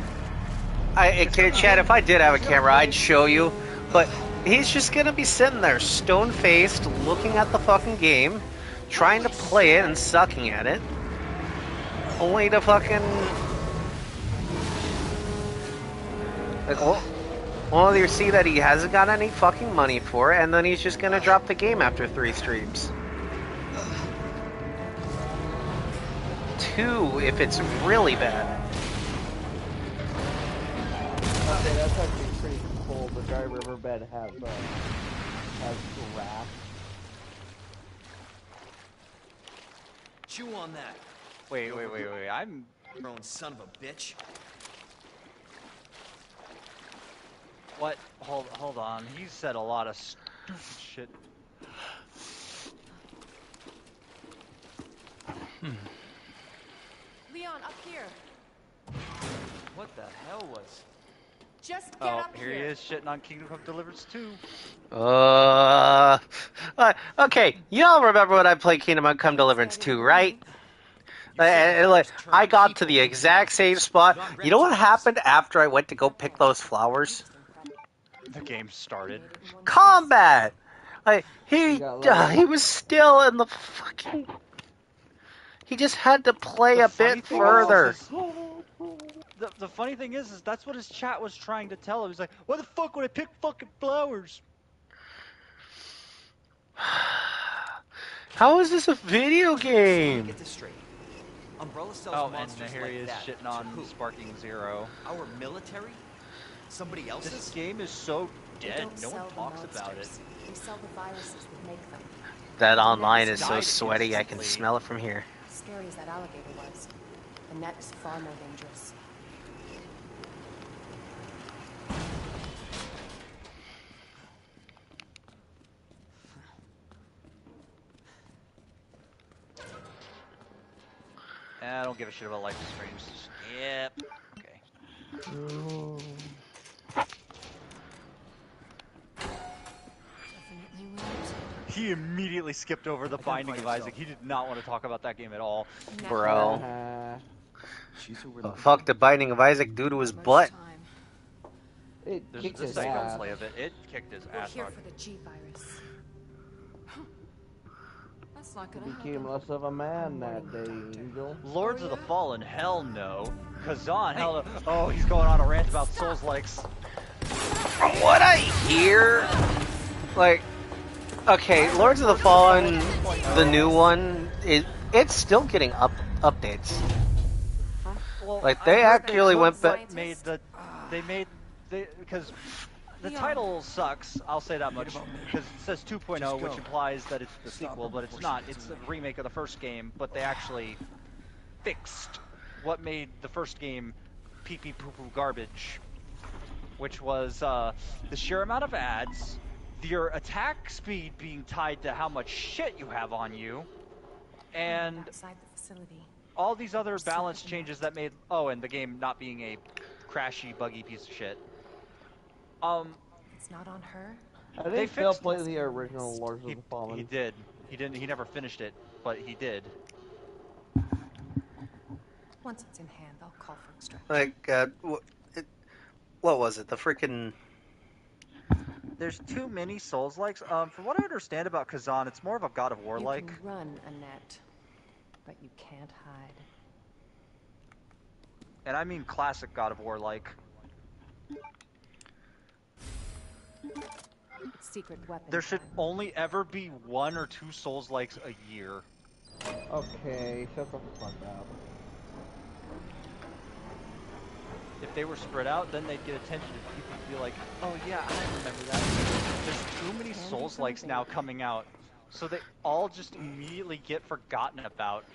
Chad, if I did have a camera, I'd show you. But he's just going to be sitting there, stone-faced, looking at the fucking game, trying to play it and sucking at it. Only to fucking... Like, well, you see that he hasn't got any fucking money for it, and then he's just gonna drop the game after 3 streams. 2 if it's really bad. Okay, that's actually pretty cool. The dry riverbed has grass. Chew on that. Wait. I'm... Grown son of a bitch. What? Hold on. He said a lot of stupid shit. Leon, up here. What the hell was? Just get up here he is shitting on Kingdom Come Deliverance 2. Okay, y'all remember when I played Kingdom Come Deliverance 2, right? I got to the exact same spot. You know what happened after I went to go pick those flowers? The game started. Combat! He was still in the fucking... He just had to play a bit further. The funny thing is that's what his chat was trying to tell him. He's like, why the fuck would I pick fucking flowers? How is this a video game? Get this straight. Umbrella sells Oh, and monsters here like he is that. shitting To on who? Sparking Zero. Our military? Somebody else's? This game is so They dead. don't No one sell the talks about it. monsters. They sell the viruses that make them. That The net online is so died sweaty, I can instantly. smell it from here. As scary as that alligator was, the net is far more dangerous. I don't give a shit about Life is Strange. Yep. Okay. Definitely won't. He immediately skipped over the Binding of Isaac. He did not want to talk about that game at all. Bro. She's who we're Oh, looking fuck for. the Binding of Isaac due to his butt. It There's kicked the his second ass. play of it. It kicked his We're ass here hard. for the G virus. That's not He gonna became happen. less of a man that day, Angel. Lords of the Fallen, hell no. Kazan, hell no. Oh, he's going on a rant about Souls-likes. From what I hear, like, okay, Lords of the Fallen, the new one, it's still getting updates. Well, Like, they actually went back. Because the title sucks, I'll say that much, because it says 2.0, which implies that it's the sequel, but it's not. It's a remake of the first game, but they actually fixed what made the first game pee-pee poo-poo garbage, which was the sheer amount of ads, your attack speed being tied to how much shit you have on you, and outside the facility. all these other balance changes that made and the game not being a crashy, buggy piece of shit. It's not on her. I think Phil played the original Lords of the Fallen. He did. He didn't. He never finished it, but he did. Once it's in hand, I'll call for extraction. Like, what was it? The freaking. There's too many Souls-likes. From what I understand about Kazan, it's more of a God of War-like. You can run, Annette, but you can't hide. And I mean classic God of War-like. It's secret weapon. There should only ever be 1 or 2 Souls-likes a year. Okay, shut the fuck up. If they were spread out, then they'd get attention. People would be like, oh yeah, I remember that. There's too many Souls-likes now coming out, so they all just immediately get forgotten about.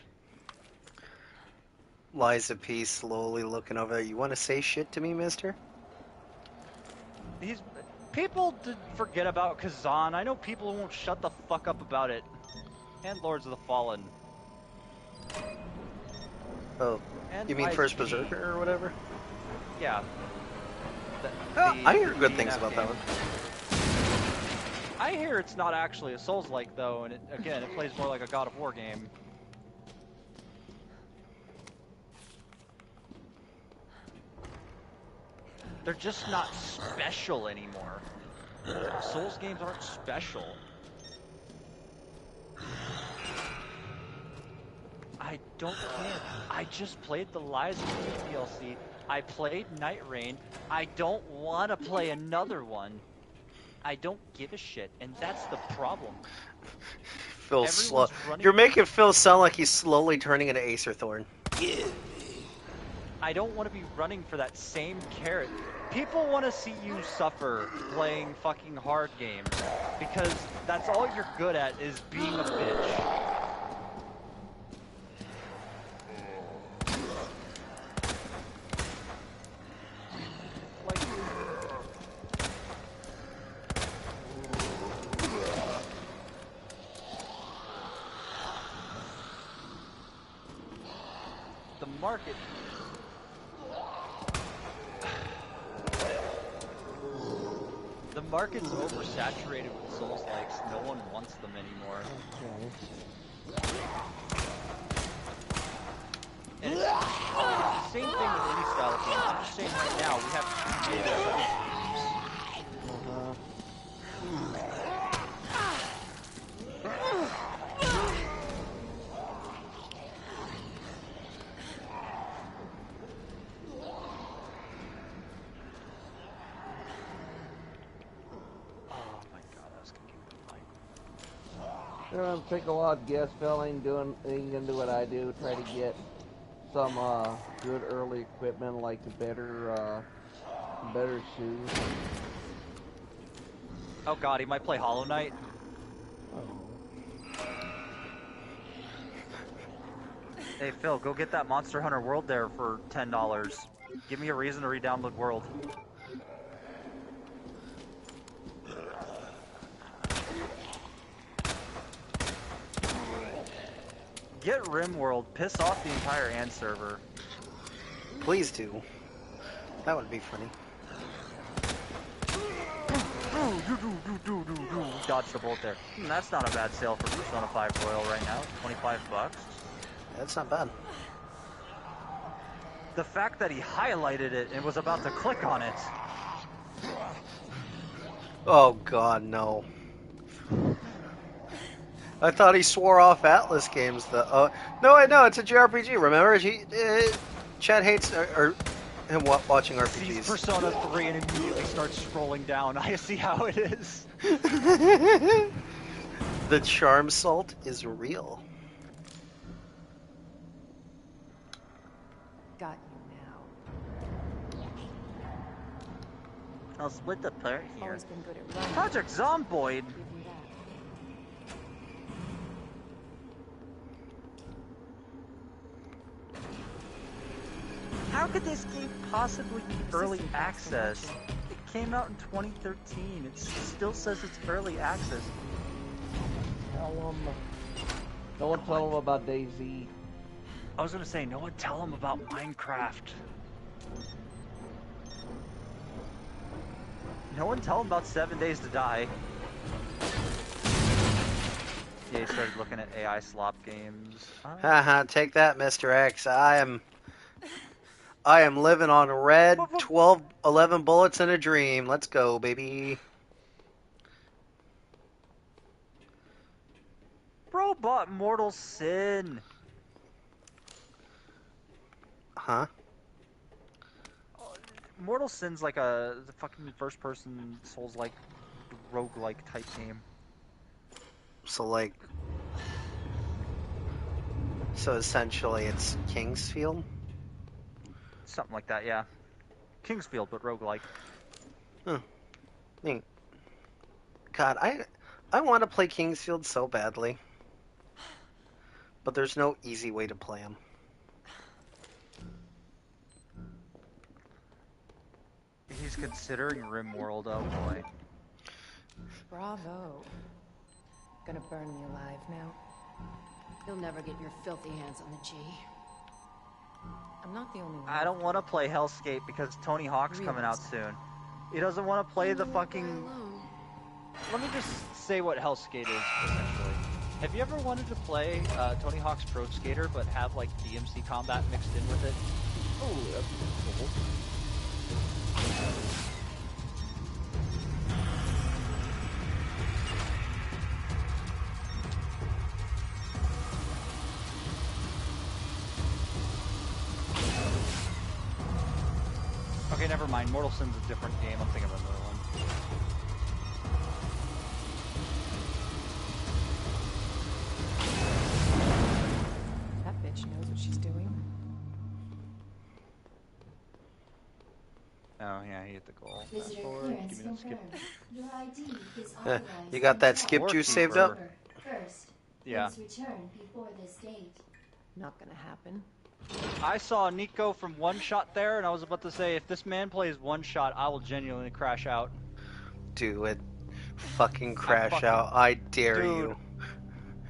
Liza P slowly looking over there. You want to say shit to me, mister? People forget about Kazan. I know people won't shut the fuck up about it. And Lords of the Fallen. Oh, And you mean Liza First P. Berserker or whatever? Yeah. I hear good things about that one. I hear it's not actually a Souls-like though, and it plays more like a God of War game. They're just not special anymore. Souls games aren't special. I don't care. I just played the Lies of P DLC. I played Night Rain. I don't want to play another one. I don't give a shit, and that's the problem. Phil's slow. You're making Phil sound like he's slowly turning into Acer Thorn. I don't want to be running for that same carrot. People want to see you suffer playing fucking hard games because that's all you're good at is being a bitch. The market. The market's oversaturated with Souls-likes. No one wants them anymore. And it's the same thing with any style of game. I'm just saying right now, we have too many It's gonna take a while to guess. Phil ain't gonna do what I do. Try to get some good early equipment, like better shoes. Oh god, he might play Hollow Knight. Hey Phil, go get that Monster Hunter World there for $10. Give me a reason to re-download World. Get RimWorld, piss off the entire AND server. Please do. That would be funny. Dodged the bullet there. That's not a bad sale for Persona 5 Royal right now. $25. That's not bad. The fact that he highlighted it and was about to click on it. Oh god, no. I thought he swore off Atlas games. No, I know it's a JRPG. Remember, Chad hates him watching RPGs. Sees Persona 3 and immediately starts scrolling down. I see how it is. The charm salt is real. Got you now. I'll split the part here. Always been good at running. Project Zomboid. Give you that. How could this game possibly be early access? It came out in 2013. It still says it's early access. No one tell them about DayZ. I was gonna say, no one tell them about Minecraft. No one tell them about 7 Days to Die. Yeah, he started looking at AI slop games. Haha, take that, Mr. X. I am living on red 11 bullets in a dream. Let's go, baby. Bro bought Mortal Sin. Huh? Mortal Sin's like the fucking first-person Souls-like, roguelike type game. So essentially it's Kingsfield? Something like that, yeah. Kingsfield, but roguelike. Huh. God, I want to play Kingsfield so badly. But there's no easy way to play him. He's considering RimWorld, oh boy. Bravo. Gonna burn me alive now. You'll never get your filthy hands on the G. I'm not the only one. I don't want to play Hellscape because Tony Hawk's coming out soon. He doesn't want to play the fucking... Let me just say what Hellskate is, essentially. Have you ever wanted to play Tony Hawk's Pro Skater, but have, like, DMC combat mixed in with it? Oh, that's cool. Okay, never mind. Mortal Sin's a different game. I'm thinking of another one. That bitch knows what she's doing. Oh, yeah, he hit the goal. Visitor Forward. clearance Give me that skip. confirmed. Your ID is authorized. You got that skip juice saved up? First, Yeah. please return before this date. Not gonna happen. I saw Nico from One Shot there, and I was about to say, if this man plays One Shot, I will genuinely crash out. Do it. Fucking crash out. I dare you.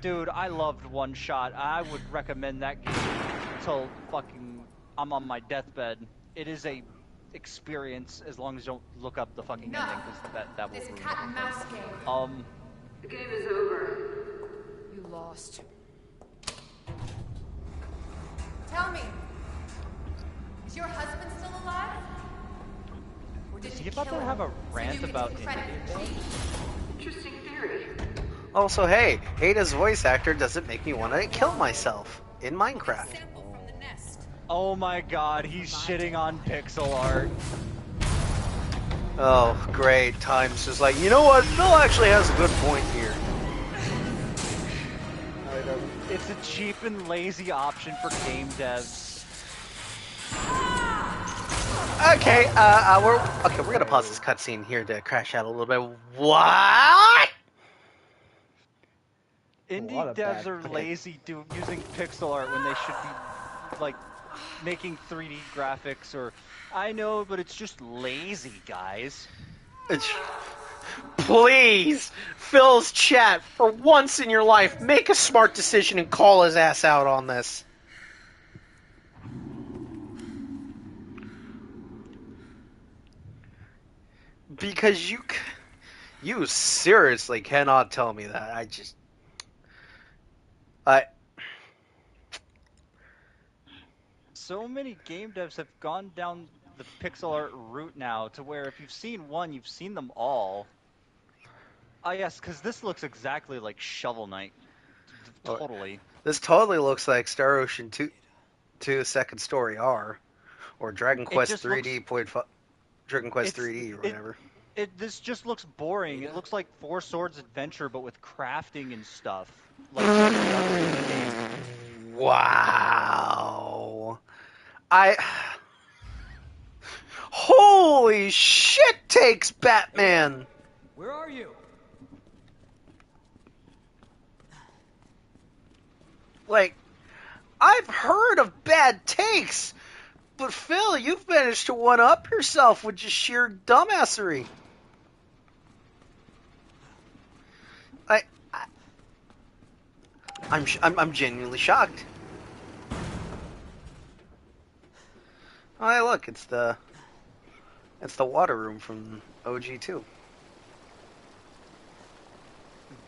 Dude, I loved One Shot. I would recommend that game until fucking I'm on my deathbed. It is a experience as long as you don't look up the fucking ending, because that will ruin it. cat and mouse game. The game is over. You lost. Tell me, is your husband still alive? Or did Is you he about kill to him have a so rant you could about take credit for cheating? Interesting theory. Also, hey, Ada's voice actor doesn't make me want to kill myself in Minecraft. Oh my god, he's shitting on pixel art. Oh, great. Times just like, you know what? Phil actually has a good point here. It's a cheap and lazy option for game devs. Okay, we're gonna pause this cutscene here to crash out a little bit. What? Indie devs are lazy using pixel art when they should be like making 3D graphics. Or I know, but it's just lazy, guys. Please, Phil's chat, for once in your life, make a smart decision and call his ass out on this. Because you seriously cannot tell me that. So many game devs have gone down the pixel art route now to where if you've seen one, you've seen them all. Ah, yes, because this looks exactly like Shovel Knight. Totally. This totally looks like Star Ocean 2 Second Story R, or Dragon Quest 3D Dragon Quest 3D or whatever. This just looks boring. It looks like Four Swords Adventure, but with crafting and stuff. Like every other indie game. Wow. Holy shit takes Batman! Where are you? Like, I've heard of bad takes, but Phil, you've managed to one-up yourself with just sheer dumbassery. I'm genuinely shocked. Oh, hey, look, it's the water room from OG2.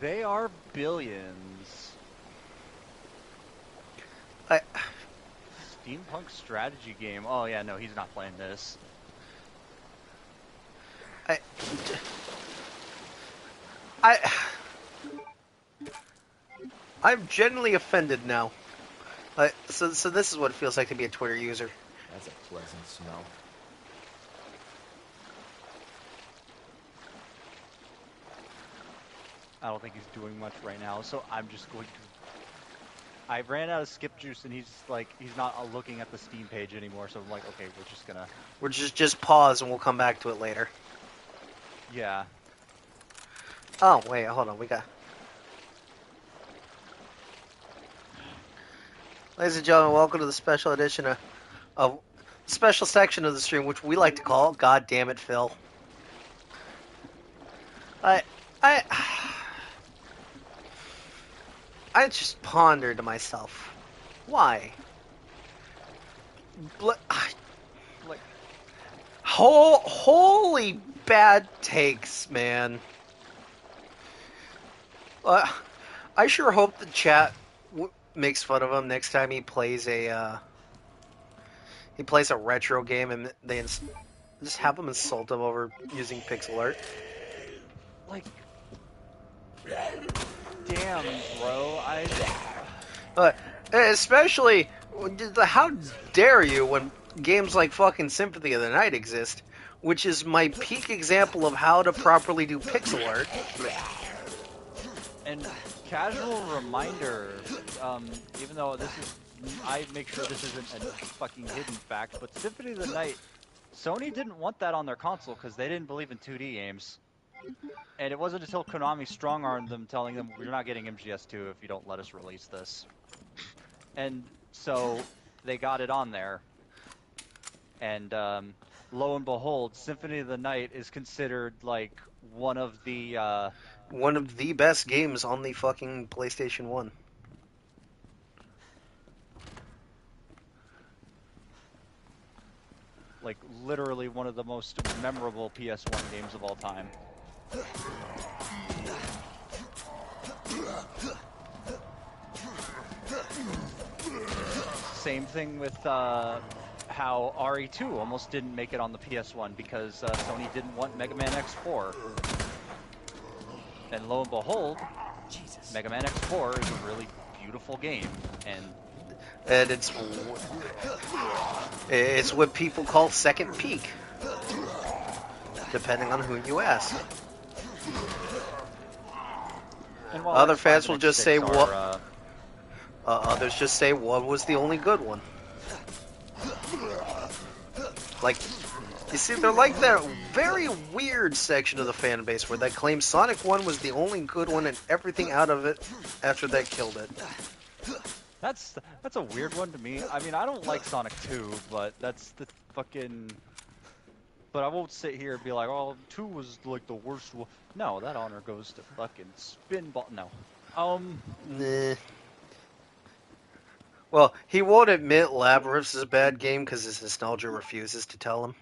They are billions. Steampunk strategy game. Oh yeah, no, he's not playing this. I'm genuinely offended now. So this is what it feels like to be a Twitter user. That's a pleasant smell. I don't think he's doing much right now, so I'm just going to... I ran out of skip juice, and he's not looking at the Steam page anymore, so I'm like, okay, we're just gonna... We're just pause, and we'll come back to it later. Yeah. Oh, wait, hold on, we got... Ladies and gentlemen, welcome to the special edition of special section of the stream, which we like to call "God Damn It, Phil." I just ponder to myself, why? Holy bad takes, man. I sure hope the chat makes fun of him next time he plays a retro game, and they just have him insult him over using pixel art. Like, damn, bro, especially, how dare you when games like fucking Symphony of the Night exist, which is my peak example of how to properly do pixel art. And casual reminder, even though I make sure this isn't a fucking hidden fact, but Symphony of the Night, Sony didn't want that on their console because they didn't believe in 2D games. And it wasn't until Konami strong-armed them, telling them, we're not getting MGS2 if you don't let us release this. And so they got it on there. And lo and behold, Symphony of the Night is considered like one of the best games on the fucking PlayStation 1. Like, literally one of the most memorable PS1 games of all time. Same thing with how RE2 almost didn't make it on the PS1 because Sony didn't want Mega Man X4. And lo and behold, Mega Man X4 is a really beautiful game, and it's what people call second peak, depending on who you ask. And while Other fans will just say what. Others just say what was the only good one. Like You see, they're like that very weird section of the fan base where they claim Sonic 1 was the only good one and everything out of it after that killed it. That's a weird one to me. I mean, I don't like Sonic 2, but that's the fucking... But I won't sit here and be like, oh, 2 was like the worst one. No, that honor goes to fucking Spinball. No. Nah. Well, he won't admit Labyrinth's is a bad game because his nostalgia refuses to tell him.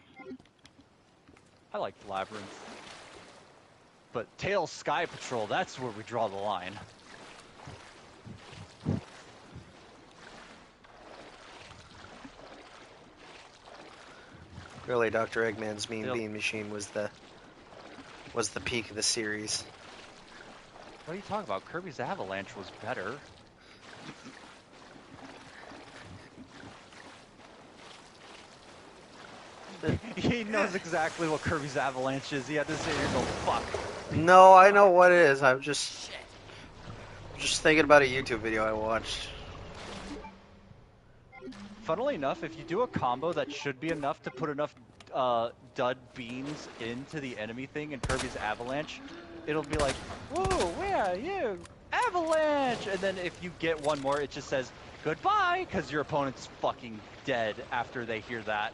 I liked Labyrinth. But Tails Sky Patrol, that's where we draw the line. Really, Dr. Eggman's Mean Bean Machine was the peak of the series. What are you talking about? Kirby's Avalanche was better. He knows exactly what Kirby's Avalanche is. He had to sit here and go, fuck. No, I know what it is. I'm just thinking about a YouTube video I watched. Funnily enough, if you do a combo that should be enough to put enough dud beans into the enemy thing in Kirby's Avalanche, it'll be like, whoa, where are you? Avalanche! And then if you get one more, it just says, goodbye, because your opponent's fucking dead after they hear that.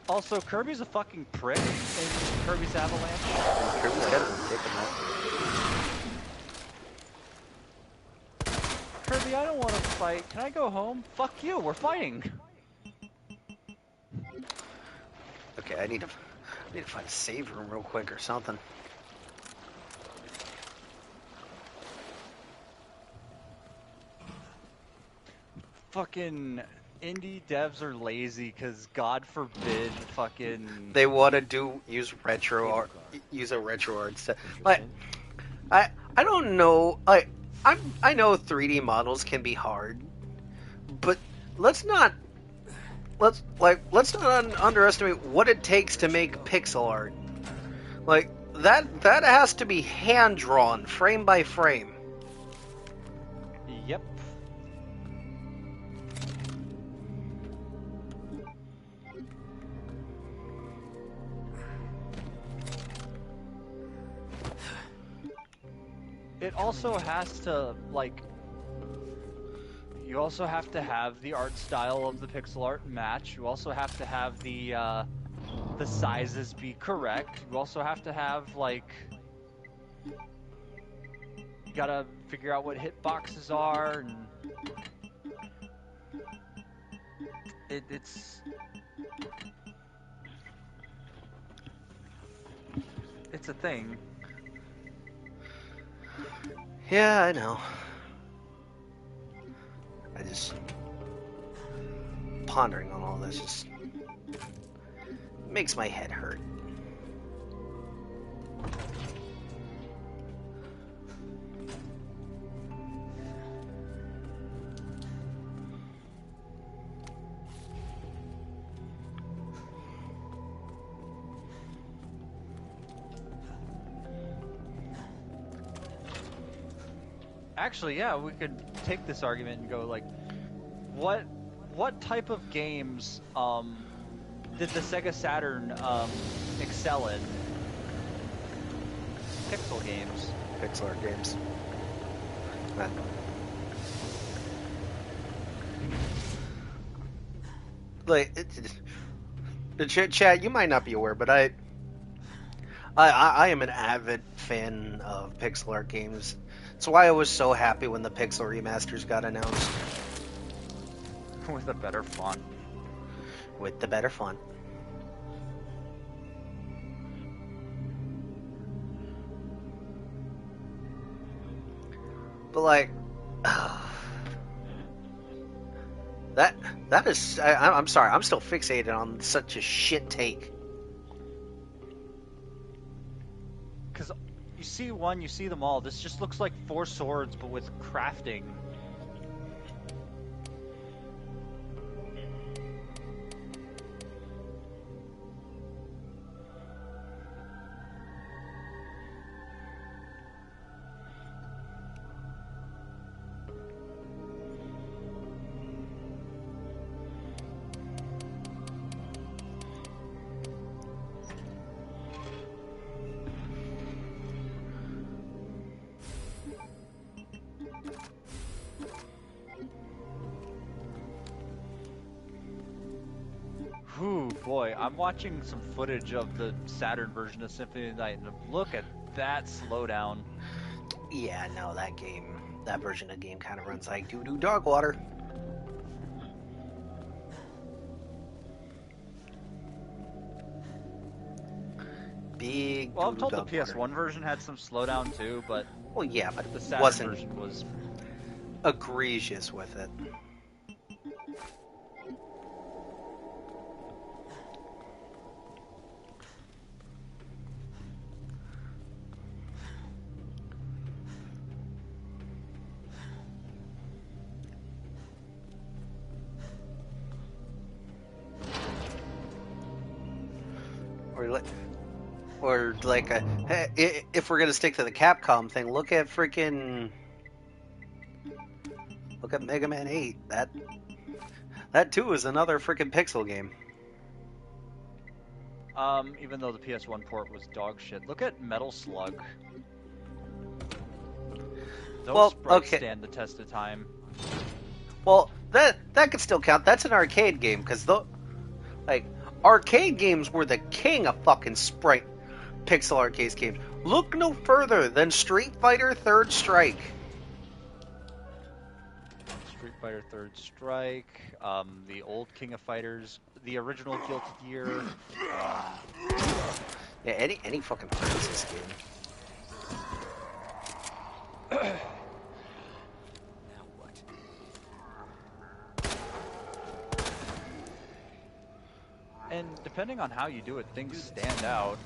Also, Kirby's a fucking prick in Kirby's Avalanche. Kirby's got a dick in that. Kirby, I don't want to fight. Can I go home? Fuck you, we're fighting. Okay, I need to find a save room real quick or something. Fucking indie devs are lazy because God forbid fucking they want to use retro art, use a retro art set. Like, I don't know. Like, I know 3D models can be hard, but let's not underestimate what it takes to make pixel art. Like that has to be hand drawn, frame by frame. Yep. It also has to, like, you also have to have the art style of the pixel art match. You also have to have the sizes be correct. You also have to have, like, you gotta figure out what hitboxes are, and it's a thing. Yeah, I know. I just pondering on all this just makes my head hurt. Actually, yeah, we could take this argument and go like, what type of games did the Sega Saturn excel in? Pixel games. Pixel art games. Like, the chat, you might not be aware, but I am an avid fan of pixel art games. That's why I was so happy when the Pixel remasters got announced. With a better font. With the better font. But like, that is, I'm sorry, I'm still fixated on such a shit take. Because you see one, you see them all. This just looks like 4 swords, but with crafting. Whew, boy, I'm watching some footage of the Saturn version of Symphony of the Night, and look at that slowdown. Yeah, no, that version of the game kind of runs like doo-doo dog water. Big Well, I'm doo-doo told the dog PS1 water. version had some slowdown too, but Well, yeah, but the it Saturn wasn't version was egregious with it. Or like if we're gonna stick to the Capcom thing, look at Mega Man 8. That too is another freaking pixel game. even though the PS1 port was dog shit. Look at Metal Slug. Those sprites stand the test of time. Well, that could still count. That's an arcade game because arcade games were the king of fucking sprite pixel arcade games. Look no further than Street Fighter Third Strike. Street Fighter Third Strike, the old King of Fighters, the original Guilty Gear. Yeah, any fucking Princess game. Now what? And depending on how you do it, things stand out.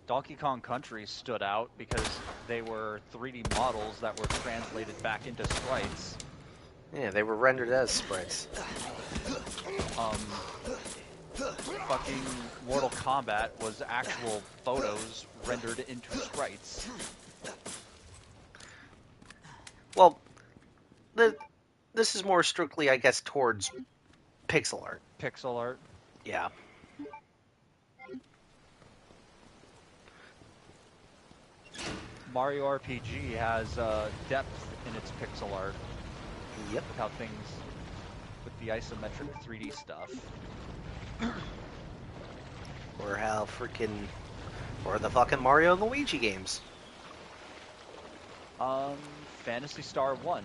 Donkey Kong Country stood out because they were 3D models that were translated back into sprites. Yeah, they were rendered as sprites. Fucking Mortal Kombat was actual photos rendered into sprites. Well, this is more strictly, I guess, towards pixel art. Pixel art? Yeah. Mario RPG has depth in its pixel art. Yep. With how things, with the isometric 3D stuff. Or the fucking Mario and Luigi games. Phantasy Star 1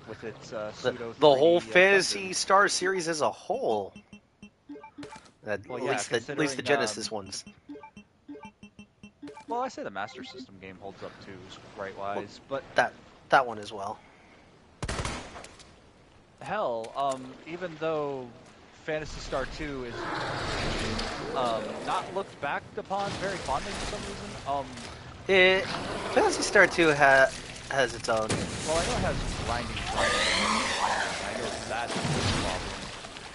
with its pseudo the whole 3D, Phantasy Star series as a whole. At least the Genesis ones. Well, I say the Master System game holds up too, sprite-wise, but that one as well. Hell, even though Phantasy Star 2 is not looked back upon very fondly for some reason, Phantasy Star 2 has its own. Well, I know it has grinding problems. I know that's a problem.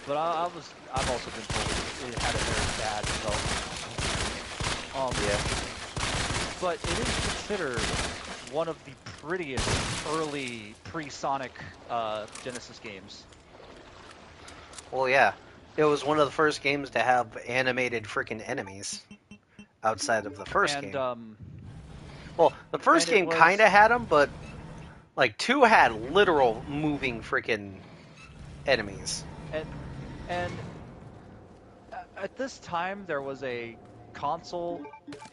But I've also been told it had a very bad development. Yeah. But it is considered one of the prettiest early pre-Sonic Genesis games. Well, yeah. It was one of the first games to have animated freaking enemies outside of the first game. Well, the first game kind of had them, but like 2 had literal moving freaking enemies. And at this time, there was a console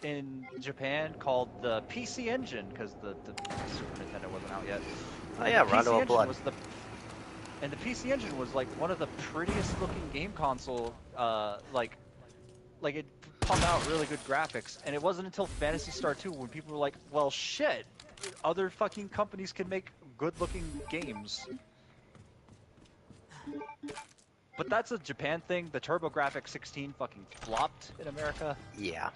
in Japan called the PC Engine, because the Super Nintendo wasn't out yet. Oh yeah, Rondo of Blood. And the PC Engine was like one of the prettiest looking game console, like it pumped out really good graphics. And it wasn't until Phantasy Star 2 when people were like, well shit, other fucking companies can make good looking games. But that's a Japan thing. The TurboGrafx 16 fucking flopped in America. Yeah.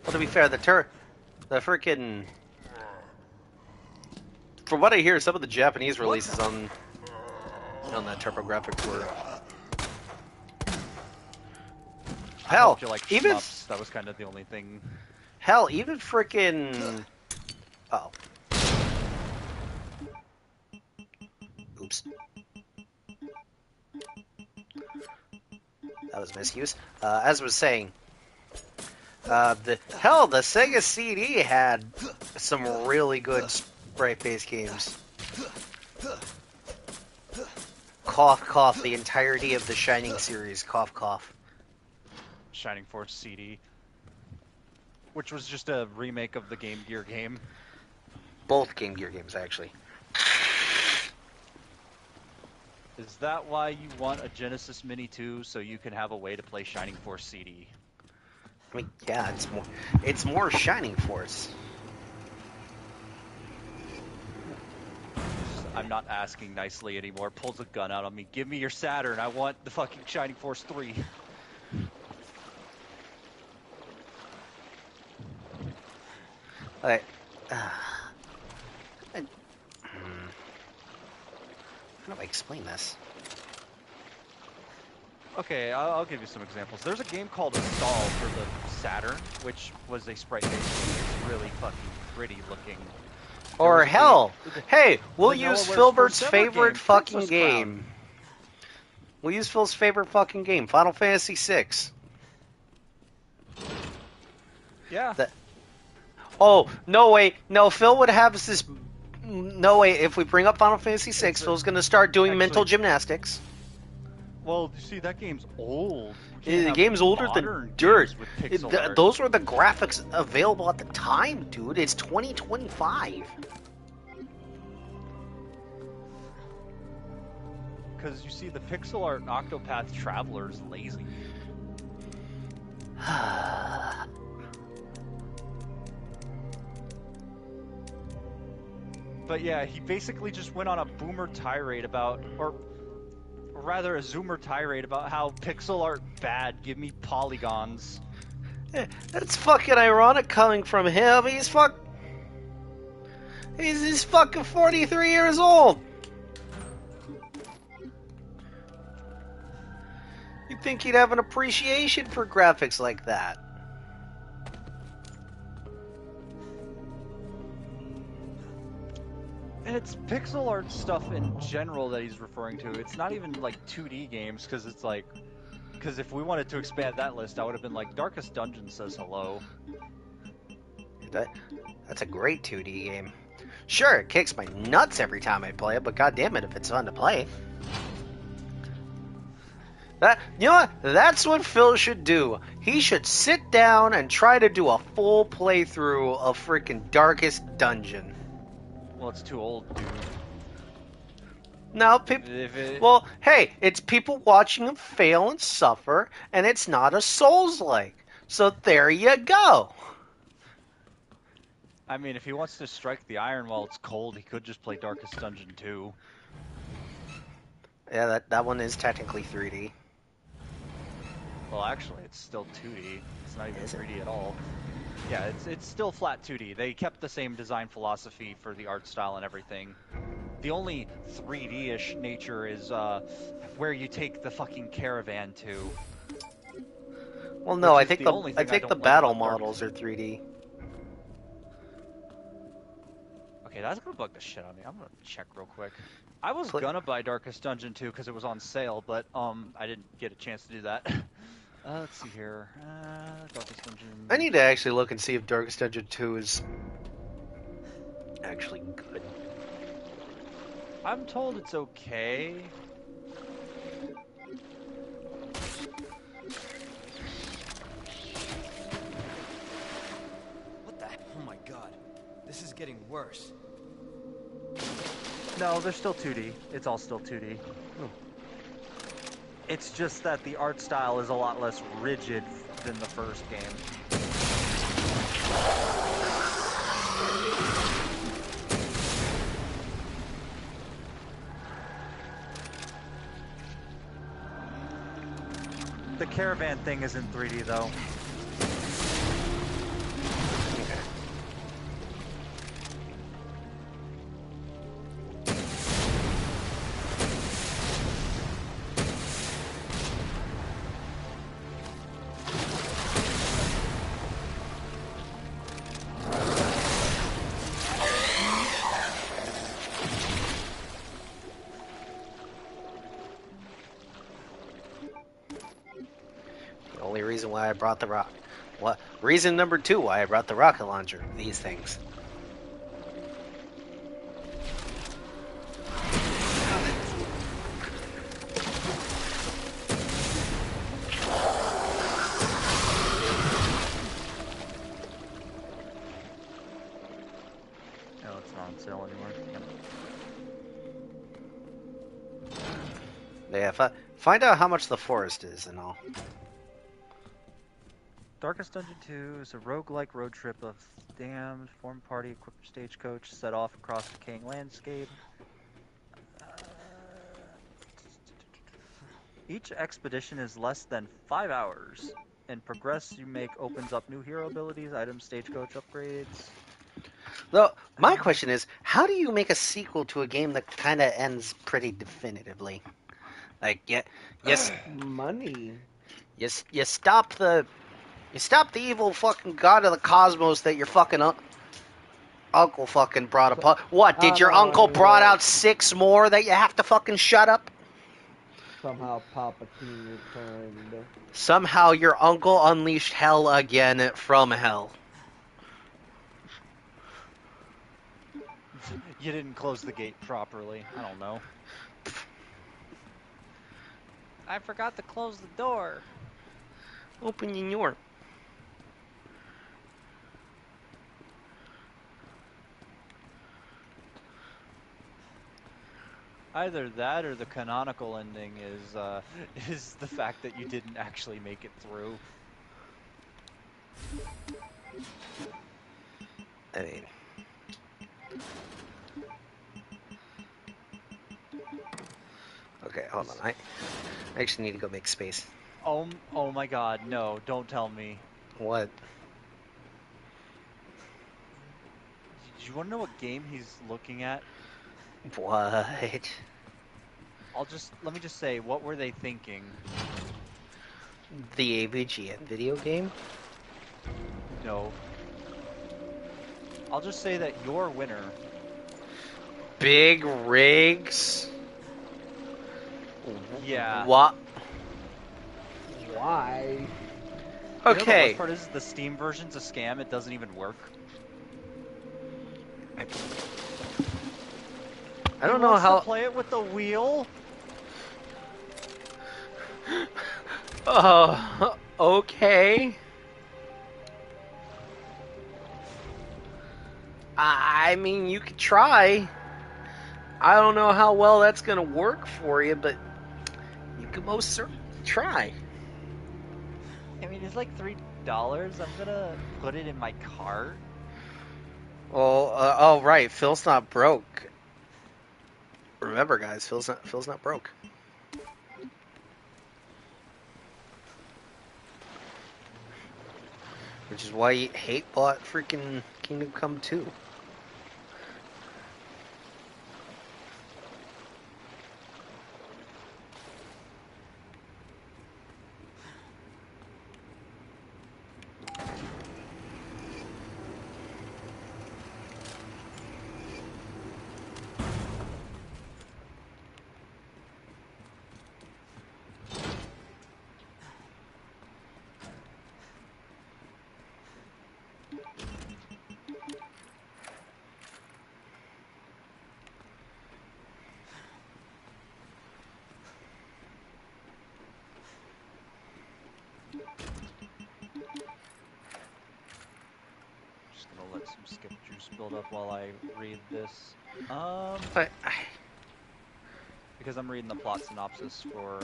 Well, to be fair, the freaking... From what I hear, some of the Japanese releases on that TurboGrafx were... Hell, even... Shmups, that was kind of the only thing. Hell, even freaking... Oh. Oops. That was misuse. As I was saying, the Sega CD had some really good sprite-based games. Cough, cough. The entirety of the Shining series. Cough, cough. Shining Force CD, which was just a remake of the Game Gear game. Both Game Gear games, actually. Is that why you want a Genesis Mini 2, so you can have a way to play Shining Force CD? I mean, yeah, it's more Shining Force. I'm not asking nicely anymore. Pulls a gun out on me. Give me your Saturn. I want the fucking Shining Force 3. Alright. How do I explain this? Okay, I'll give you some examples. There's a game called Install for the Saturn, which was a sprite-based game. It's really fucking pretty looking. Or hell, hey, we'll Vanilla use Ware's Filbert's first ever favorite game, fucking Princess game. Crown. We'll use Phil's favorite fucking game, Final Fantasy VI. Yeah. Oh, no way. No, Phil would have this... No way, if we bring up Final Fantasy VI, Phil's gonna start doing mental gymnastics. Well, you see, that game's old. The game's older than dirt. Those were the graphics available at the time, dude. It's 2025. Because you see, the pixel art in Octopath Traveler is lazy. But yeah, he basically just went on a boomer tirade about, or rather a zoomer tirade about how pixel art bad, give me polygons. That's fucking ironic coming from him. He's fucking 43 years old. You'd think he'd have an appreciation for graphics like that. It's pixel art stuff in general that he's referring to. It's not even like 2D games, because it's like... Because if we wanted to expand that list, I would have been like, Darkest Dungeon says hello. That's a great 2D game. Sure, it kicks my nuts every time I play it, but goddammit if it's fun to play. You know what? That's what Phil should do. He should sit down and try to do a full playthrough of freaking Darkest Dungeon. Well, it's too old, dude. No, well, hey, it's people watching him fail and suffer, and it's not a Souls-like. So there you go. I mean, if he wants to strike the iron while it's cold, he could just play Darkest Dungeon 2. Yeah, that one is technically 3D. Well, actually, it's still 2D. It's not even 3D at all. Yeah, it's still flat 2D. They kept the same design philosophy for the art style and everything. The only 3D-ish nature is where you take the fucking caravan to. Well, no, I think the battle models are 3D. Okay, that's gonna bug the shit out of me. I'm gonna check real quick. I was gonna buy Darkest Dungeon 2 because it was on sale, but I didn't get a chance to do that. Let's see here. Darkest Dungeon. I need to actually look and see if Darkest Dungeon 2 is actually good. I'm told it's okay. What the? Oh my god. This is getting worse. No, they're still 2D. It's all still 2D. It's just that the art style is a lot less rigid than the first game. The caravan thing is in 3D though. Why I brought the rock. What? Reason number 2 why I brought the rocket launcher. These things. anymore. Yeah, find out how much the forest is and all. Darkest Dungeon 2 is a roguelike road trip of damned, form party, equipped stagecoach, set off across decaying landscape. Each expedition is less than 5 hours, and progress you make opens up new hero abilities, items, stagecoach upgrades. Though, my question is, how do you make a sequel to a game that kind of ends pretty definitively? Like, yes, money. You stop the evil fucking god of the cosmos that your fucking uncle fucking brought upon. What, did your uncle brought out 6 more that you have to fucking shut up? Somehow Palpatine returned. Somehow your uncle unleashed hell again from hell. You didn't close the gate properly. I don't know. I forgot to close the door. Open your door. Either that or the canonical ending is the fact that you didn't actually make it through. I mean, okay, hold on. I actually need to go make space. Oh my god, no, don't tell me. What? Do you want to know what game he's looking at? What? Let me just say, what were they thinking? The AVGN video game? No. I'll just say that your winner. Big rigs? Yeah. What? Why? Okay. You know the worst part is the Steam version's a scam. It doesn't even work. I don't know how to play it with the wheel. Okay. I mean, you could try. I don't know how well that's gonna work for you, but you can most certainly try. I mean, it's like $3. I'm gonna put it in my cart. Well, oh right, Phil's not broke. Remember, guys, Phil's not broke. Which is why you hate bought freaking Kingdom Come 2. Just gonna let some skip juice build up while I read this. Because I'm reading the plot synopsis for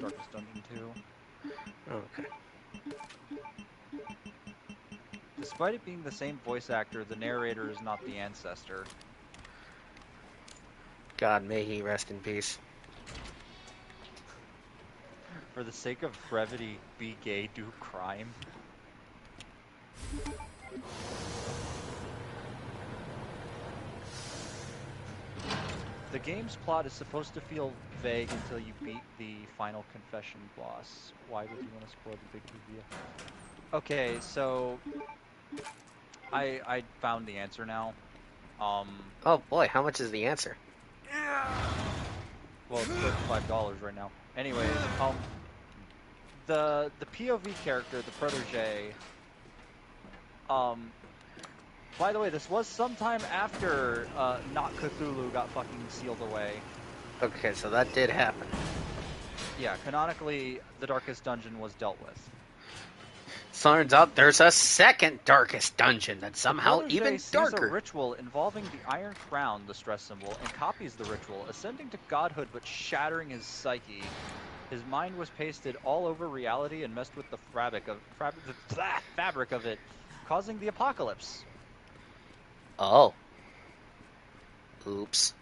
Darkest Dungeon 2. Okay. Despite it being the same voice actor, the narrator is not the ancestor. God, may he rest in peace. For the sake of brevity, be gay, do crime. The game's plot is supposed to feel vague until you beat the final confession boss. Why would you want to spoil the big reveal? Okay, so I found the answer now. Oh boy, how much is the answer? Well, it's $35 right now. Anyways, the POV character, the protege. By the way, this was sometime after Not Cthulhu got fucking sealed away. Okay, so that did happen. Yeah, canonically, the Darkest Dungeon was dealt with. turns out there's a second darkest dungeon that's The somehow protege even sees darker. a ritual involving the Iron Crown, the stress symbol, and copies the ritual, ascending to godhood but shattering his psyche. His mind was pasted all over reality and messed with the fabric of it, causing the apocalypse. Oh. Oops.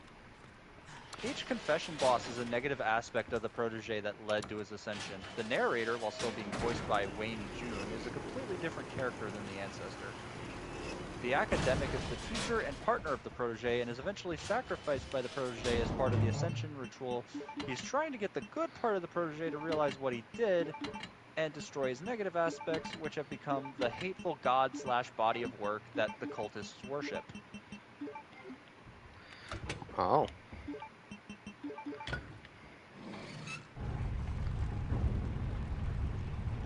Each confession boss is a negative aspect of the protege that led to his ascension. The narrator, while still being voiced by Wayne June, is a completely different character than the ancestor. The academic is the teacher and partner of the protege and is eventually sacrificed by the protege as part of the ascension ritual. He's trying to get the good part of the protege to realize what he did and destroy his negative aspects, which have become the hateful god/body of work that the cultists worship. Oh.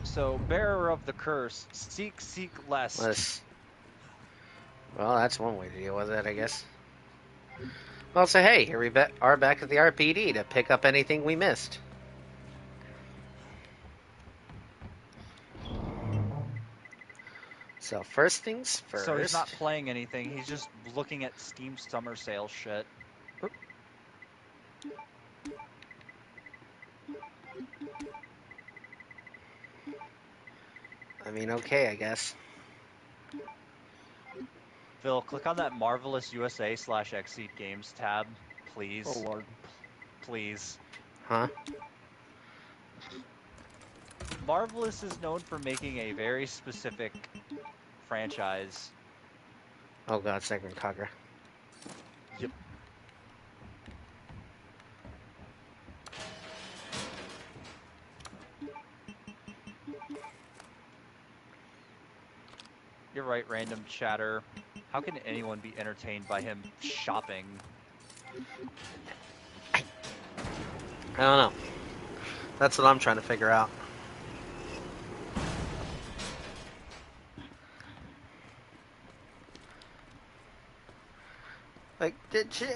So, bearer of the curse, seek less. Well, that's one way to deal with it, I guess. Well, so hey, here we are back at the RPD to pick up anything we missed. So first things first. So he's not playing anything, he's just looking at Steam summer sale shit. Oop. I mean, okay, I guess. Phil, click on that Marvelous USA/Exceed Games tab, please. Oh Lord. Please. Huh? Marvelous is known for making a very specific franchise. Oh god, Second Kagra. Yep. You're right, random chatter. How can anyone be entertained by him shopping? I don't know. That's what I'm trying to figure out. Like, did you...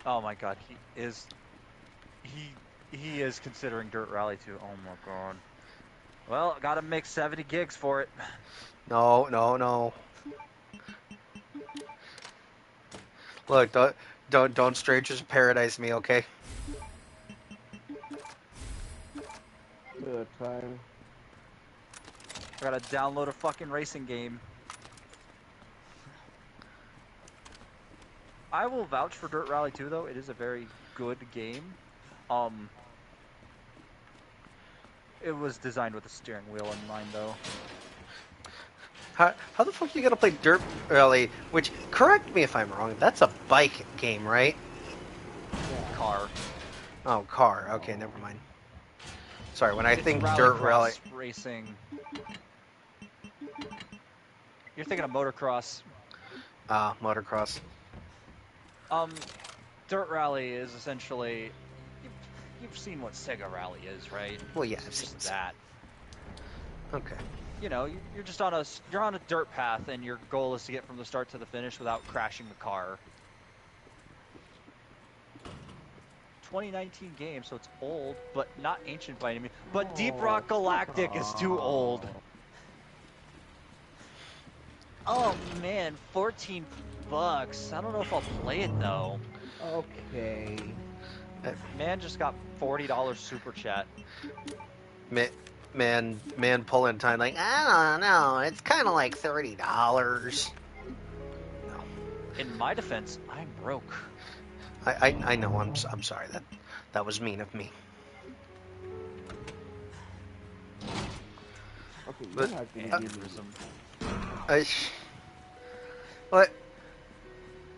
Oh my god, he is considering Dirt Rally 2. Oh my god. Well, gotta make 70 gigs for it. No. Look, don't Strangers of Paradise me, okay? Good time. I gotta download a fucking racing game. I will vouch for Dirt Rally 2 though. It is a very good game. It was designed with a steering wheel in mind though. How the fuck are you gonna play Dirt Rally? Which, correct me if I'm wrong, that's a bike game, right? Yeah. Car. Oh, car. Okay, never mind. Sorry, when I think rally Dirt Rally racing. You're thinking of motocross. Motocross. Dirt Rally is essentially you've seen what Sega Rally is, right? Well, yeah, I've seen that. Okay. You know, you're just on a dirt path, and your goal is to get from the start to the finish without crashing the car. 2019 game, so it's old, but not ancient by any means. But Deep Rock Galactic is too old. Oh man, $14. I don't know if I'll play it though. Okay. Man just got $40 super chat. Man pulling time like, I don't know, it's kind of like $30. No. In my defense, I'm broke. I know. I'm sorry. That was mean of me. Okay, but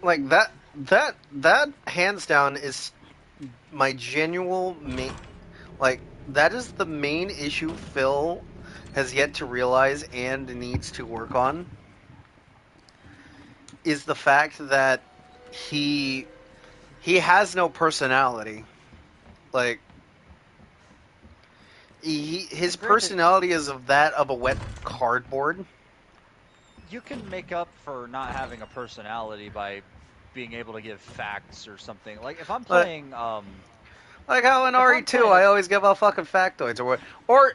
like that hands down is my genuine main. Like, that is the main issue Phil has yet to realize and needs to work on, is the fact that he has no personality. Like, his personality is of that of a wet cardboard. You can make up for not having a personality by being able to give facts or something. Like, if I'm playing, like how in RE2 I always give out fucking factoids, or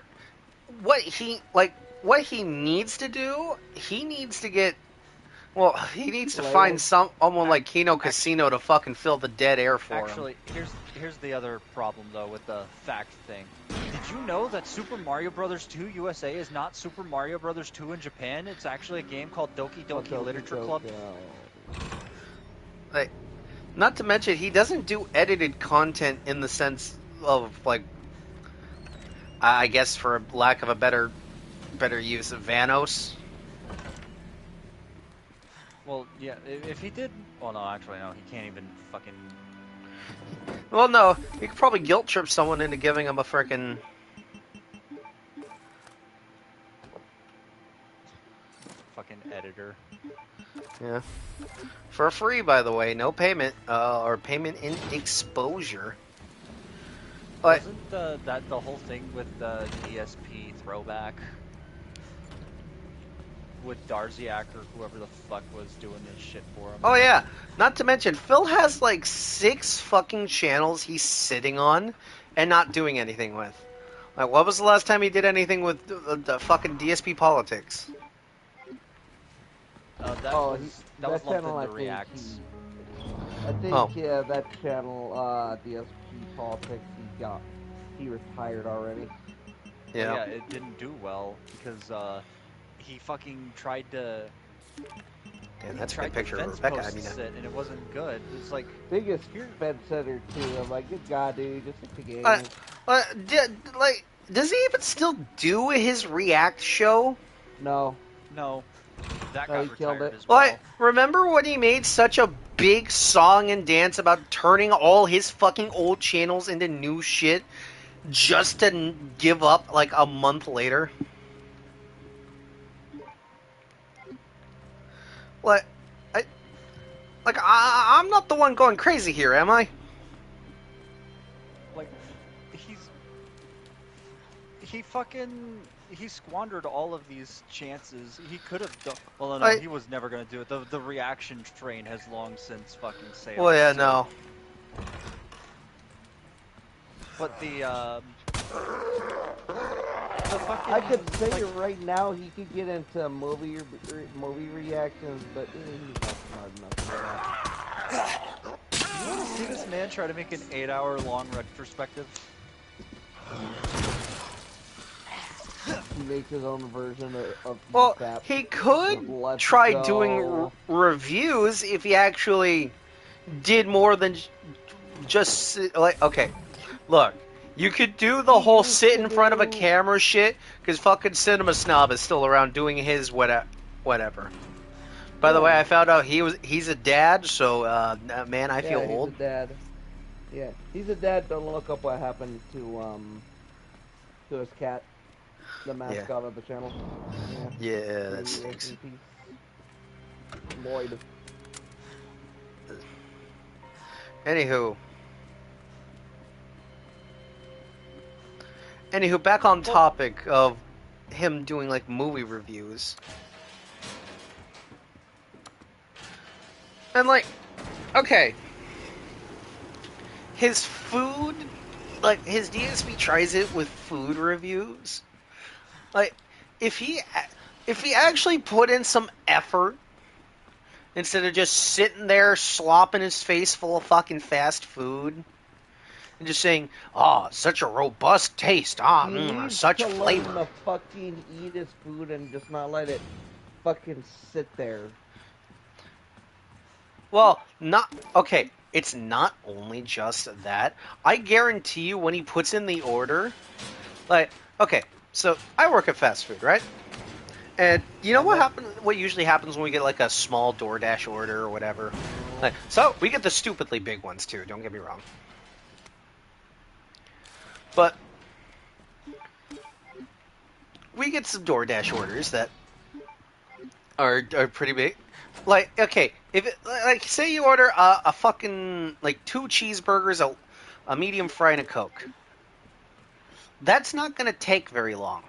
what he needs to do, he needs to get. Well, he needs to Like- find someone like Kino Casino to fucking fill the dead air for him. Actually, here's the other problem though with the fact thing. Did you know that Super Mario Bros. 2 USA is not Super Mario Bros. 2 in Japan? It's actually a game called Doki Doki Doki Literature Doki, Club. Like, not to mention, he doesn't do edited content in the sense of like, I guess for lack of a better use of Vanos. Well, yeah, if he did... Well, no, actually, no, he can't even fucking... Well, no, he could probably guilt trip someone into giving him a frickin' fucking editor. Yeah. For free, by the way, no payment, or payment in exposure. But Wasn't that the whole thing with the DSP throwback? With Darziak or whoever the fuck was doing this shit for him. oh yeah, not to mention Phil has like 6 fucking channels he's sitting on and not doing anything with. Like, what was the last time he did anything with the fucking DSP politics? That was lumped channel, into I Reacts. I think, Oh. yeah, that channel, DSP Politics, he retired already. Yeah. Yeah, it didn't do well because he fucking tried to. Damn, that's a tried good picture to of fence Rebecca. post it, and it wasn't good. It's like biggest fed center too. I'm like, good God, dude, just hit the game. Does he even still do his React show? No. That No, got he killed retired it. as well. Remember when he made such a big song and dance about turning all his fucking old channels into new shit just to give up like a month later? What? I'm not the one going crazy here, am I? Like, he squandered all of these chances. He could have done. Well, no, he was never gonna do it. The reaction train has long since fucking sailed. Well, yeah, so. no. But the fucking, I could say right now he could get into movie reactions, but he's not smart enough for that. You want to see this man try to make an 8-hour long retrospective? He makes his own version of Well, that. he could Let's try go. doing reviews if he actually did more than just like. Okay, look, you could do the whole sit in front of a camera shit because fucking Cinema Snob is still around doing his whatever. By the way, I found out he's a dad, so man, I feel old. He's a dad. Yeah, he's a dad. Don't look up what happened to his cat, the mascot of the channel. Yeah, that stinks. Lloyd. Anywho, back on topic of him doing like movie reviews. And like, okay, his food, like his DSP tries it with food reviews. Like, if he actually put in some effort instead of just sitting there slopping his face full of fucking fast food and just saying, "Oh, such a robust taste, such to flavor." Learn to fucking eat his food and just not let it fucking sit there. Well, okay. It's not only just that. I guarantee you, when he puts in the order, like, okay, so I work at fast food, right? And you know what happens? What usually happens when we get like a small DoorDash order or whatever? Like, so we get the stupidly big ones too. Don't get me wrong. But we get some DoorDash orders that are pretty big. Like, okay, if it, like, say you order a fucking like 2 cheeseburgers, a medium fry, and a Coke. That's not gonna take very long.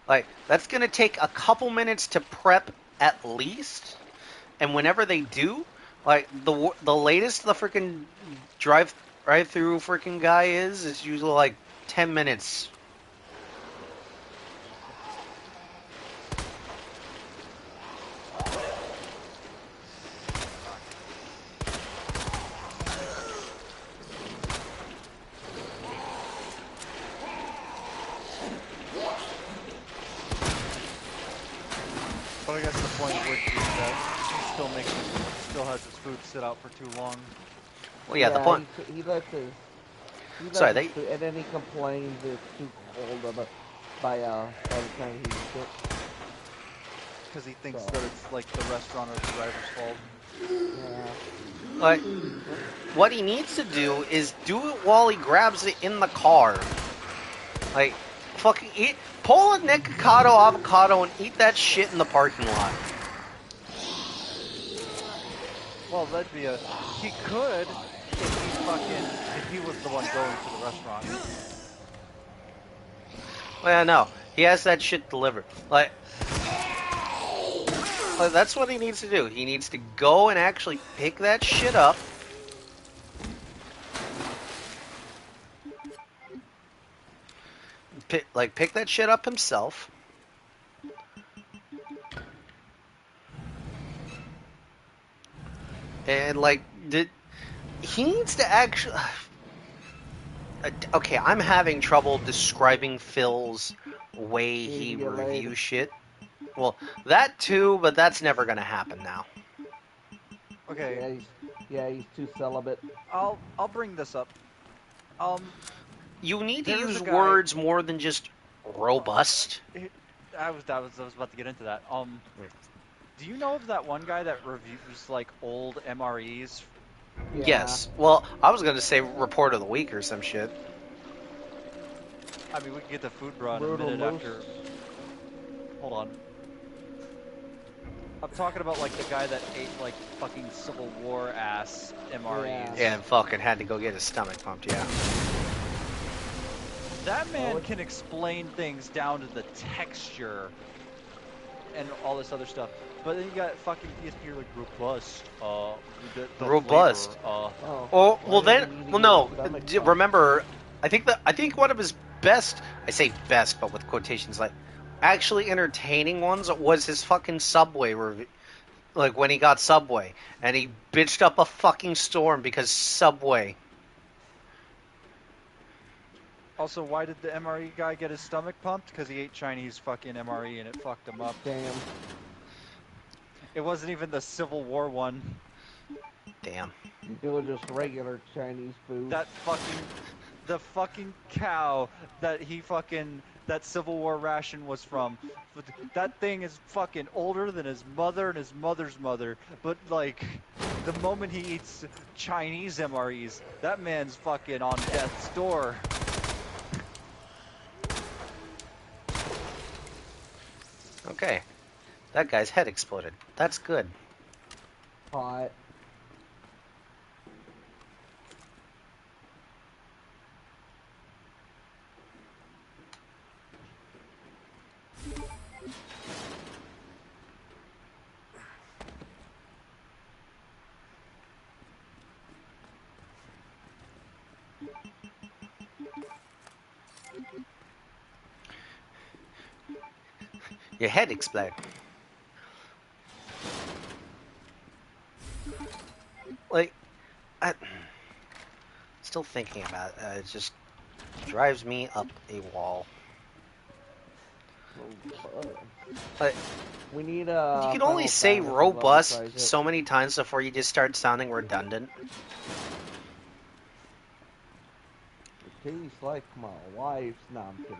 Like, that's gonna take a couple minutes to prep at least, and whenever they do, like the latest the freaking drive-through freaking guy is usually like 10 minutes still has his food sit out for too long. Well, yeah, the point. He lets his. He lets Sorry, his food, and then he complains it's too cold by the time he eats it. Because he thinks that it's like the restaurant or the driver's fault. Yeah. Like, what he needs to do is do it while he grabs it in the car. Like, fucking eat, pull a Nikocado avocado and eat that shit in the parking lot. Well, that'd be he could if he was the one going to the restaurant. Well, no, he has that shit delivered. Like, that's what he needs to do. He needs to go and actually pick that shit up. Pick that shit up himself. And, he needs to actually... Okay, I'm having trouble describing Phil's way he reviews shit. Well, that too, but that's never gonna happen now. Okay. He's too celibate. I'll bring this up. You need to use words more than just robust. I was about to get into that. Do you know of that one guy that reviews like old MREs? Yeah. Yes. Well, I was gonna say report of the week or some shit. I mean, we can get the food bra in a minute after. Hold on. I'm talking about like the guy that ate like fucking Civil War ass MREs. Yeah, and fucking had to go get his stomach pumped. Yeah. That man can explain things down to the texture and all this other stuff. But then you got fucking you're like robust. Robust. Flavor, no. Remember, I think one of his best, I say best, but with quotations, like actually entertaining ones was his fucking Subway review. Like when he got Subway and he bitched up a fucking storm because Subway. Also, why did the MRE guy get his stomach pumped? Because he ate Chinese fucking MRE and it fucked him up. Damn. It wasn't even the Civil War one. Damn. It was just regular Chinese food. The fucking cow that that Civil War ration was from. That thing is fucking older than his mother and his mother's mother. But like, the moment he eats Chinese MREs, that man's fucking on death's door. Okay. That guy's head exploded. That's good. Hot. Your head exploded. Like, still thinking about it. It just drives me up a wall. But we need you can only say robust so many times before you just start sounding redundant. It tastes like my wife's napkin.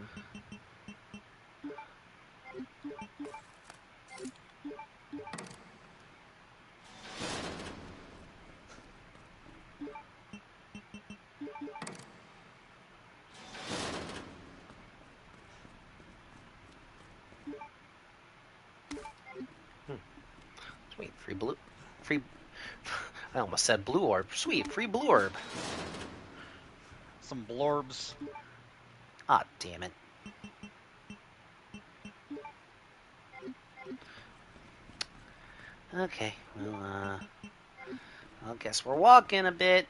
Sweet, free, I almost said blue orb. Sweet, free blue orb. Some blorbs. Ah, damn it. Okay, well, I guess we're walking a bit.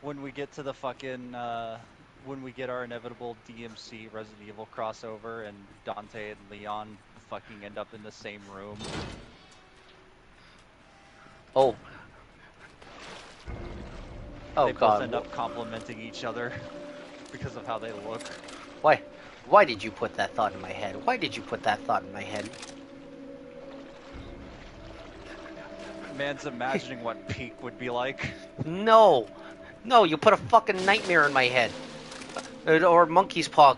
When we get to the fucking, when we get our inevitable DMC Resident Evil crossover and Dante and Leon fucking end up in the same room. Oh. Oh, they God. Both end up complimenting each other because of how they look. Why? Why did you put that thought in my head? Why did you put that thought in my head? Man's imagining what peak would be like. No, no, you put a fucking nightmare in my head, or monkey's paw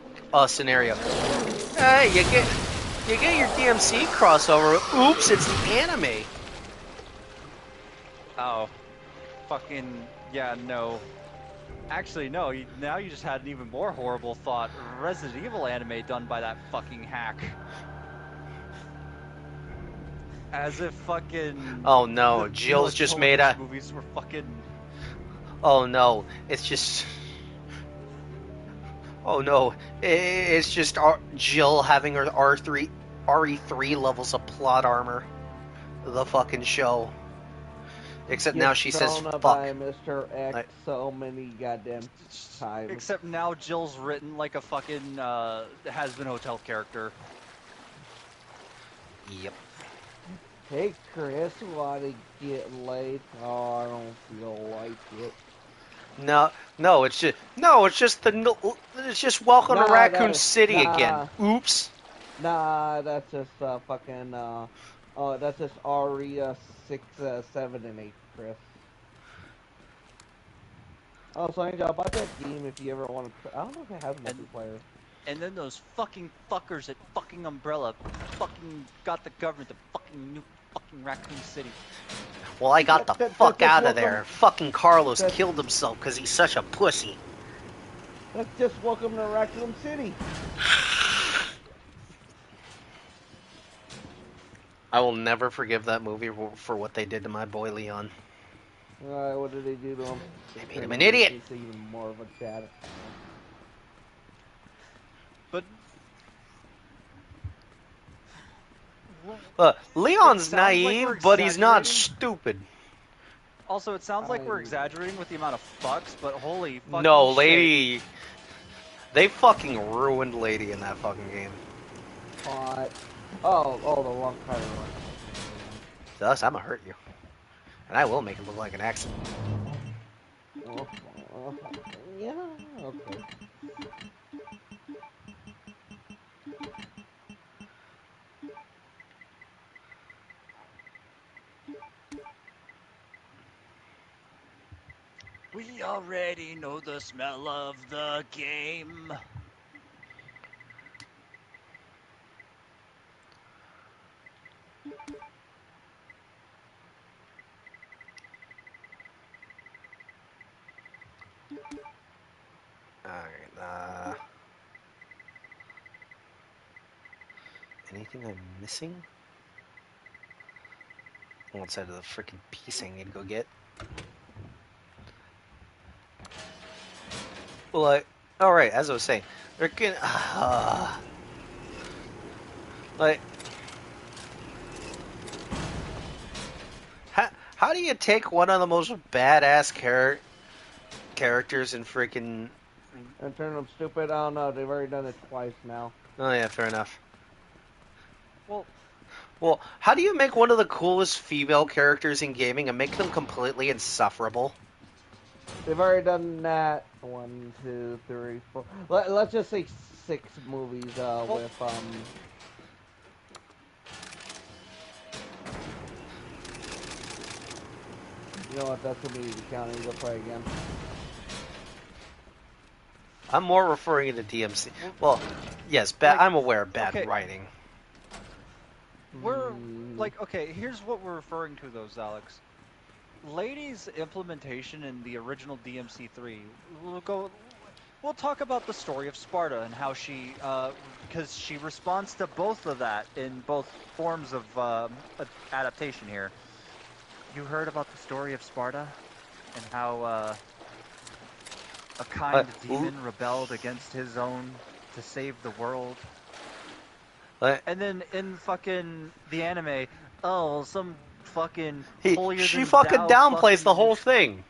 scenario. Hey, you get your DMC crossover. Oops, it's the anime. Oh, fucking yeah, no. Actually, no. Now you just had an even more horrible thought. Resident Evil anime done by that fucking hack. As if fucking. Oh no, the Jill's just made a. movies were fucking. Oh no, it's just. Oh no, it's just Jill having her RE3 levels of plot armor. The fucking show. Except now she says fuck. By Mr. X so many goddamn times. Except now Jill's written like a fucking has-been hotel character. Yep. Hey Chris, wanna get laid? Oh, I don't feel like it. No, it's just Welcome to Raccoon City again. Oops. Nah, that's just fucking that's just RE6, 7, and 8, Chris. Oh, so Angel, about that game if you ever want to. I don't know if it has multiplayer. And then those fucking fuckers at fucking Umbrella fucking got the government to fucking nuke fucking Raccoon City. Well, I got the fuck out of there. Fucking Carlos killed himself because he's such a pussy. That's just Welcome to Raccoon City. I will never forgive that movie for what they did to my boy Leon. What did they do to him? They made him an idiot. He's even more of a dad. But Leon's naive, but he's not stupid. Also, it sounds like we're exaggerating with the amount of fucks, but holy fucking No, shit. Lady... They fucking ruined Lady in that fucking game. Oh, the long title one. Thus, I'ma hurt you. And I will make it look like an accident. Yeah, okay. We already know the smell of the game. Alright, anything I'm missing? Outside of the freaking piece I need to go get. Well, alright, as I was saying, they're gonna, like, how do you take one of the most badass characters in freaking... And turn them stupid? I don't know, they've already done it twice now. Oh yeah, fair enough. Well, how do you make one of the coolest female characters in gaming and make them completely insufferable? They've already done that. 1, 2, 3, 4. Let's just say 6 movies with You know what? That's gonna be the counting. Go play again. I'm more referring to DMC. Well, yes, I'm aware of bad writing. We're like, okay, here's what we're referring to, those, Alex. Lady's implementation in the original DMC3. We'll talk about the story of Sparta and how she, because she responds to both of that in both forms of adaptation here. You heard about the story of Sparta and how a kind demon rebelled against his own to save the world. And then in fucking the anime, some fucking she fucking downplays the whole thing.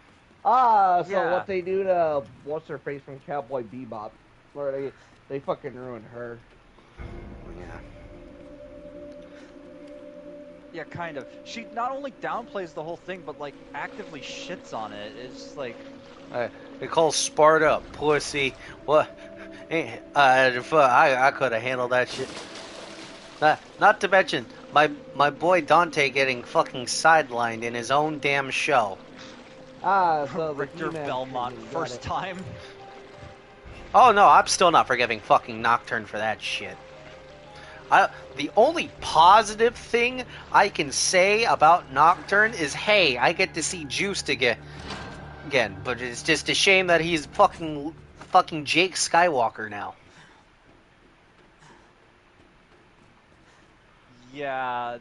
So what they do to what's her face from Cowboy Bebop, where they fucking ruined her. Yeah, kind of. She not only downplays the whole thing, but like actively shits on it. It's like they call Sparta pussy. What? I could have handled that shit. Not to mention, my boy Dante getting fucking sidelined in his own damn show. Ah, so the Richter He-Man Belmont, tribute, got first it. time. Oh no, I'm still not forgiving fucking Nocturne for that shit. The only positive thing I can say about Nocturne is, hey, I get to see Juiced again. But it's just a shame that he's fucking Jake Skywalker now. Yeah,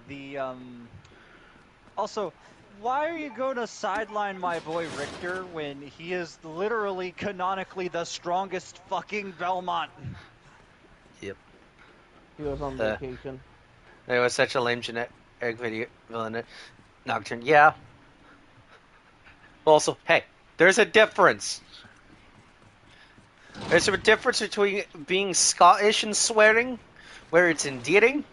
Also, why are you going to sideline my boy Richter when he is literally canonically the strongest fucking Belmont? Yep. He was on vacation. There was such a lame generic video villain. Nocturne, yeah. Also, hey, there's a difference. There's a difference between being Scottish and swearing, where it's endearing,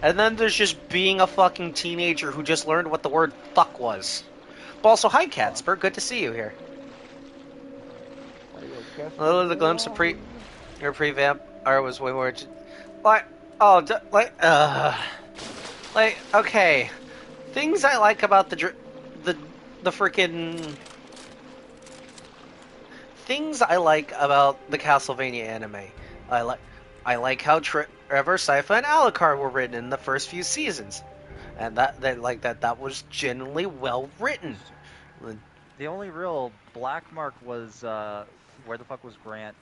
and then there's just being a fucking teenager who just learned what the word fuck was. But also, hi, Catsper. Good to see you here. A little of the glimpse of pre-vamp art was way more... okay. Things I like about the freaking... Things I like about the Castlevania anime. I like how Trevor, Sypha, and Alucard were written in the first few seasons, and that was genuinely well written. The only real black mark was where the fuck was Grant?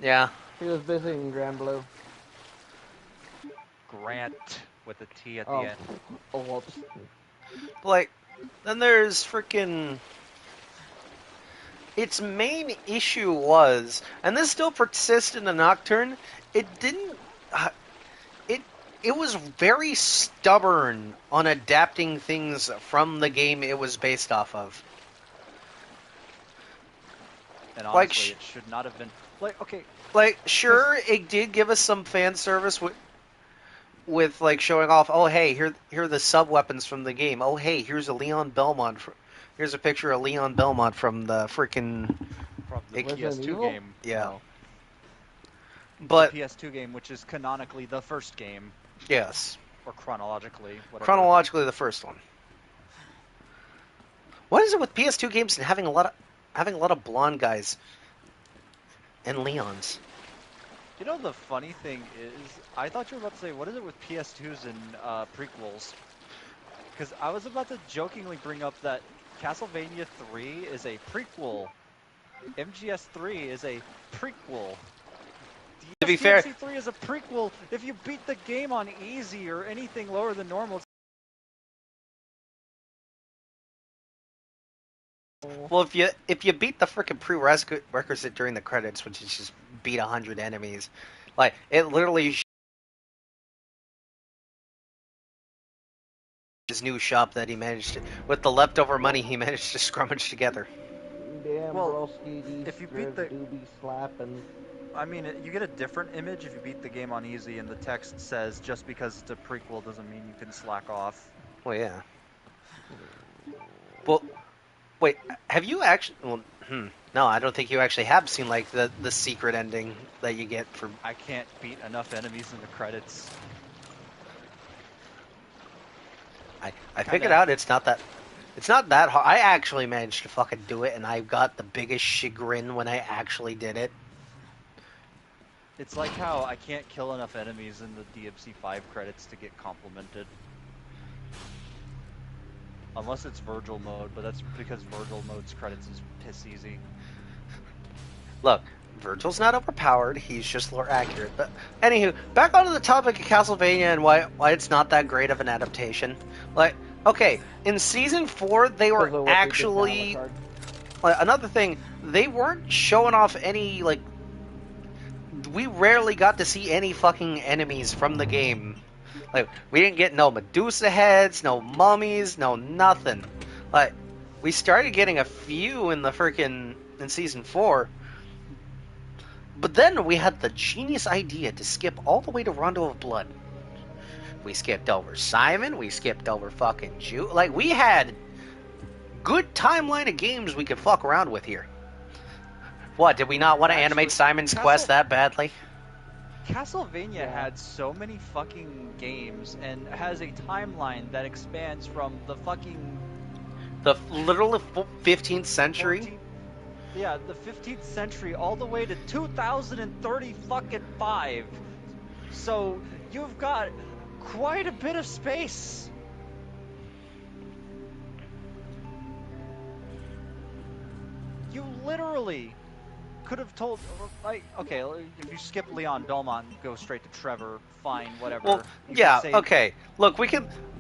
Yeah, he was visiting Grand Blue. Grant with a T at the end. Oh, whoops. Then there's freaking. Its main issue was, and this still persists in the Nocturne, it didn't... It was very stubborn on adapting things from the game it was based off of. And honestly, it should not have been... Sure, it did give us some fan service with showing off, oh, hey, here are the sub-weapons from the game. Oh, hey, here's a Leon Belmont... Here's a picture of Leon Belmont from the freaking... From the PS2 game. Yeah. No. But the PS2 game, which is canonically the first game. Yes. Or chronologically, whatever. Chronologically, the first one. What is it with PS2 games and having a lot of blonde guys and Leons? You know, the funny thing is, I thought you were about to say, what is it with PS2s and prequels? Because I was about to jokingly bring up that Castlevania 3 is a prequel. MGS 3 is a prequel. To be fair, DMC 3 is a prequel. If you beat the game on easy or anything lower than normal. Well, if you beat the frickin' prerequisite during the credits, which is just beat 100 enemies, it literally. His new shop that he managed to, with the leftover money he managed to scrummage together. Damn, well, broski, if you beat the doobie slapping. I mean, you get a different image if you beat the game on easy, and the text says just because it's a prequel doesn't mean you can slack off. Well, yeah. Well, wait, have you actually? Well, no, I don't think you actually have seen the secret ending that you get for. I can't beat enough enemies in the credits. I figured out it's not that hard. I actually managed to fucking do it, and I got the biggest chagrin when I actually did it. It's like how I can't kill enough enemies in the DMC 5 credits to get complimented. Unless it's Virgil mode, but that's because Virgil mode's credits is piss easy. Look, Virgil's not overpowered, he's just more accurate. But anywho, back onto the topic of Castlevania and why it's not that great of an adaptation. Okay, in Season 4, they were actually... another thing, they weren't showing off any, we rarely got to see any fucking enemies from the game. We didn't get no Medusa heads, no mummies, no nothing. We started getting a few in Season 4. But then we had the genius idea to skip all the way to Rondo of Blood. We skipped over Simon, we skipped over fucking Jew. We had good timeline of games we could fuck around with here. What, did we not want to animate Simon's Quest that badly? Castlevania had so many fucking games and has a timeline that expands from the fucking The literal 15th century. 14th, yeah, the 15th century all the way to 2030 fucking 5. So you've got quite a bit of space. You literally could have told, like, okay, if you skip Leon Belmont and go straight to Trevor, fine, whatever. Well, You yeah, could say, okay. Look,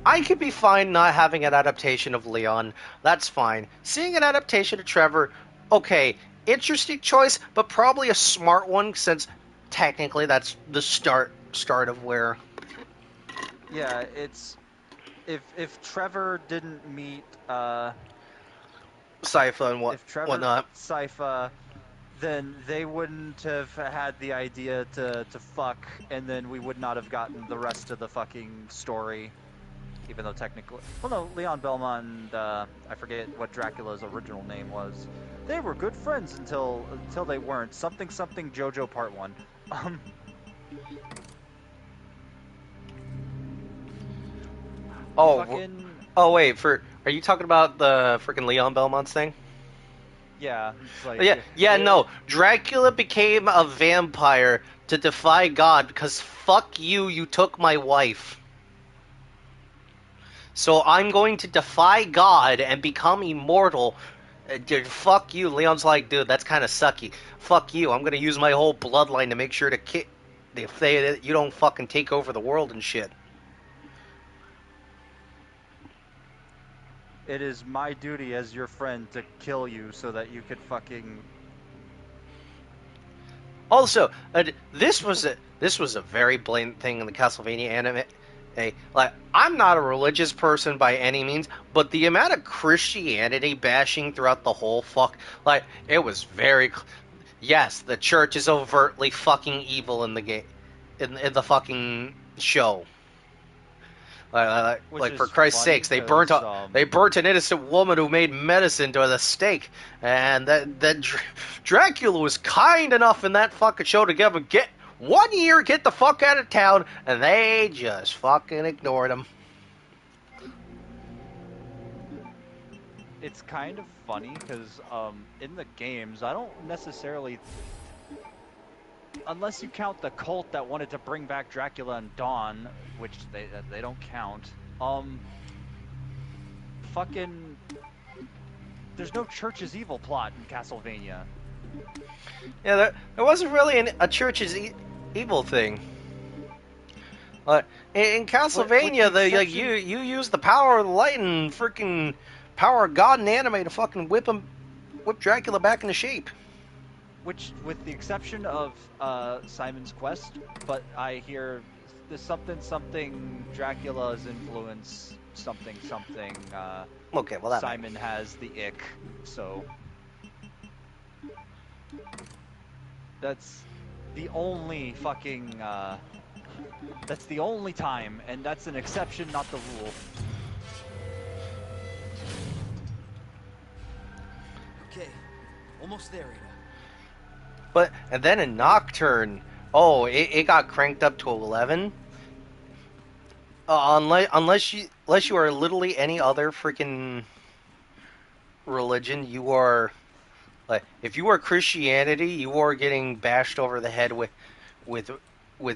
I could be fine not having an adaptation of Leon. That's fine. Seeing an adaptation of Trevor, okay, interesting choice, but probably a smart one since technically that's the start of where. yeah, it's if Trevor didn't meet Sypha and if Trevor whatnot. Sypha, then they wouldn't have had the idea to fuck, and then we would not have gotten the rest of the fucking story. Even though technically, well, no, Leon Belmont and I forget what Dracula's original name was. They were good friends until they weren't. Something JoJo Part 1. Oh, fucking... oh wait, are you talking about the freaking Leon Belmont's thing? Yeah, it's like, no. Dracula became a vampire to defy God because fuck you, you took my wife. So I'm going to defy God and become immortal. Dude, fuck you. Leon's like, dude, that's kind of sucky. Fuck you. I'm going to use my whole bloodline to make sure to you don't fucking take over the world and shit. It is my duty as your friend to kill you so that you could fucking... Also, this was a very blatant thing in the Castlevania anime. Like, I'm not a religious person by any means, but the amount of Christianity bashing throughout the whole it was very... Yes, the church is overtly fucking evil in the game, in the fucking show. Like for Christ's sakes, they burnt an innocent woman who made medicine to the stake, and that Dracula was kind enough in that fucking show to give him get the fuck out of town, and they just fucking ignored him. It's kind of funny because in the games, I don't necessarily, unless you count the cult that wanted to bring back Dracula and Dawn, which they don't count. Fucking, there's no church is evil plot in Castlevania. Yeah, there wasn't really a church is evil thing. In Castlevania, you use the power of the light and freaking power of God and anime to fucking whip Dracula back into shape. Which, with the exception of Simon's Quest, but I hear there's something Dracula's influence, something. Okay, well Simon has the ick, so that's the only fucking. That's the only time, and that's an exception, not the rule. Okay, almost there, Ada. And then in Nocturne, it got cranked up to 11. Unless you are literally any other freaking religion, you are if you are Christianity, you are getting bashed over the head with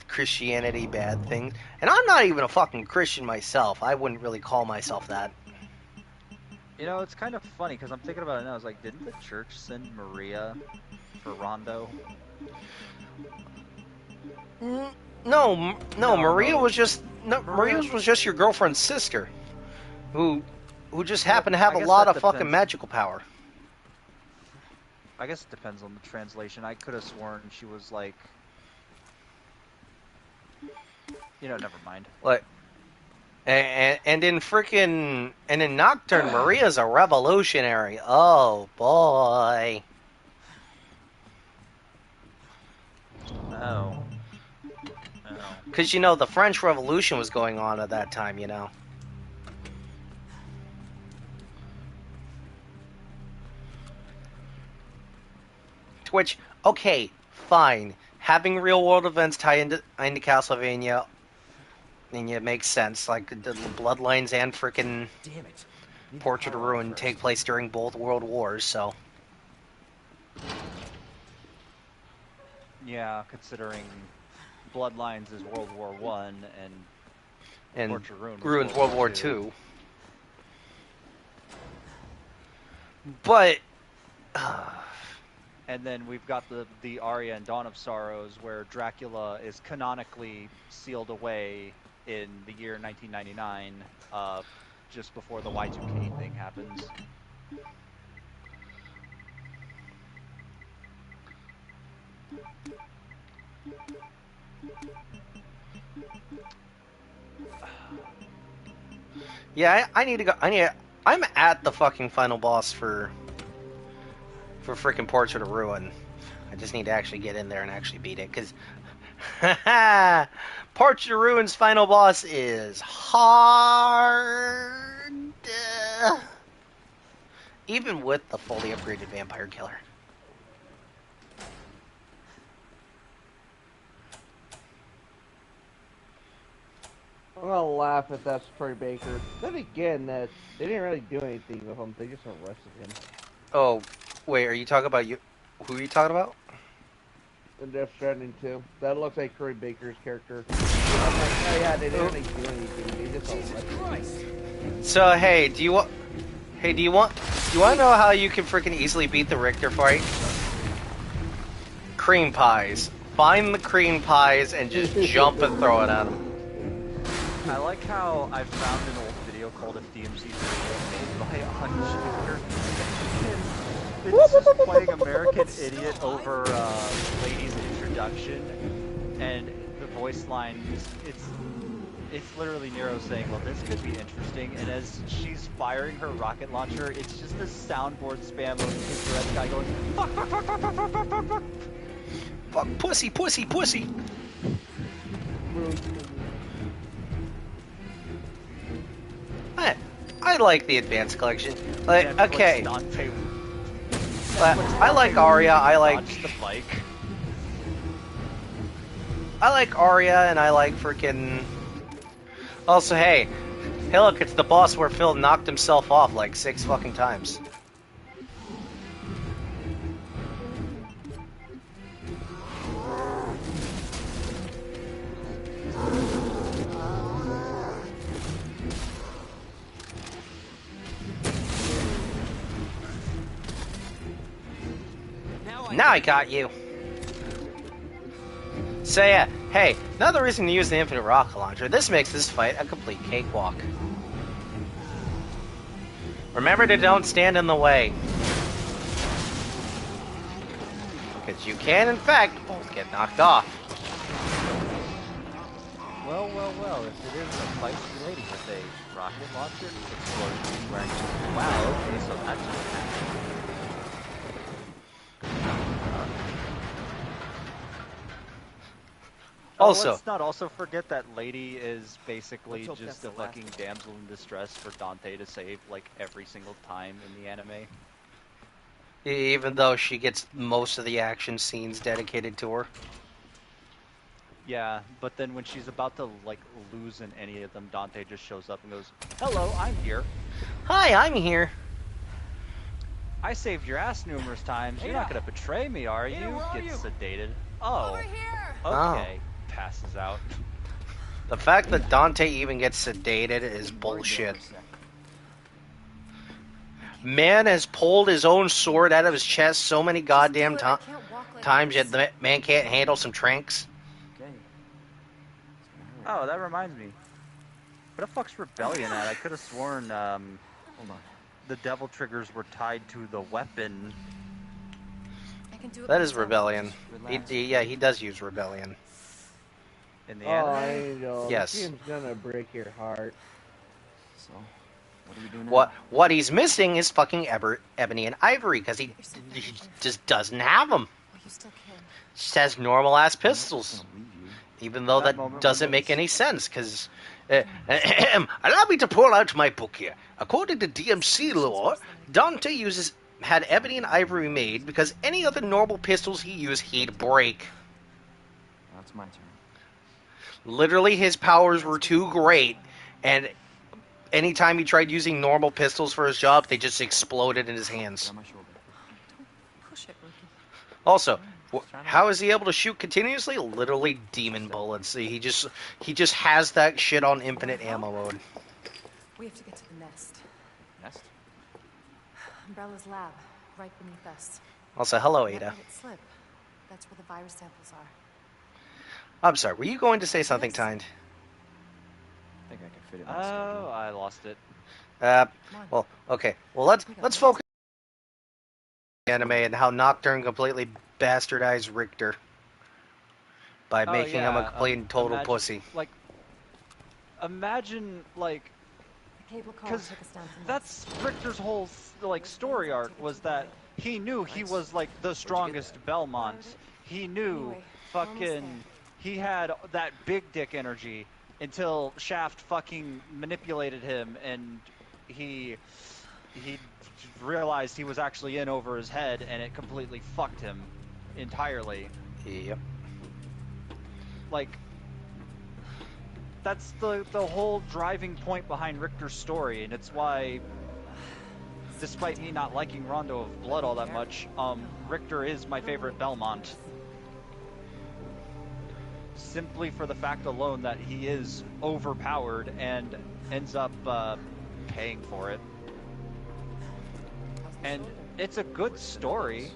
Christianity bad things. And I'm not even a fucking Christian myself. I wouldn't really call myself that. You know, it's kind of funny because I'm thinking about it now. I was like, didn't the church send Maria for Rondo? No, Maria was just Maria was just your girlfriend's sister, who just happened to have a lot of fucking magical power. I guess it depends on the translation. I could have sworn she was like, never mind. And in Nocturne, Maria's a revolutionary. Oh boy. Oh. Because, the French Revolution was going on at that time, To which, okay, fine. having real world events tie into Castlevania, and it makes sense. Like the Bloodlines and freaking Portrait of Ruin take place during both World Wars, so. Yeah, considering Bloodlines is World War I and Portrait of Ruin's World War II. II. But and then we've got the Aria and Dawn of Sorrows, where Dracula is canonically sealed away in the year 1999, just before the Y2K thing happens. yeah, I need to go. I'm at the fucking final boss for freaking Portrait of Ruin. I just need to actually get in there and actually beat it, because Portrait of Ruin's final boss is hard. Even with the fully upgraded Vampire Killer. I'm gonna laugh at that Troy Baker. Then again, that they didn't really do anything with him. They just arrested him. Oh, wait, are you talking about you? Who are you talking about? In Death Stranding 2. That looks like Troy Baker's character. I'm like, oh yeah, they didn't really do anything. They just arrested him. So hey, do you want to know how you can freaking easily beat the Richter fight? Cream pies. Find the cream pies and just jump and throw it at them. I like how I found an old video called "If DMC made by Unshifter." It's just playing American Idiot over Lady's introduction, and the voice line it's literally Nero saying, "Well, this could be interesting," and as she's firing her rocket launcher, it's just a soundboard spam of the red guy going, "Fuck, fuck, fuck, fuck, fuck, fuck, fuck, fuck, fuck, fuck, pussy, pussy, pussy." I like the Advanced Collection. Like, okay. I like Aria. I like Aria, and I like freaking. Also, hey, look, it's the boss where Phil knocked himself off like 6 fucking times. Now I got you. So yeah, hey, another reason to use the infinite rocket launcher. This makes this fight a complete cakewalk. Remember to don't stand in the way. Because you can, in fact, both get knocked off. Well, well, well, if it is a feisty lady with a rocket launcher, explosion, wearing... Wow, okay, so that just happened. Also, let's not also forget that Lady is basically just a fucking damsel in distress for Dante to save, like, every single time in the anime. Even though she gets most of the action scenes dedicated to her. Yeah, but then when she's about to, like, lose in any of them, Dante just shows up and goes, "Hello, I'm here." Hi, I'm here. I saved your ass numerous times. You're not gonna betray me, are you? Gets sedated. Oh. Over here. Okay. Passes out. The fact that Dante even gets sedated is bullshit. Man has pulled his own sword out of his chest so many goddamn times yet the man can't handle some tranks. Oh, that reminds me. What the fuck's Rebellion at? I could have sworn hold on. The devil triggers were tied to the weapon. I can do it that is myself. Rebellion. Yeah, he does use Rebellion. In the anime? I know. Yes. This game's gonna break your heart. So, what do we do now? What he's missing is fucking Ebony and Ivory, because he just doesn't have them. Well, you still can. Just has normal ass pistols. Even though that doesn't make any sense, because... allow me to pull out my book here. According to DMC lore, Dante had Ebony and Ivory made because any other normal pistols he used, he'd break. it's my turn. Literally, his powers were too great, and anytime he tried using normal pistols for his job, they just exploded in his hands. Push it, Rookie. Also, how is he able to shoot continuously? Literally demon bullets. He just has that shit on infinite ammo mode. We have to get to the nest. Nest? Umbrella's lab, right beneath us. Also, hello, Can't Ada. let it slip. That's where the virus samples are. I'm sorry, were you going to say something, Tyne? I think I can fit it in my schedule. Oh, I lost it. Well, okay. Well, let's focus on the anime and how Nocturne completely bastardized Richter by making him a complete and total pussy. Like, imagine, like, because that's Richter's whole, like, story arc was that he knew he was, like, the strongest Belmont. He knew fucking, he had that big dick energy until Shaft fucking manipulated him and he realized he was actually in over his head and it completely fucked him entirely. Yep. Like, that's the whole driving point behind Richter's story, and it's why, despite me not liking Rondo of Blood all that much, Richter is my favorite Belmont. Simply for the fact alone that he is overpowered and ends up paying for it. And it's a good story.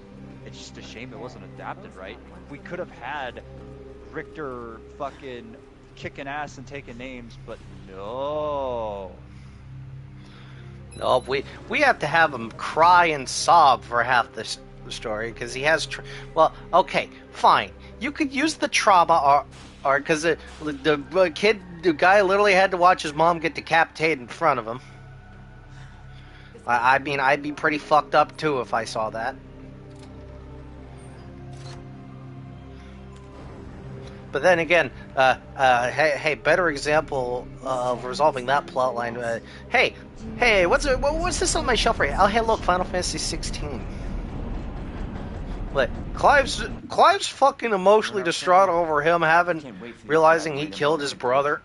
It's just a shame it wasn't adapted right. We could have had Richter fucking kicking ass and taking names, but no. No, we have to have him cry and sob for half the story because he has. Well, okay, fine. You could use the trauma arc because the guy literally had to watch his mom get decapitated in front of him. I mean, I'd be pretty fucked up too if I saw that. But then again, hey, better example of resolving that plot line. Hey, what's this on my shelf right here? Oh, hey, look, Final Fantasy 16. But Clive's fucking emotionally distraught over him realizing he killed his brother.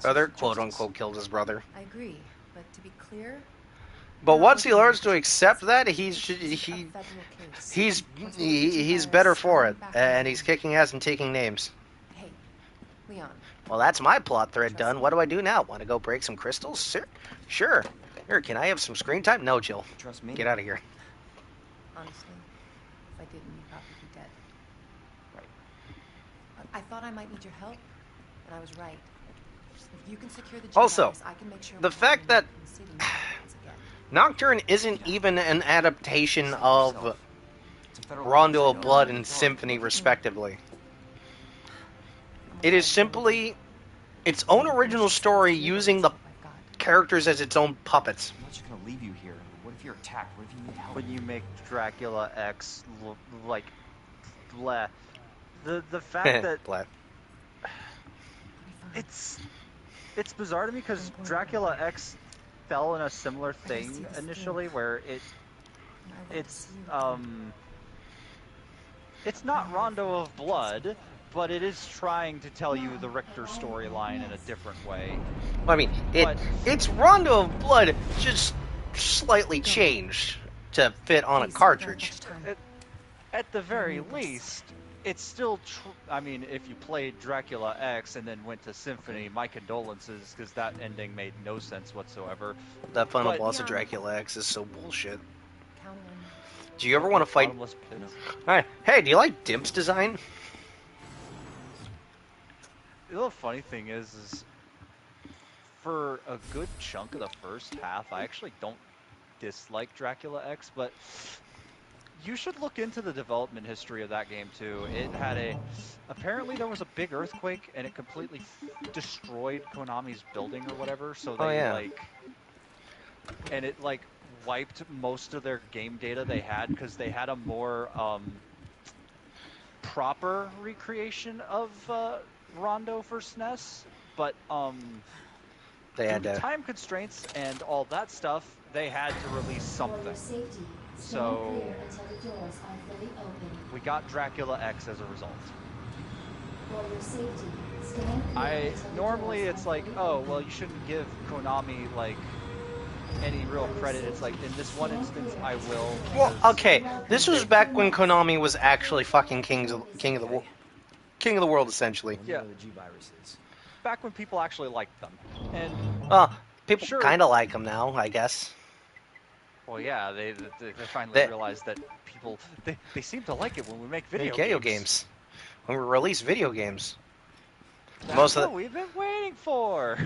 Brother, quote unquote, killed his brother. I agree, but to be clear, but once he learns to accept that, he's better for it, and he's kicking ass and taking names. Hey, Leon. Well, that's my plot thread done. What do I do now? Want to go break some crystals? Sure. Here, can I have some screen time? No, Jill. Trust me. Get out of here. Honestly, if I didn't, you'd probably be dead. Right. I thought I might need your help, and I was right. If you can secure the also, I can make sure the fact that Nocturne isn't even an adaptation of Rondo of Blood and Symphony, respectively. It is simply its own original story using the characters as its own puppets. I'm not just gonna leave you here. What if you're attacked? What if you need help? When you make Dracula X like bleh. The fact that bleh. It's bizarre to me because Dracula X fell in a similar thing initially, where it's not Rondo of Blood, but it is trying to tell you the Richter storyline in a different way. I mean, it's Rondo of Blood, just slightly changed to fit on a cartridge. At the very least, it's still I mean, if you played Dracula X and then went to Symphony, my condolences, because that ending made no sense whatsoever. That final boss of Dracula X is so bullshit. Do you ever want to fight? Alright, hey, do you like Dimp's design? The funny thing is for a good chunk of the first half, I actually don't dislike Dracula X, but you should look into the development history of that game too. It had apparently there was a big earthquake and it completely destroyed Konami's building or whatever, so they and it like wiped most of their game data they had because they had a more proper recreation of Rondo for SNES, but they had due to time constraints and all that stuff, they had to release something. So we got Dracula X as a result. For your safety, stand clear until the normally doors it's are like, fully oh, open. well, you shouldn't give Konami like any real credit. It's like in this one instance, I will Well, because okay, this was they, back when Konami was actually fucking king of the world, essentially. yeah, back when people actually liked them, and People sure, kind of like them now, I guess. well, yeah, they finally They realized that people they seem to like it when we make make video video games. games. When we release video games. That's Most of what the we've been waiting for.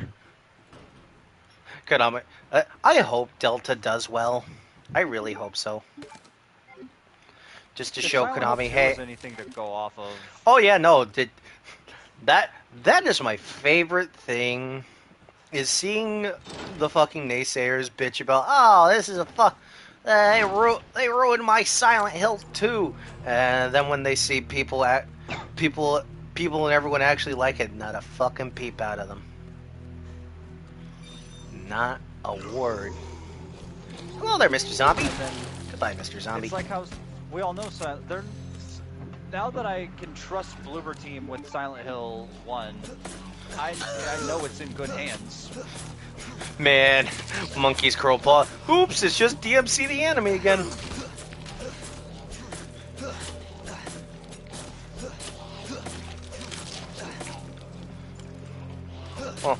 Konami. I hope Delta does well. I really hope so. Just to If show Silent Hill Konami, 2 hey. is anything to go off of, Oh yeah, no, that is my favorite thing. Is seeing the fucking naysayers bitch about, oh, this is a they ruined my Silent Hill 2, and then when they see people and everyone actually like it, not a fucking peep out of them. Not a word. Hello there, Mr. Zombie. Goodbye, Mr. Zombie. it's like how we all know they're now that I can trust Bloober Team with Silent Hill 1, I know it's in good hands. Man, Monkey's Crow Paw. Oops, it's just DMC the enemy again. Oh,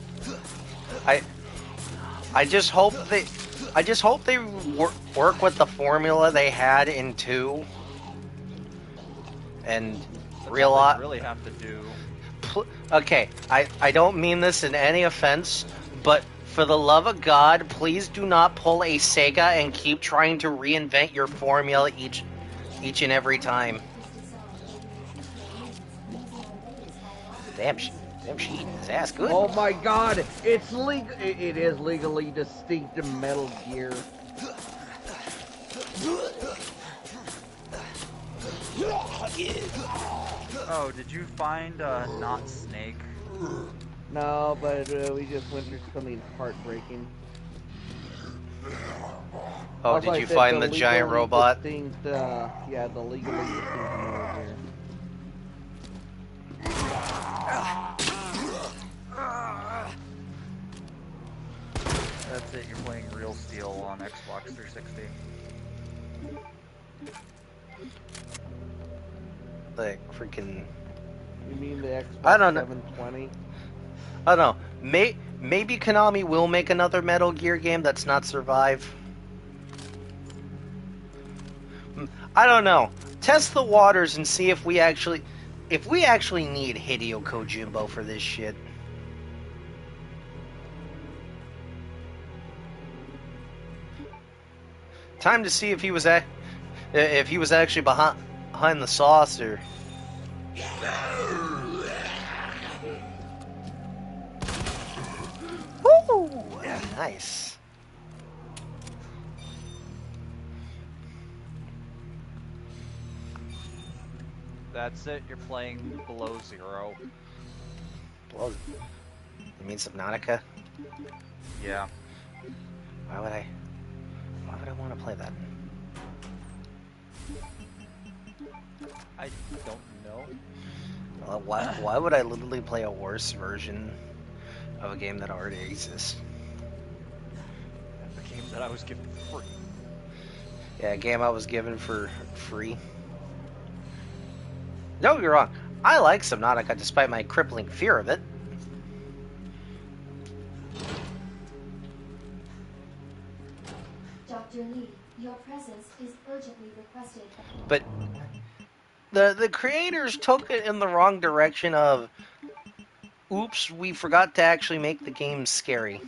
I just hope they work with the formula they had in 2 and really have to do. Okay, I don't mean this in any offense, but for the love of God, please do not pull a Sega and keep trying to reinvent your formula each and every time. Damn, she eating his ass good. Oh my God! It's legal. It is legally distinct in Metal Gear. Oh, did you find not Snake? No, but we just went through something heartbreaking. Oh, Also, did you find the giant robot? Distinct, yeah, the legally distinct Metal Gear. That's it, you're playing Real Steel on Xbox 360. Like, freaking... You mean the Xbox I don't know. 720? I don't know. Maybe Konami will make another Metal Gear game that's not Survive. I don't know. Test the waters and see if we actually need Hideo Kojimbo for this shit. Time to see if he was actually behind the saucer. Woo! Nice. That's it, you're playing Below Zero. You mean Subnautica? Yeah. Why would I want to play that? I don't know. Well, why would I literally play a worse version of a game that already exists? A game that I was given for free. Yeah, a game I was given for free. Don't get me wrong, I like Subnautica despite my crippling fear of it. Dr. Lee, your presence is urgently requested. But the creators took it in the wrong direction of, oops, we forgot to actually make the game scary.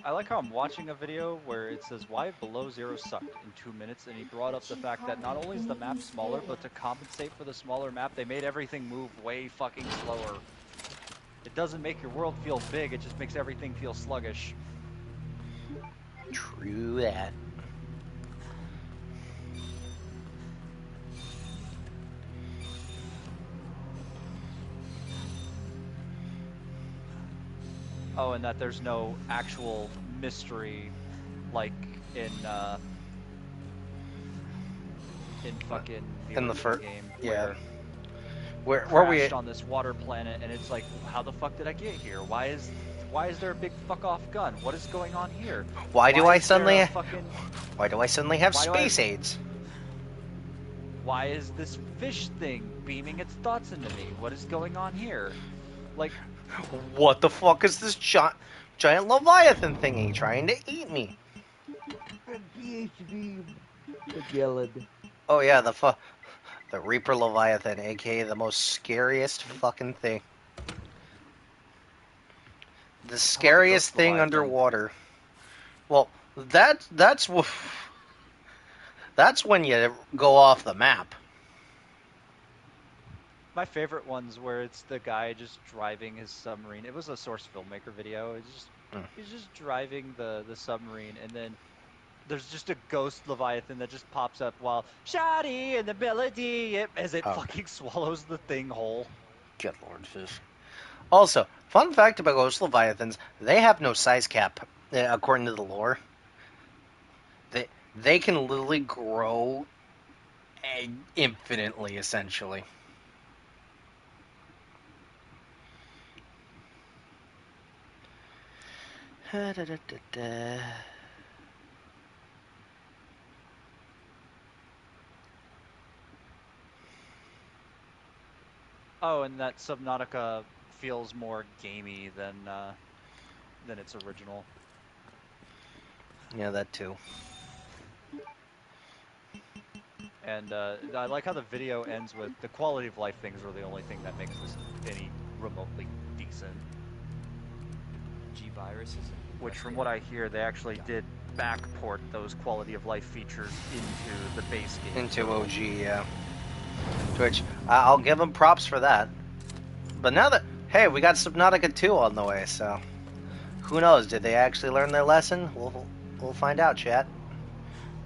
I like how I'm watching a video where it says why Below Zero sucked in 2 minutes, and he brought up the fact that not only is the map smaller, but to compensate for the smaller map, they made everything move way fucking slower. It doesn't make your world feel big, it just makes everything feel sluggish. True that. Oh, and that there's no actual mystery like in in fucking the in the original game. Yeah. Where Where we crashed on this water planet, and it's like, how the fuck did I get here? Why is there a big fuck off gun? What is going on here? Why do I is there suddenly a fucking Why do I suddenly have Why do I have- space aids? Why is this fish thing beaming its thoughts into me? What is going on here? Like, What the fuck is this giant Leviathan thingy trying to eat me? PhD Magellan. Oh yeah, the Reaper Leviathan, aka the most scariest fucking thing. The scariest thing Leviathan? underwater. Well, that's when you go off the map. my favorite ones where it's the guy just driving his submarine. It was a Source Filmmaker video. He's just driving the submarine, and then there's just a ghost Leviathan that just pops up while Shoddy and the melody as it fucking swallows the thing whole. Good lord, fish. Also, fun fact about ghost Leviathans, they have no size cap, according to the lore. They can literally grow infinitely, essentially. Oh, and that Subnautica feels more gamey than its original. Yeah, that too. And I like how the video ends with the quality of life things are the only thing that makes this any remotely decent. G-Virus is Which, from what I hear, they actually did backport those quality of life features into the base game. Into OG, yeah. Which, I'll give them props for that. But now that, hey, we got Subnautica 2 on the way, so who knows? Did they actually learn their lesson? We'll find out, chat.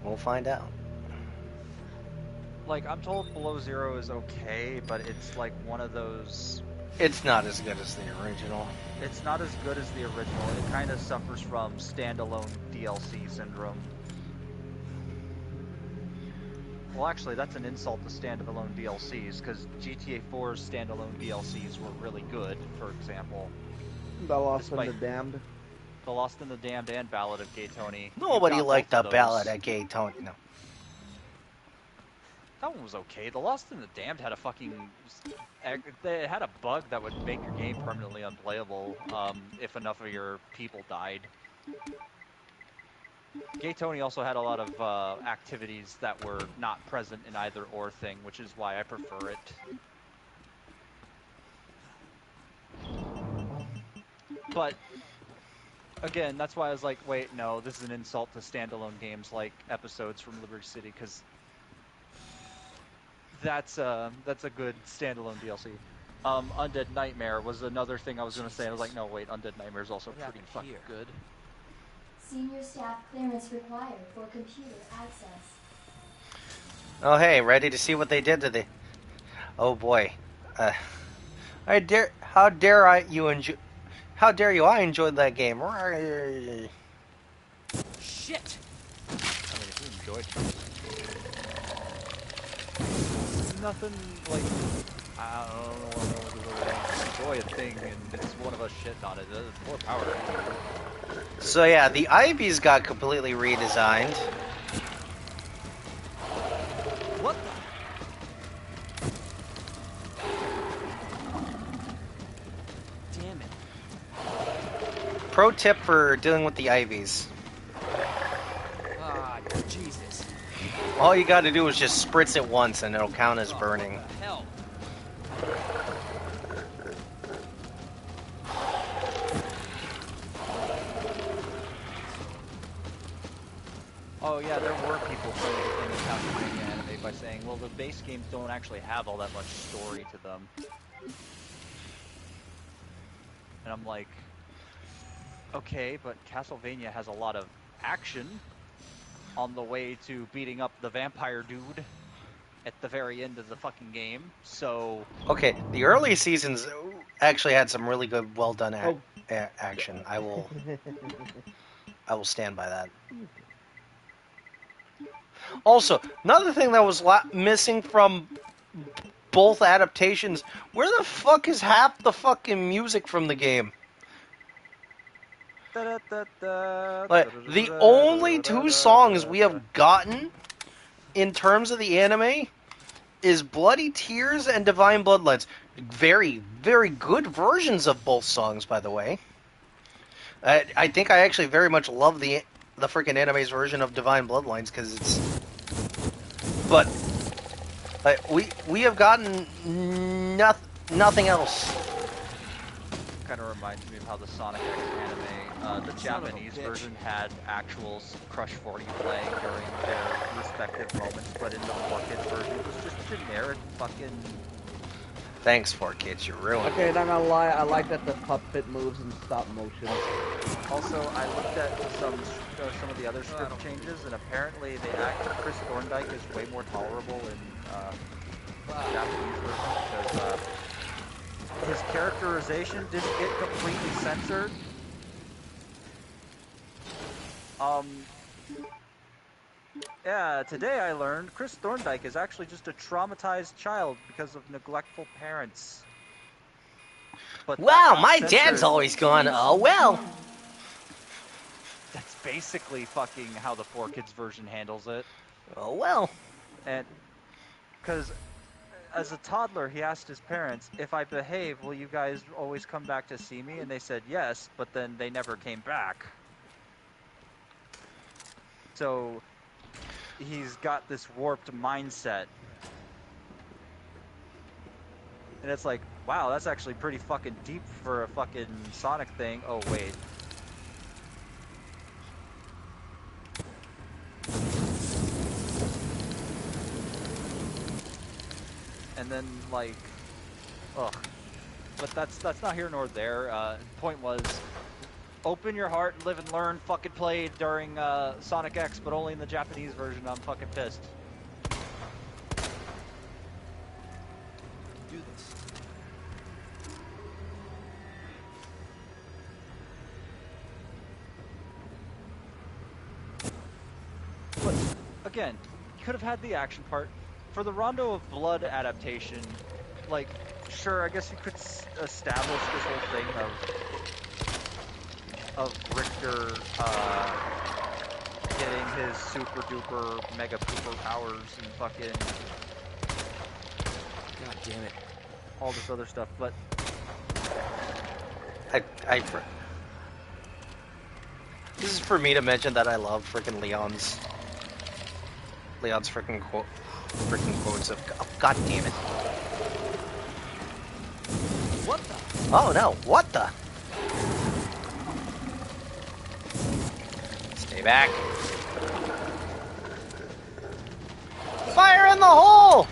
We'll find out. Like, I'm told Below Zero is okay, but it's like one of those... It's not as good as the original. It's not as good as the original. It kind of suffers from standalone DLC syndrome. Well, actually, that's an insult to standalone DLCs, because GTA 4's standalone DLCs were really good, for example. The Lost and the Damned. The Lost and the Damned and Ballad of Gay Tony. Nobody liked the Ballad of Gay Tony. No. That one was okay. The Lost and the Damned had a fucking... They had a bug that would make your game permanently unplayable if enough of your people died. Gay Tony also had a lot of activities that were not present in either or thing, which is why I prefer it. But, again, that's why I was like, wait, no, this is an insult to standalone games like episodes from Liberty City, because that's a good standalone DLC. Undead Nightmare was another thing I was going to say. I was like, no, wait, Undead Nightmare is also pretty fucking good. Senior staff clearance required for computer access. Oh, hey, ready to see what they did to the... Oh, boy. How dare you enjoy... How dare you? I enjoyed that game. Shit! I mean, if you enjoyed it... Nothing, like... I don't know, enjoy a thing, and it's one of us shitting on it. More power to you. So, yeah, the Ivies got completely redesigned. What the? Damn it. Pro tip for dealing with the Ivies. Ah, Jesus. All you gotta do is just spritz it once and it'll count as burning. What the hell? Oh yeah, there were people saying in the Castlevania anime by saying, well, the base games don't actually have all that much story to them. And I'm like, okay, but Castlevania has a lot of action on the way to beating up the vampire dude at the very end of the fucking game, so... Okay, the early seasons actually had some really good, well done action. I will stand by that. Also, another thing that was missing from both adaptations, where the fuck is half the fucking music from the game? Like, the only two songs we have gotten in terms of the anime is Bloody Tears and Divine Bloodlines. Very, very good versions of both songs, by the way. I think I actually very much love the freaking anime's version of Divine Bloodlines because it's. But we have gotten nothing else. Kind of reminds me of how the Sonic X anime, the Japanese version had actual Crush 40 playing during their respective moments, but in the 4-Kids version it was just generic fucking. Thanks, 4-Kids, you ruined it. Okay, not gonna lie, I like that the puppet moves in stop motion. Also, I looked at some of the other script changes, and apparently Chris Thorndike is way more tolerable in Japanese version because his characterization didn't get completely censored. Yeah, today I learned Chris Thorndike is actually just a traumatized child because of neglectful parents. But wow, my dad's always gone, oh well. That's basically fucking how the 4-Kids version handles it. Oh well. And because as a toddler, he asked his parents, if I behave, will you guys always come back to see me? And they said yes, but then they never came back. So he's got this warped mindset. And it's like, wow, that's actually pretty fucking deep for a fucking Sonic thing. Oh, wait. And then, like, ugh. But that's not here nor there. Point was, open your heart, live and learn, fucking played during Sonic X, but only in the Japanese version. I'm fucking pissed. Do this. But, again, you could have had the action part. For the Rondo of Blood adaptation, like, sure, I guess you could establish this whole thing of Richter getting his super duper mega pooper powers and fucking god damn it, all this other stuff, but this is for me to mention that I love freaking Leon's freaking quotes of god damn it. What the? Oh no, what the? Stay back. Fire in the hole!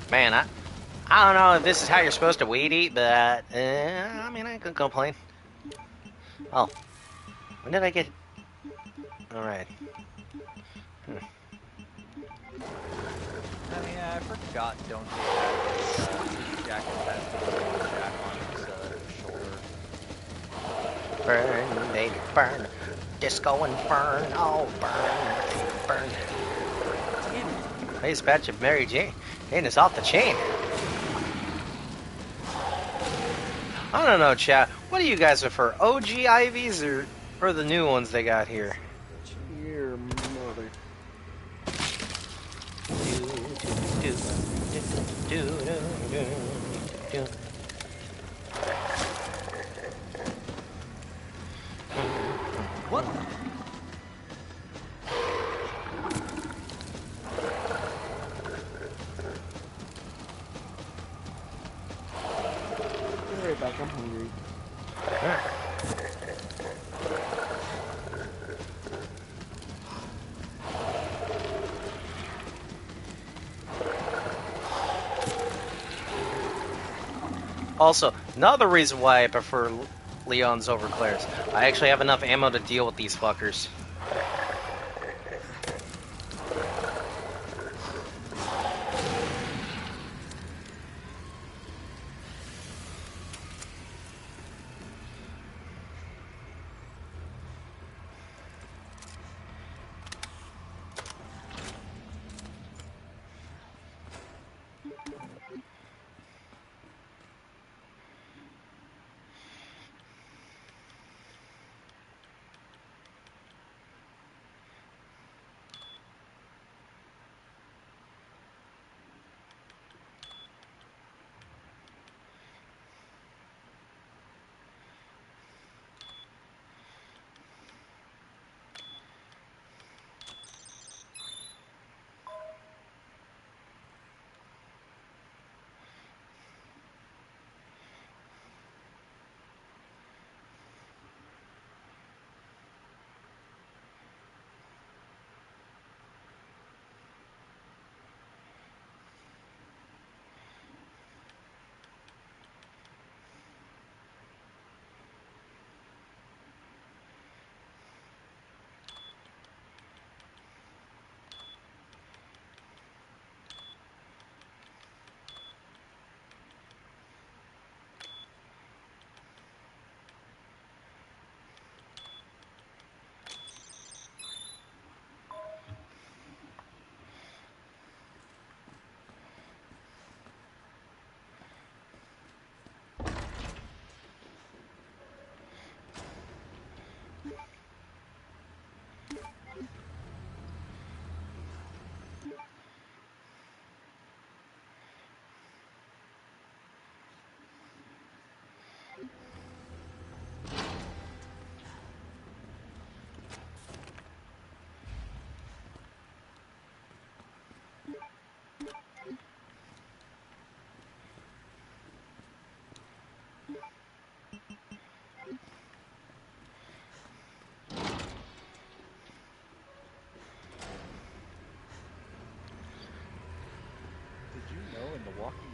Man, I don't know if this is how you're supposed to weed eat, but I mean, I could complain. Oh, when did I get? All right. I mean, I forgot. Don't they have Jack and Beth Jack on his shoulder? Burn, baby, burn. Disco Inferno, burn, baby, burn. Nice batch of Mary Jane. Jane is off the chain. I don't know, chat. What do you guys prefer, OG IVs or the new ones they got here? Your mother. What? Be right back, I'm hungry. Also, another reason why I prefer Leon's over Claire's. I actually have enough ammo to deal with these fuckers.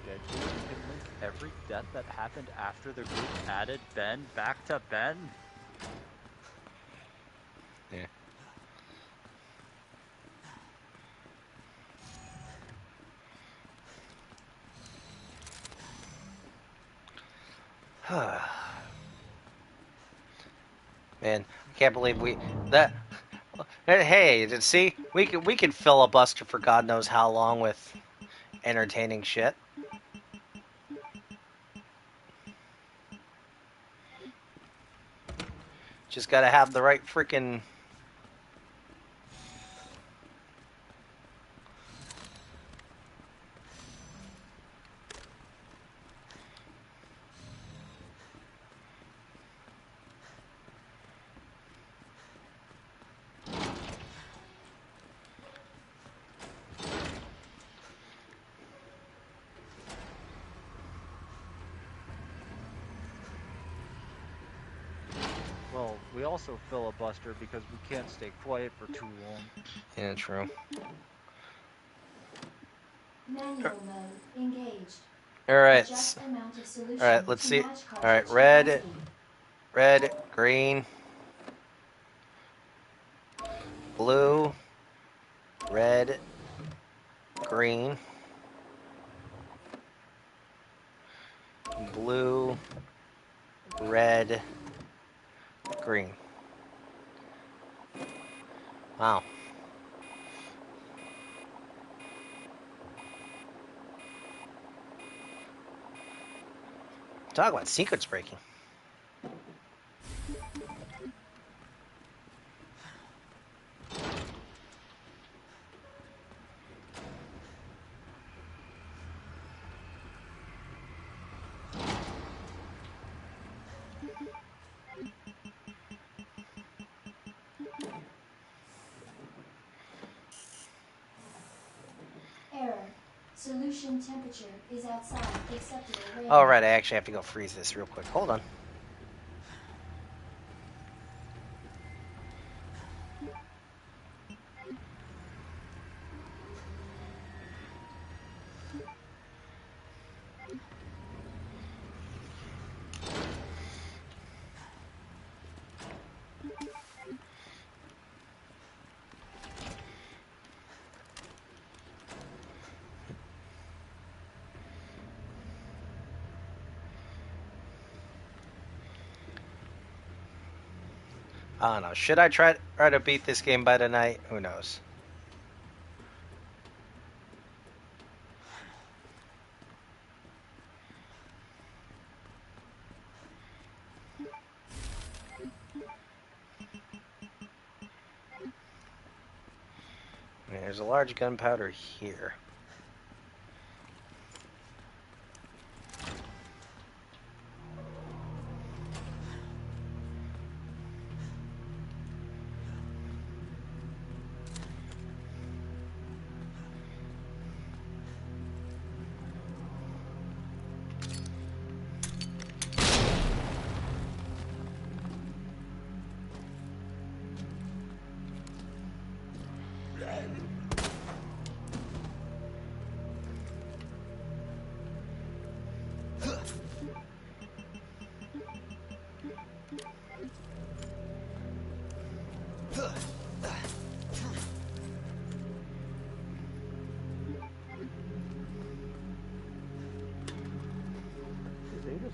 sketchy, you can link every death that happened after the group added Ben back to Ben. Yeah. Man, I can't believe that. Hey, see, we could filibuster for God knows how long with entertaining shit. Just gotta have the right freaking. Well, we also filibuster because we can't stay quiet for too long. Yeah, true. Manual mode engaged. Alright. Adjust amount of solution Alright, let's to see. match Alright, cartridge red, capacity. green, blue, red, green, blue, red, green. Wow. Talk about secrets breaking. Error. Solution temperature is outside acceptable range. Oh, right, I actually have to go freeze this real quick. Hold on. I don't know. Should I try to beat this game by tonight? Who knows? There's a large gunpowder here.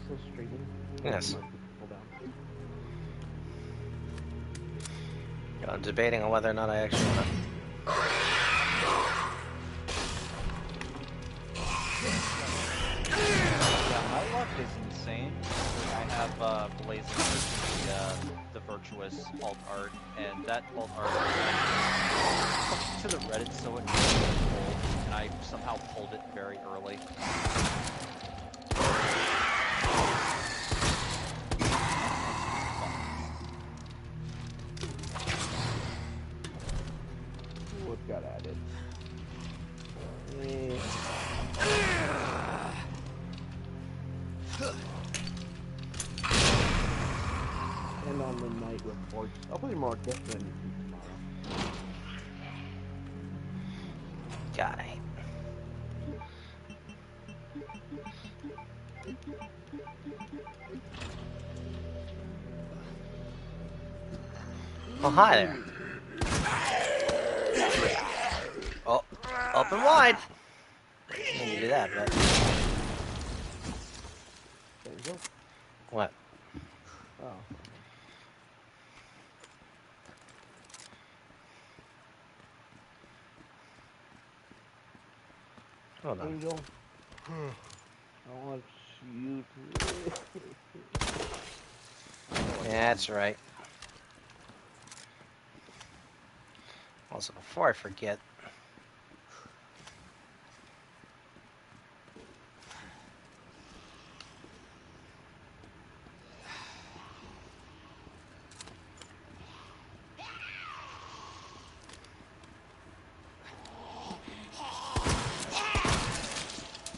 Still streaming? Yes. Hold on. I'm debating on whether or not I actually want to. Yeah, my luck is insane. I have Blazing the Virtuous alt art, and that alt art to the Reddit so it pulled, and I somehow pulled it very early. What got added? And on the night reports. I'll play more Destiny tomorrow. God, I hate. Oh, hi there. Oh, open wide. I need to do that, but... Angel? What? Oh. Hold on. Angel. I want you to... Yeah, that's right. Also, before I forget...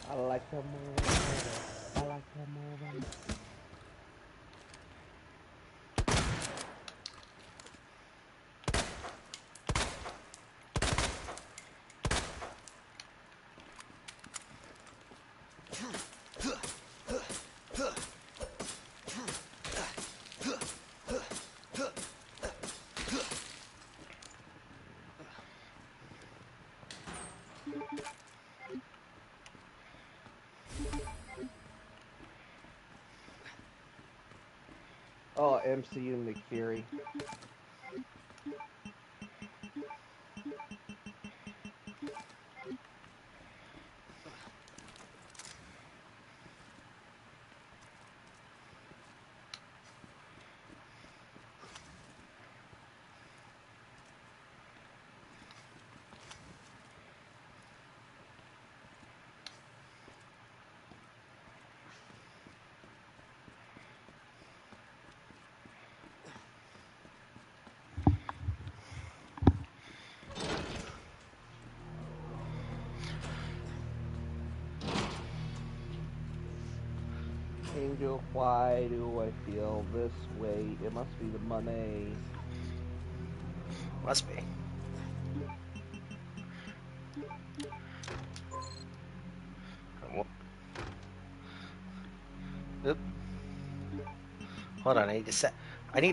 I like to move. I like to move. Oh, MCU McFury. Angel, why do I feel this way? It must be the money. Must be. Oop. Hold on, I need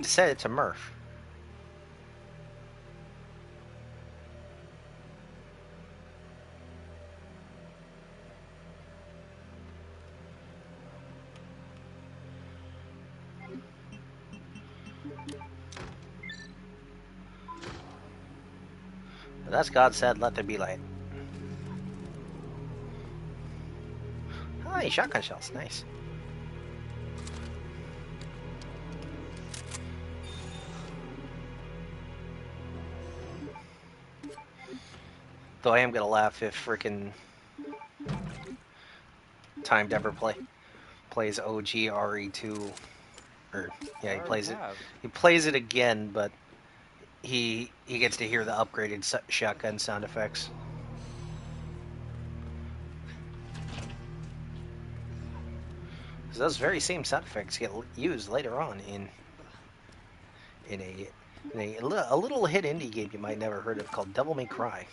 to set it to Murph. But that's God said, let there be light. Hi, shotgun shells, nice. Though I am gonna laugh if frickin' Timed Ever plays OG RE2, or yeah, I already have. he plays it again, but he gets to hear the upgraded shotgun sound effects. So those very same sound effects get used later on in a little hit indie game you might never heard of called Devil May Cry.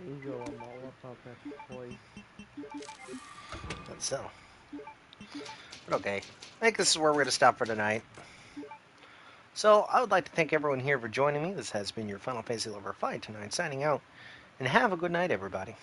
Angel, I'm all about that toy. That's so. But okay, I think this is where we're going to stop for tonight. So, I would like to thank everyone here for joining me. This has been your Final Fantasy Lover 5 tonight, signing out. And have a good night, everybody.